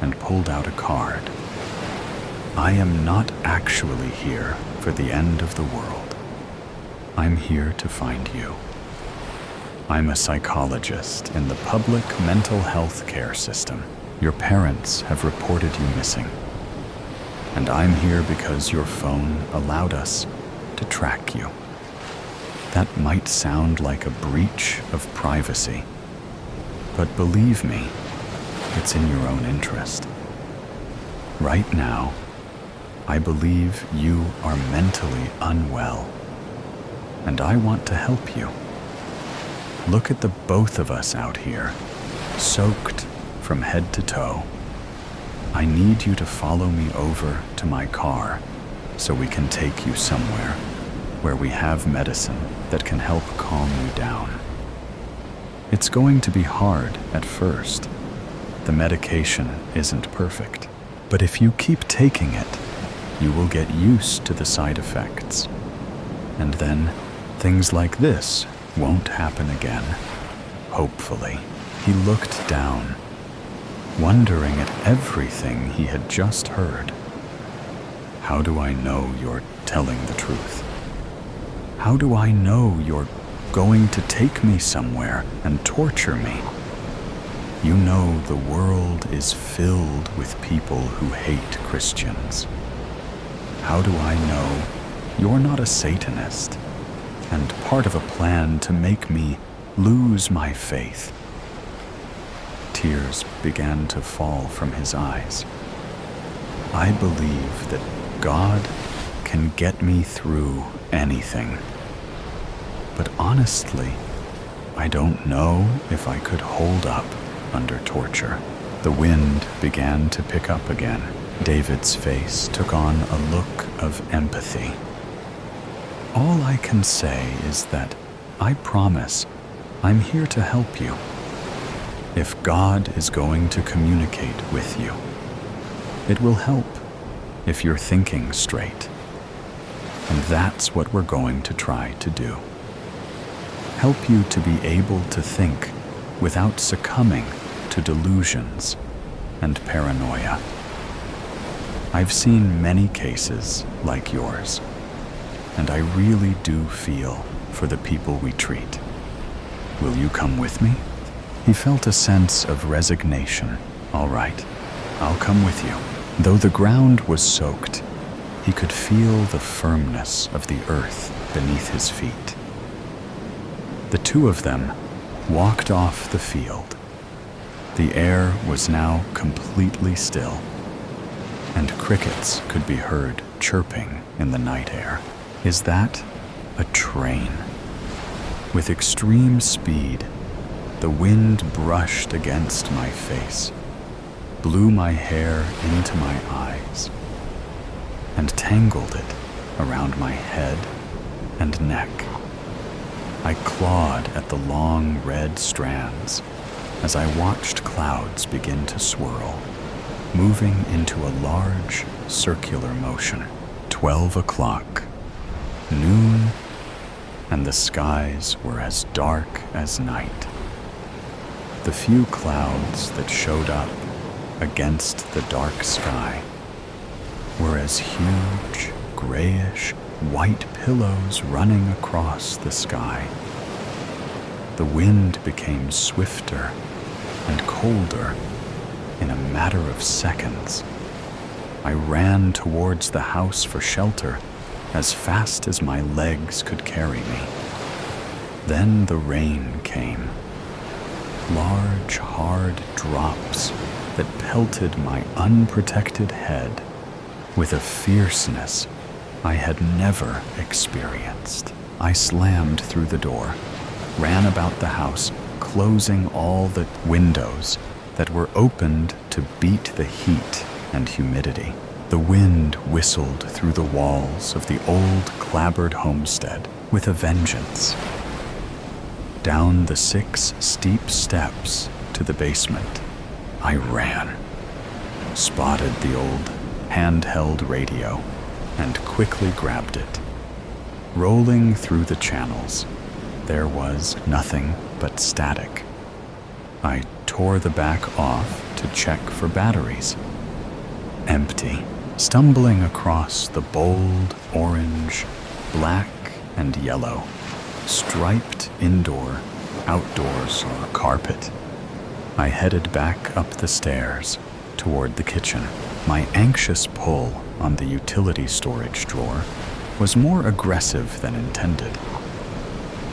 and pulled out a card. I am not actually here for the end of the world. I'm here to find you. I'm a psychologist in the public mental health care system. Your parents have reported you missing. And I'm here because your phone allowed us to track you. That might sound like a breach of privacy, but believe me, it's in your own interest. Right now, I believe you are mentally unwell, and I want to help you. Look at the both of us out here, soaked from head to toe. I need you to follow me over to my car so we can take you somewhere where we have medicine that can help calm you down. It's going to be hard at first. The medication isn't perfect, but if you keep taking it, you will get used to the side effects. And then things like this won't happen again. Hopefully. He looked down, wondering at everything he had just heard. How do I know you're telling the truth? How do I know you're going to take me somewhere and torture me? You know the world is filled with people who hate Christians. How do I know you're not a Satanist and part of a plan to make me lose my faith? Tears began to fall from his eyes. I believe that God can get me through anything. But honestly, I don't know if I could hold up under torture. The wind began to pick up again. David's face took on a look of empathy. All I can say is that I promise I'm here to help you. If God is going to communicate with you, it will help if you're thinking straight. And that's what we're going to try to do. Help you to be able to think without succumbing to delusions and paranoia. I've seen many cases like yours, and I really do feel for the people we treat. Will you come with me? He felt a sense of resignation. All right, I'll come with you. Though the ground was soaked, he could feel the firmness of the earth beneath his feet. The two of them walked off the field. The air was now completely still, and crickets could be heard chirping in the night air. Is that a train? With extreme speed, the wind brushed against my face, blew my hair into my eyes, and tangled it around my head and neck. I clawed at the long red strands as I watched clouds begin to swirl, moving into a large circular motion. 12 o'clock, noon, and the skies were as dark as night. The few clouds that showed up against the dark sky were as huge, grayish, white pillows running across the sky. The wind became swifter and colder in a matter of seconds. I ran towards the house for shelter as fast as my legs could carry me. Then the rain came. Large, hard drops that pelted my unprotected head with a fierceness I had never experienced. I slammed through the door, ran about the house, closing all the windows that were opened to beat the heat and humidity. The wind whistled through the walls of the old clapboard homestead with a vengeance. Down the 6 steep steps to the basement, I ran, spotted the old handheld radio, and quickly grabbed it. Rolling through the channels, there was nothing but static. I tore the back off to check for batteries. Empty. Stumbling across the bold orange, black, and yellow, striped outdoors carpet. I headed back up the stairs toward the kitchen. My anxious pull on the utility storage drawer was more aggressive than intended.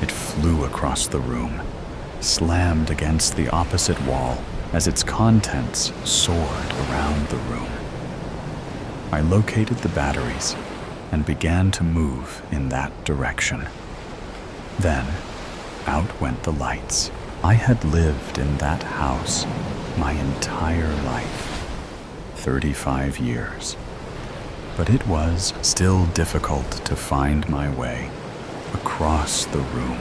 It flew across the room, slammed against the opposite wall as its contents soared around the room. I located the batteries and began to move in that direction. Then, out went the lights. I had lived in that house my entire life, 35 years. But it was still difficult to find my way across the room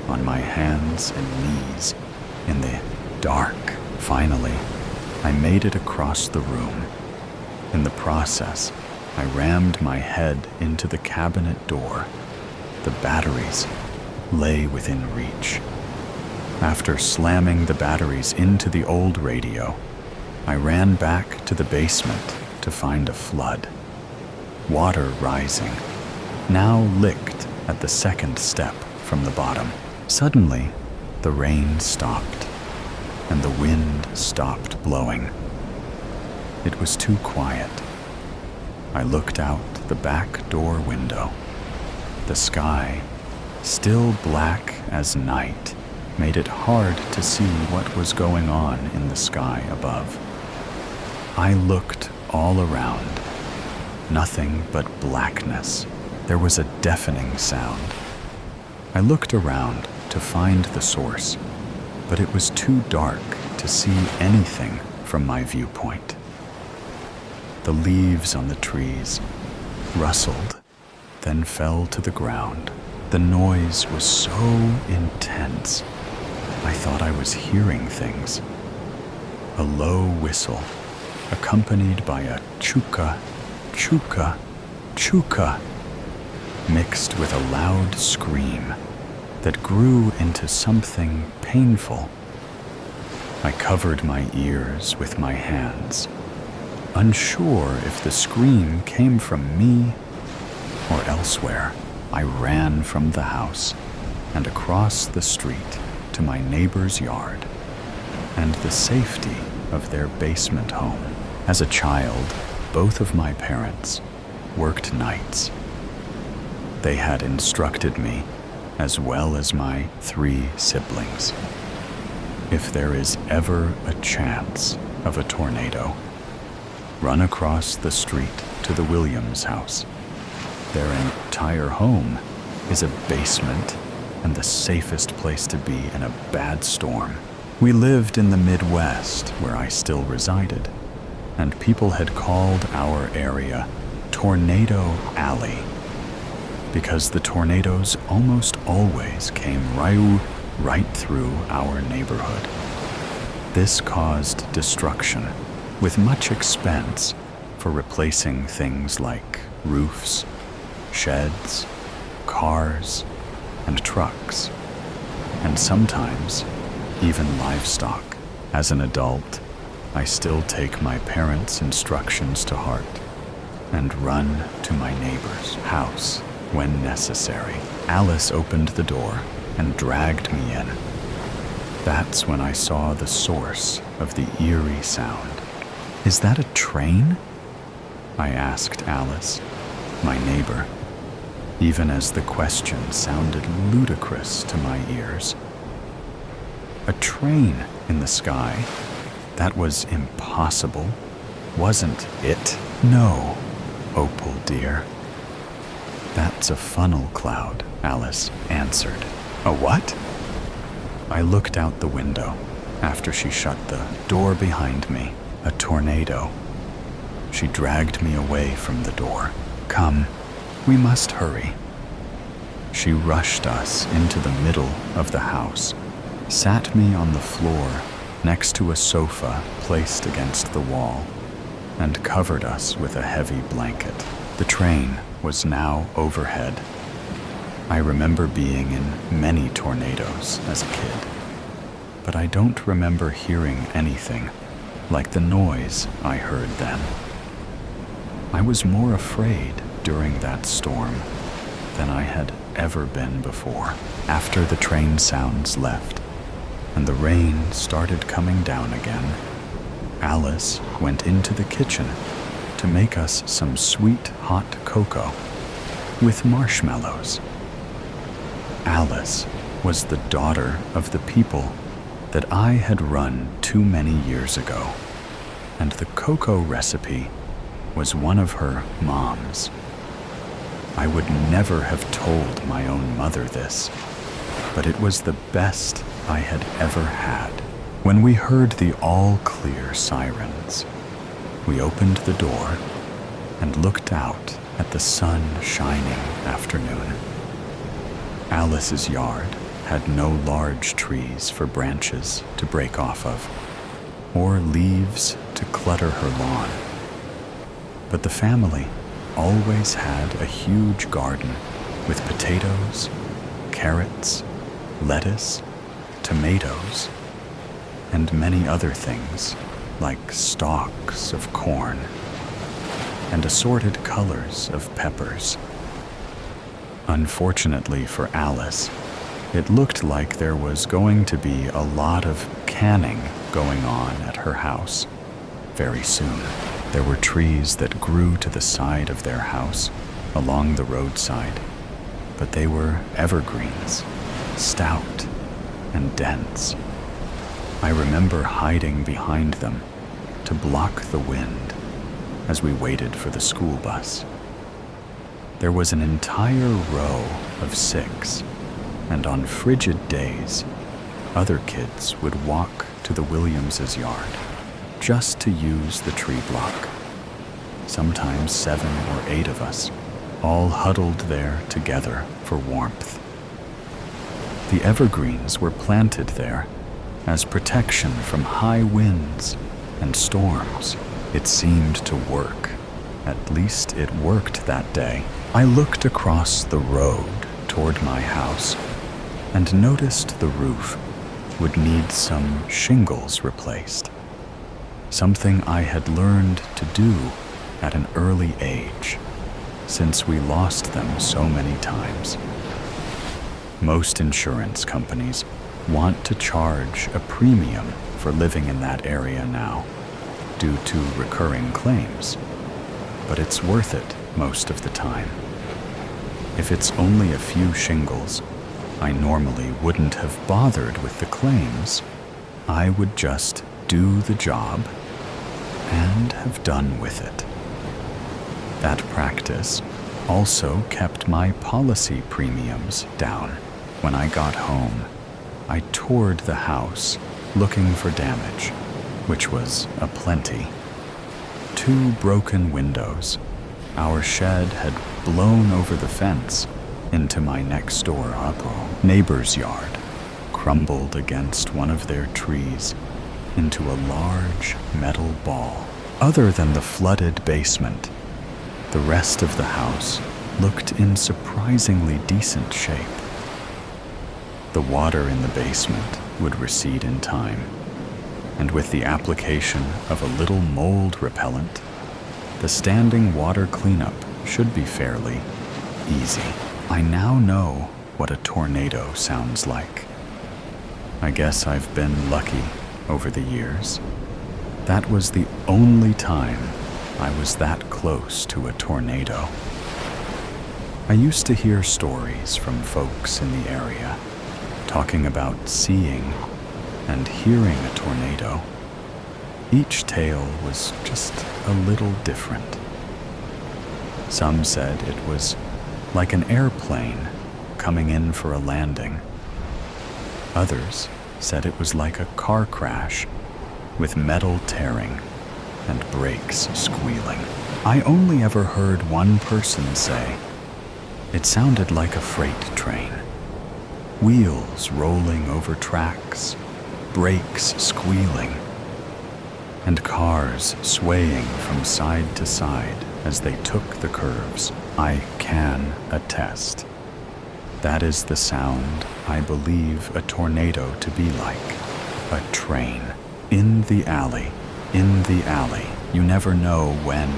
on my hands and knees in the dark. Finally, I made it across the room. In the process, I rammed my head into the cabinet door. The batteries lay within reach. After slamming the batteries into the old radio, I ran back to the basement to find a flood. Water rising, now licked at the second step from the bottom. Suddenly, the rain stopped, and the wind stopped blowing. It was too quiet. I looked out the back door window. The sky, still black as night, made it hard to see what was going on in the sky above. I looked all around. Nothing but blackness. There was a deafening sound. I looked around to find the source, but it was too dark to see anything from my viewpoint. The leaves on the trees rustled, then fell to the ground. The noise was so intense, I thought I was hearing things. A low whistle, accompanied by a chuka, chuka, chuka, mixed with a loud scream that grew into something painful. I covered my ears with my hands, unsure if the scream came from me or elsewhere. I ran from the house and across the street to my neighbor's yard and the safety of their basement home. As a child, both of my parents worked nights. They had instructed me, as well as my 3 siblings. If there is ever a chance of a tornado, run across the street to the Williams house. Their entire home is a basement and the safest place to be in a bad storm. We lived in the Midwest, where I still resided, and people had called our area Tornado Alley because the tornadoes almost always came right through our neighborhood. This caused destruction, with much expense for replacing things like roofs, sheds, cars, and trucks, and sometimes even livestock. As an adult, I still take my parents' instructions to heart and run to my neighbor's house when necessary. Alice opened the door and dragged me in. That's when I saw the source of the eerie sound. "Is that a train?" I asked Alice, my neighbor, even as the question sounded ludicrous to my ears. A train in the sky? That was impossible, wasn't it? "No, Opal dear. That's a funnel cloud," Alice answered. "A what?" I looked out the window after she shut the door behind me. "A tornado." She dragged me away from the door. "Come, we must hurry." She rushed us into the middle of the house, sat me on the floor next to a sofa placed against the wall, and covered us with a heavy blanket. The train was now overhead, I remember being in many tornadoes as a kid, but I don't remember hearing anything like the noise I heard then. I was more afraid during that storm than I had ever been before. After the train sounds left and the rain started coming down again, Alice went into the kitchen to make us some sweet hot cocoa with marshmallows. Alice was the daughter of the people that I had run too many years ago, and the cocoa recipe was one of her mom's. I would never have told my own mother this, but it was the best I had ever had. When we heard the all-clear sirens, we opened the door and looked out at the sun-shining afternoon. Alice's yard had no large trees for branches to break off of, or leaves to clutter her lawn. But the family always had a huge garden with potatoes, carrots, lettuce, tomatoes, and many other things like stalks of corn and assorted colors of peppers. Unfortunately for Alice, it looked like there was going to be a lot of canning going on at her house very soon. There were trees that grew to the side of their house along the roadside, but they were evergreens, stout and dense. I remember hiding behind them to block the wind as we waited for the school bus. There was an entire row of 6, and on frigid days, other kids would walk to the Williamses' yard just to use the tree block. Sometimes 7 or 8 of us, all huddled there together for warmth. The evergreens were planted there as protection from high winds and storms. It seemed to work. At least it worked that day. I looked across the road toward my house and noticed the roof would need some shingles replaced, something I had learned to do at an early age, since we lost them so many times. Most insurance companies want to charge a premium for living in that area now, due to recurring claims, but it's worth it most of the time. If it's only a few shingles, I normally wouldn't have bothered with the claims. I would just do the job and have done with it. That practice also kept my policy premiums down. When I got home, I toured the house looking for damage, which was aplenty. 2 broken windows. Our shed had blown over the fence into my next-door neighbor's yard, crumbled against one of their trees into a large metal ball. Other than the flooded basement, the rest of the house looked in surprisingly decent shape. The water in the basement would recede in time, and with the application of a little mold repellent, the standing water cleanup should be fairly easy. I now know what a tornado sounds like. I guess I've been lucky over the years. That was the only time I was that close to a tornado. I used to hear stories from folks in the area talking about seeing and hearing a tornado. Each tale was just a little different. Some said it was like an airplane coming in for a landing. Others said it was like a car crash with metal tearing and brakes squealing. I only ever heard one person say it sounded like a freight train. Wheels rolling over tracks, brakes squealing, and cars swaying from side to side as they took the curves. I can attest That is the sound I believe a tornado to be like. A train. In the alley. In the alley. You never know when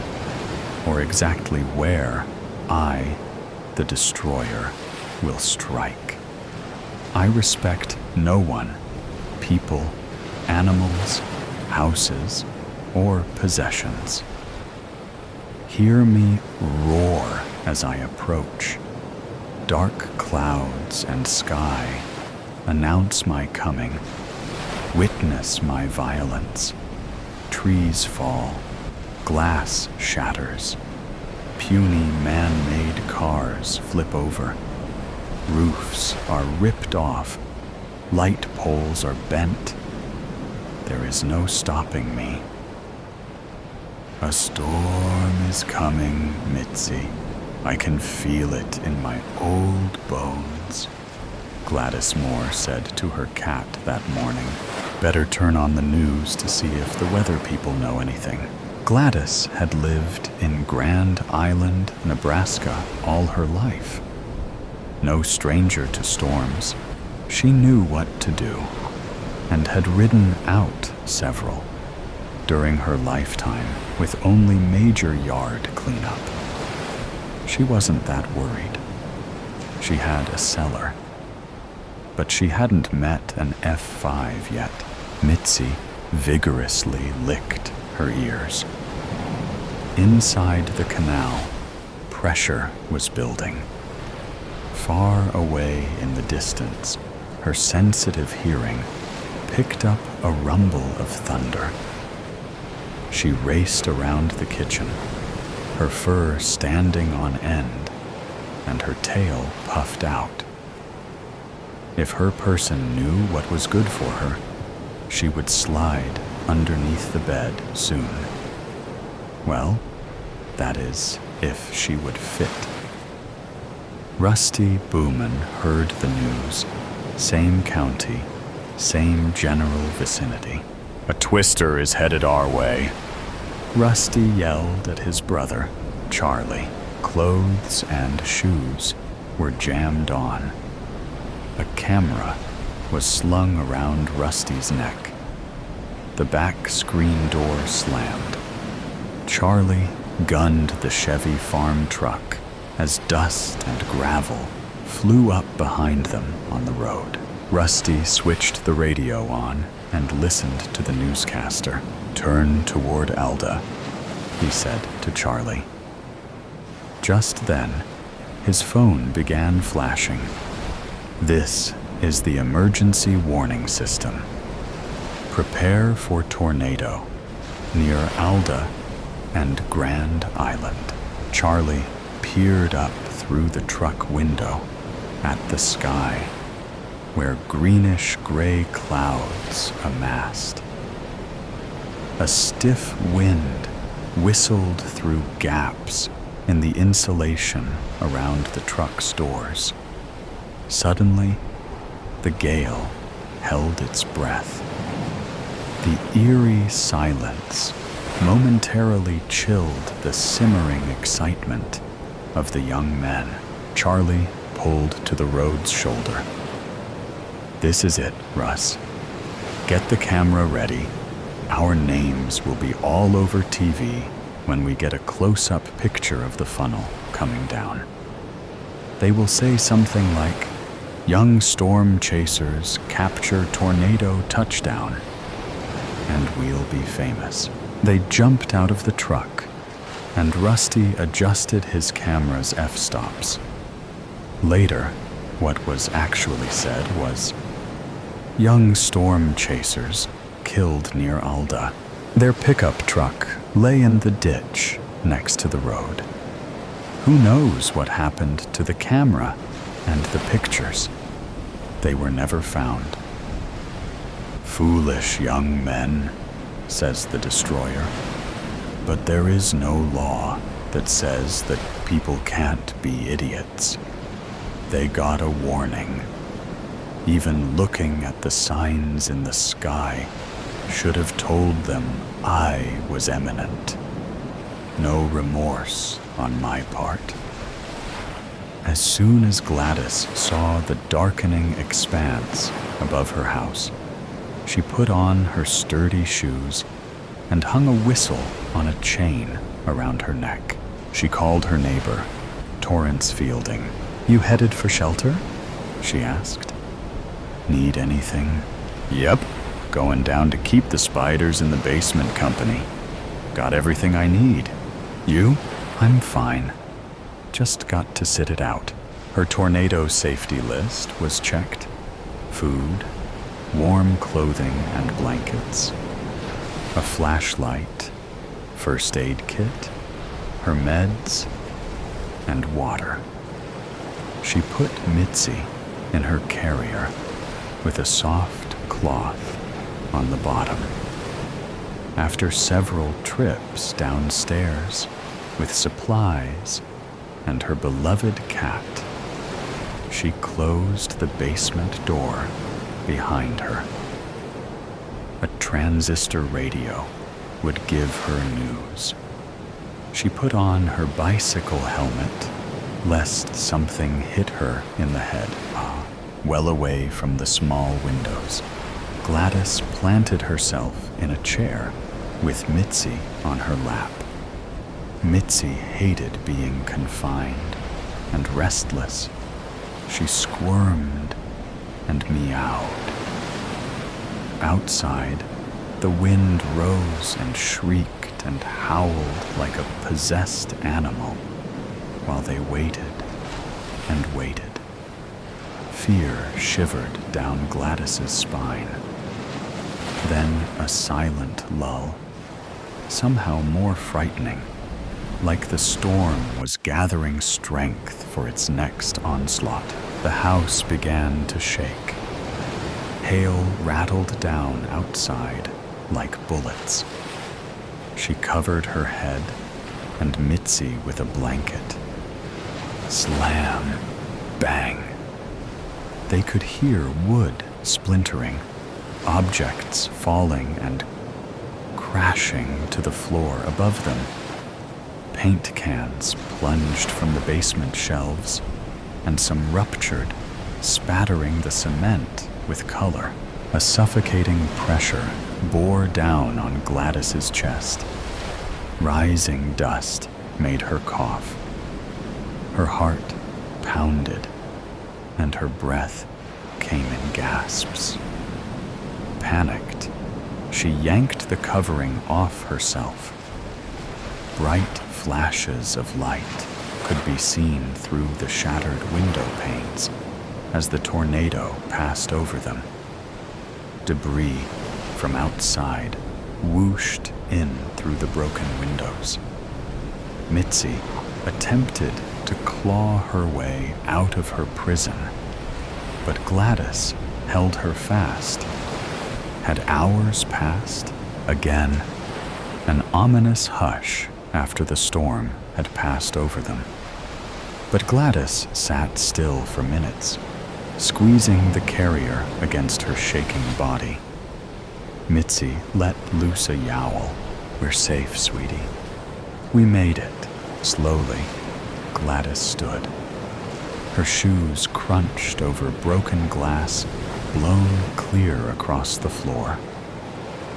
or exactly where I, the destroyer, will strike. I respect no one, people, animals, houses, or possessions. Hear me roar as I approach. Dark clouds and sky announce my coming. Witness my violence. Trees fall, glass shatters, puny man-made cars flip over, roofs are ripped off, light poles are bent. There is no stopping me. A storm is coming, Mitzi. I can feel it in my old bones, Gladys Moore said to her cat that morning. Better turn on the news to see if the weather people know anything. Gladys had lived in Grand Island, Nebraska all her life. No stranger to storms, she knew what to do and had ridden out several during her lifetime with only major yard cleanup. She wasn't that worried. She had a cellar, but she hadn't met an F5 yet. Mitzi vigorously licked her ears. Inside the canal, pressure was building. Far away in the distance, her sensitive hearing picked up a rumble of thunder. She raced around the kitchen, her fur standing on end and her tail puffed out. If her person knew what was good for her, she would slide underneath the bed soon. Well, that is, if she would fit. Rusty Booman heard the news. Same county, same general vicinity. A twister is headed our way. Rusty yelled at his brother, Charlie. Clothes and shoes were jammed on. A camera was slung around Rusty's neck. The back screen door slammed. Charlie gunned the Chevy farm truck as dust and gravel flew up behind them on the road. Rusty switched the radio on and listened to the newscaster. "Turn toward Alda," he said to Charlie. Just then, his phone began flashing. "This is the emergency warning system. Prepare for tornado near Alda and Grand Island." Charlie peered up through the truck window at the sky, where greenish-gray clouds amassed. A stiff wind whistled through gaps in the insulation around the truck's doors. Suddenly, the gale held its breath. The eerie silence momentarily chilled the simmering excitement of the young men. Charlie pulled to the road's shoulder. "This is it, Russ. Get the camera ready. Our names will be all over TV when we get a close-up picture of the funnel coming down. They will say something like, 'Young storm chasers capture tornado touchdown,' and we'll be famous." They jumped out of the truck, and Rusty adjusted his camera's f-stops. Later, what was actually said was, "Young storm chasers killed near Alda. Their pickup truck lay in the ditch next to the road. Who knows what happened to the camera and the pictures? They were never found." "Foolish young men," says the destroyer. "But there is no law that says that people can't be idiots. They got a warning. Even looking at the signs in the sky should have told them I was imminent. No remorse on my part." As soon as Gladys saw the darkening expanse above her house, she put on her sturdy shoes and hung a whistle on a chain around her neck. She called her neighbor, Torrance Fielding. "You headed for shelter?" she asked. "Need anything?" "Yep, going down to keep the spiders in the basement company. Got everything I need. You?" "I'm fine. Just got to sit it out." Her tornado safety list was checked. Food, warm clothing and blankets, a flashlight, first aid kit, her meds, and water. She put Mitzi in her carrier with a soft cloth on the bottom. After several trips downstairs with supplies and her beloved cat, she closed the basement door behind her. A transistor radio would give her news. She put on her bicycle helmet, lest something hit her in the head, well away from the small windows. Gladys planted herself in a chair with Mitzi on her lap. Mitzi hated being confined and restless. She squirmed and meowed. Outside, the wind rose and shrieked and howled like a possessed animal while they waited and waited. Fear shivered down Gladys's spine. Then a silent lull, somehow more frightening, like the storm was gathering strength for its next onslaught. The house began to shake. Hail rattled down outside like bullets. She covered her head and Mitzi with a blanket. Slam, bang. They could hear wood splintering, objects falling and crashing to the floor above them. Paint cans plunged from the basement shelves, and some ruptured, spattering the cement with color. A suffocating pressure bore down on Gladys's chest. Rising dust made her cough. Her heart pounded, and her breath came in gasps. Panicked, she yanked the covering off herself. Bright flashes of light could be seen through the shattered window panes as the tornado passed over them. Debris from outside whooshed in through the broken windows. Mitzi attempted to claw her way out of her prison, but Gladys held her fast. Had hours passed? Again, an ominous hush after the storm had passed over them. But Gladys sat still for minutes, squeezing the carrier against her shaking body. Mitzi let loose a yowl. "We're safe, sweetie." "We made it." Slowly, Gladys stood. Her shoes crunched over broken glass, blown clear across the floor.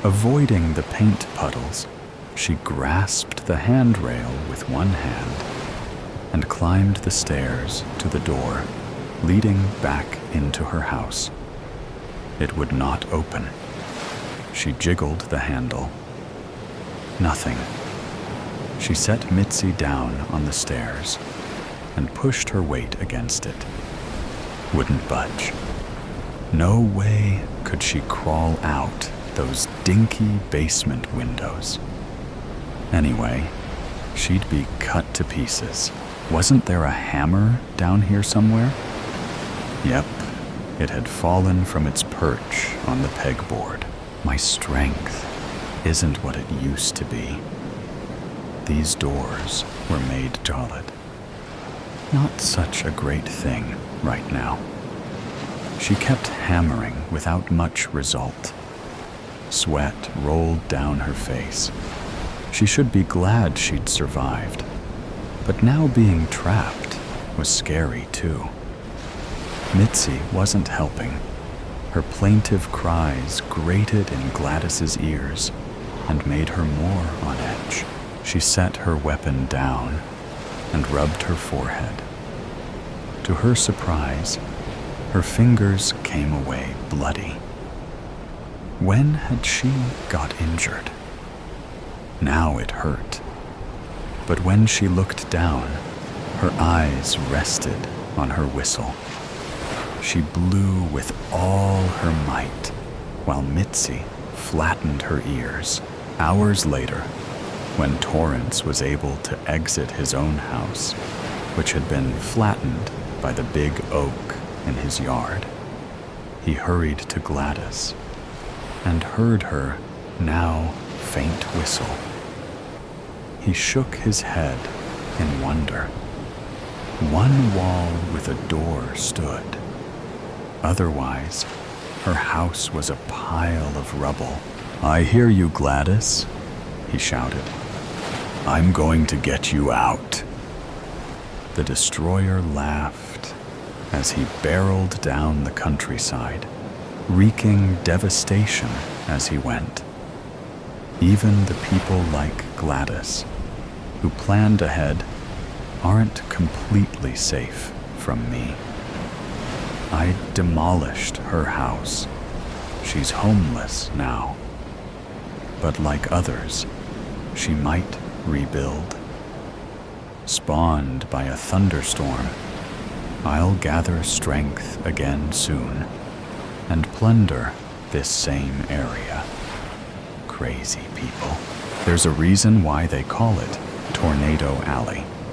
Avoiding the paint puddles, she grasped the handrail with one hand and climbed the stairs to the door leading back into her house. It would not open. She jiggled the handle. Nothing. She set Mitzi down on the stairs and pushed her weight against it. Wouldn't budge. No way could she crawl out those dinky basement windows. Anyway, she'd be cut to pieces. Wasn't there a hammer down here somewhere? Yep, it had fallen from its perch on the pegboard. My strength isn't what it used to be. These doors were made solid. Not such a great thing right now. She kept hammering without much result. Sweat rolled down her face. She should be glad she'd survived. But now being trapped was scary too. Mitzi wasn't helping. Her plaintive cries grated in Gladys's ears and made her more on edge. She set her weapon down and rubbed her forehead. To her surprise, her fingers came away bloody. When had she got injured? Now it hurt. But when she looked down, her eyes rested on her whistle. She blew with all her might, while Mitzi flattened her ears. Hours later, when Torrance was able to exit his own house, which had been flattened by the big oak in his yard, he hurried to Gladys and heard her now faint whistle. He shook his head in wonder. One wall with a door stood. Otherwise, her house was a pile of rubble. "I hear you, Gladys," he shouted. "I'm going to get you out." The destroyer laughed as he barreled down the countryside, wreaking devastation as he went. Even the people like Gladys, who planned ahead, aren't completely safe from me. I demolished her house. She's homeless now. But like others, she might rebuild. Spawned by a thunderstorm, I'll gather strength again soon and plunder this same area. Crazy people. There's a reason why they call it Tornado Alley.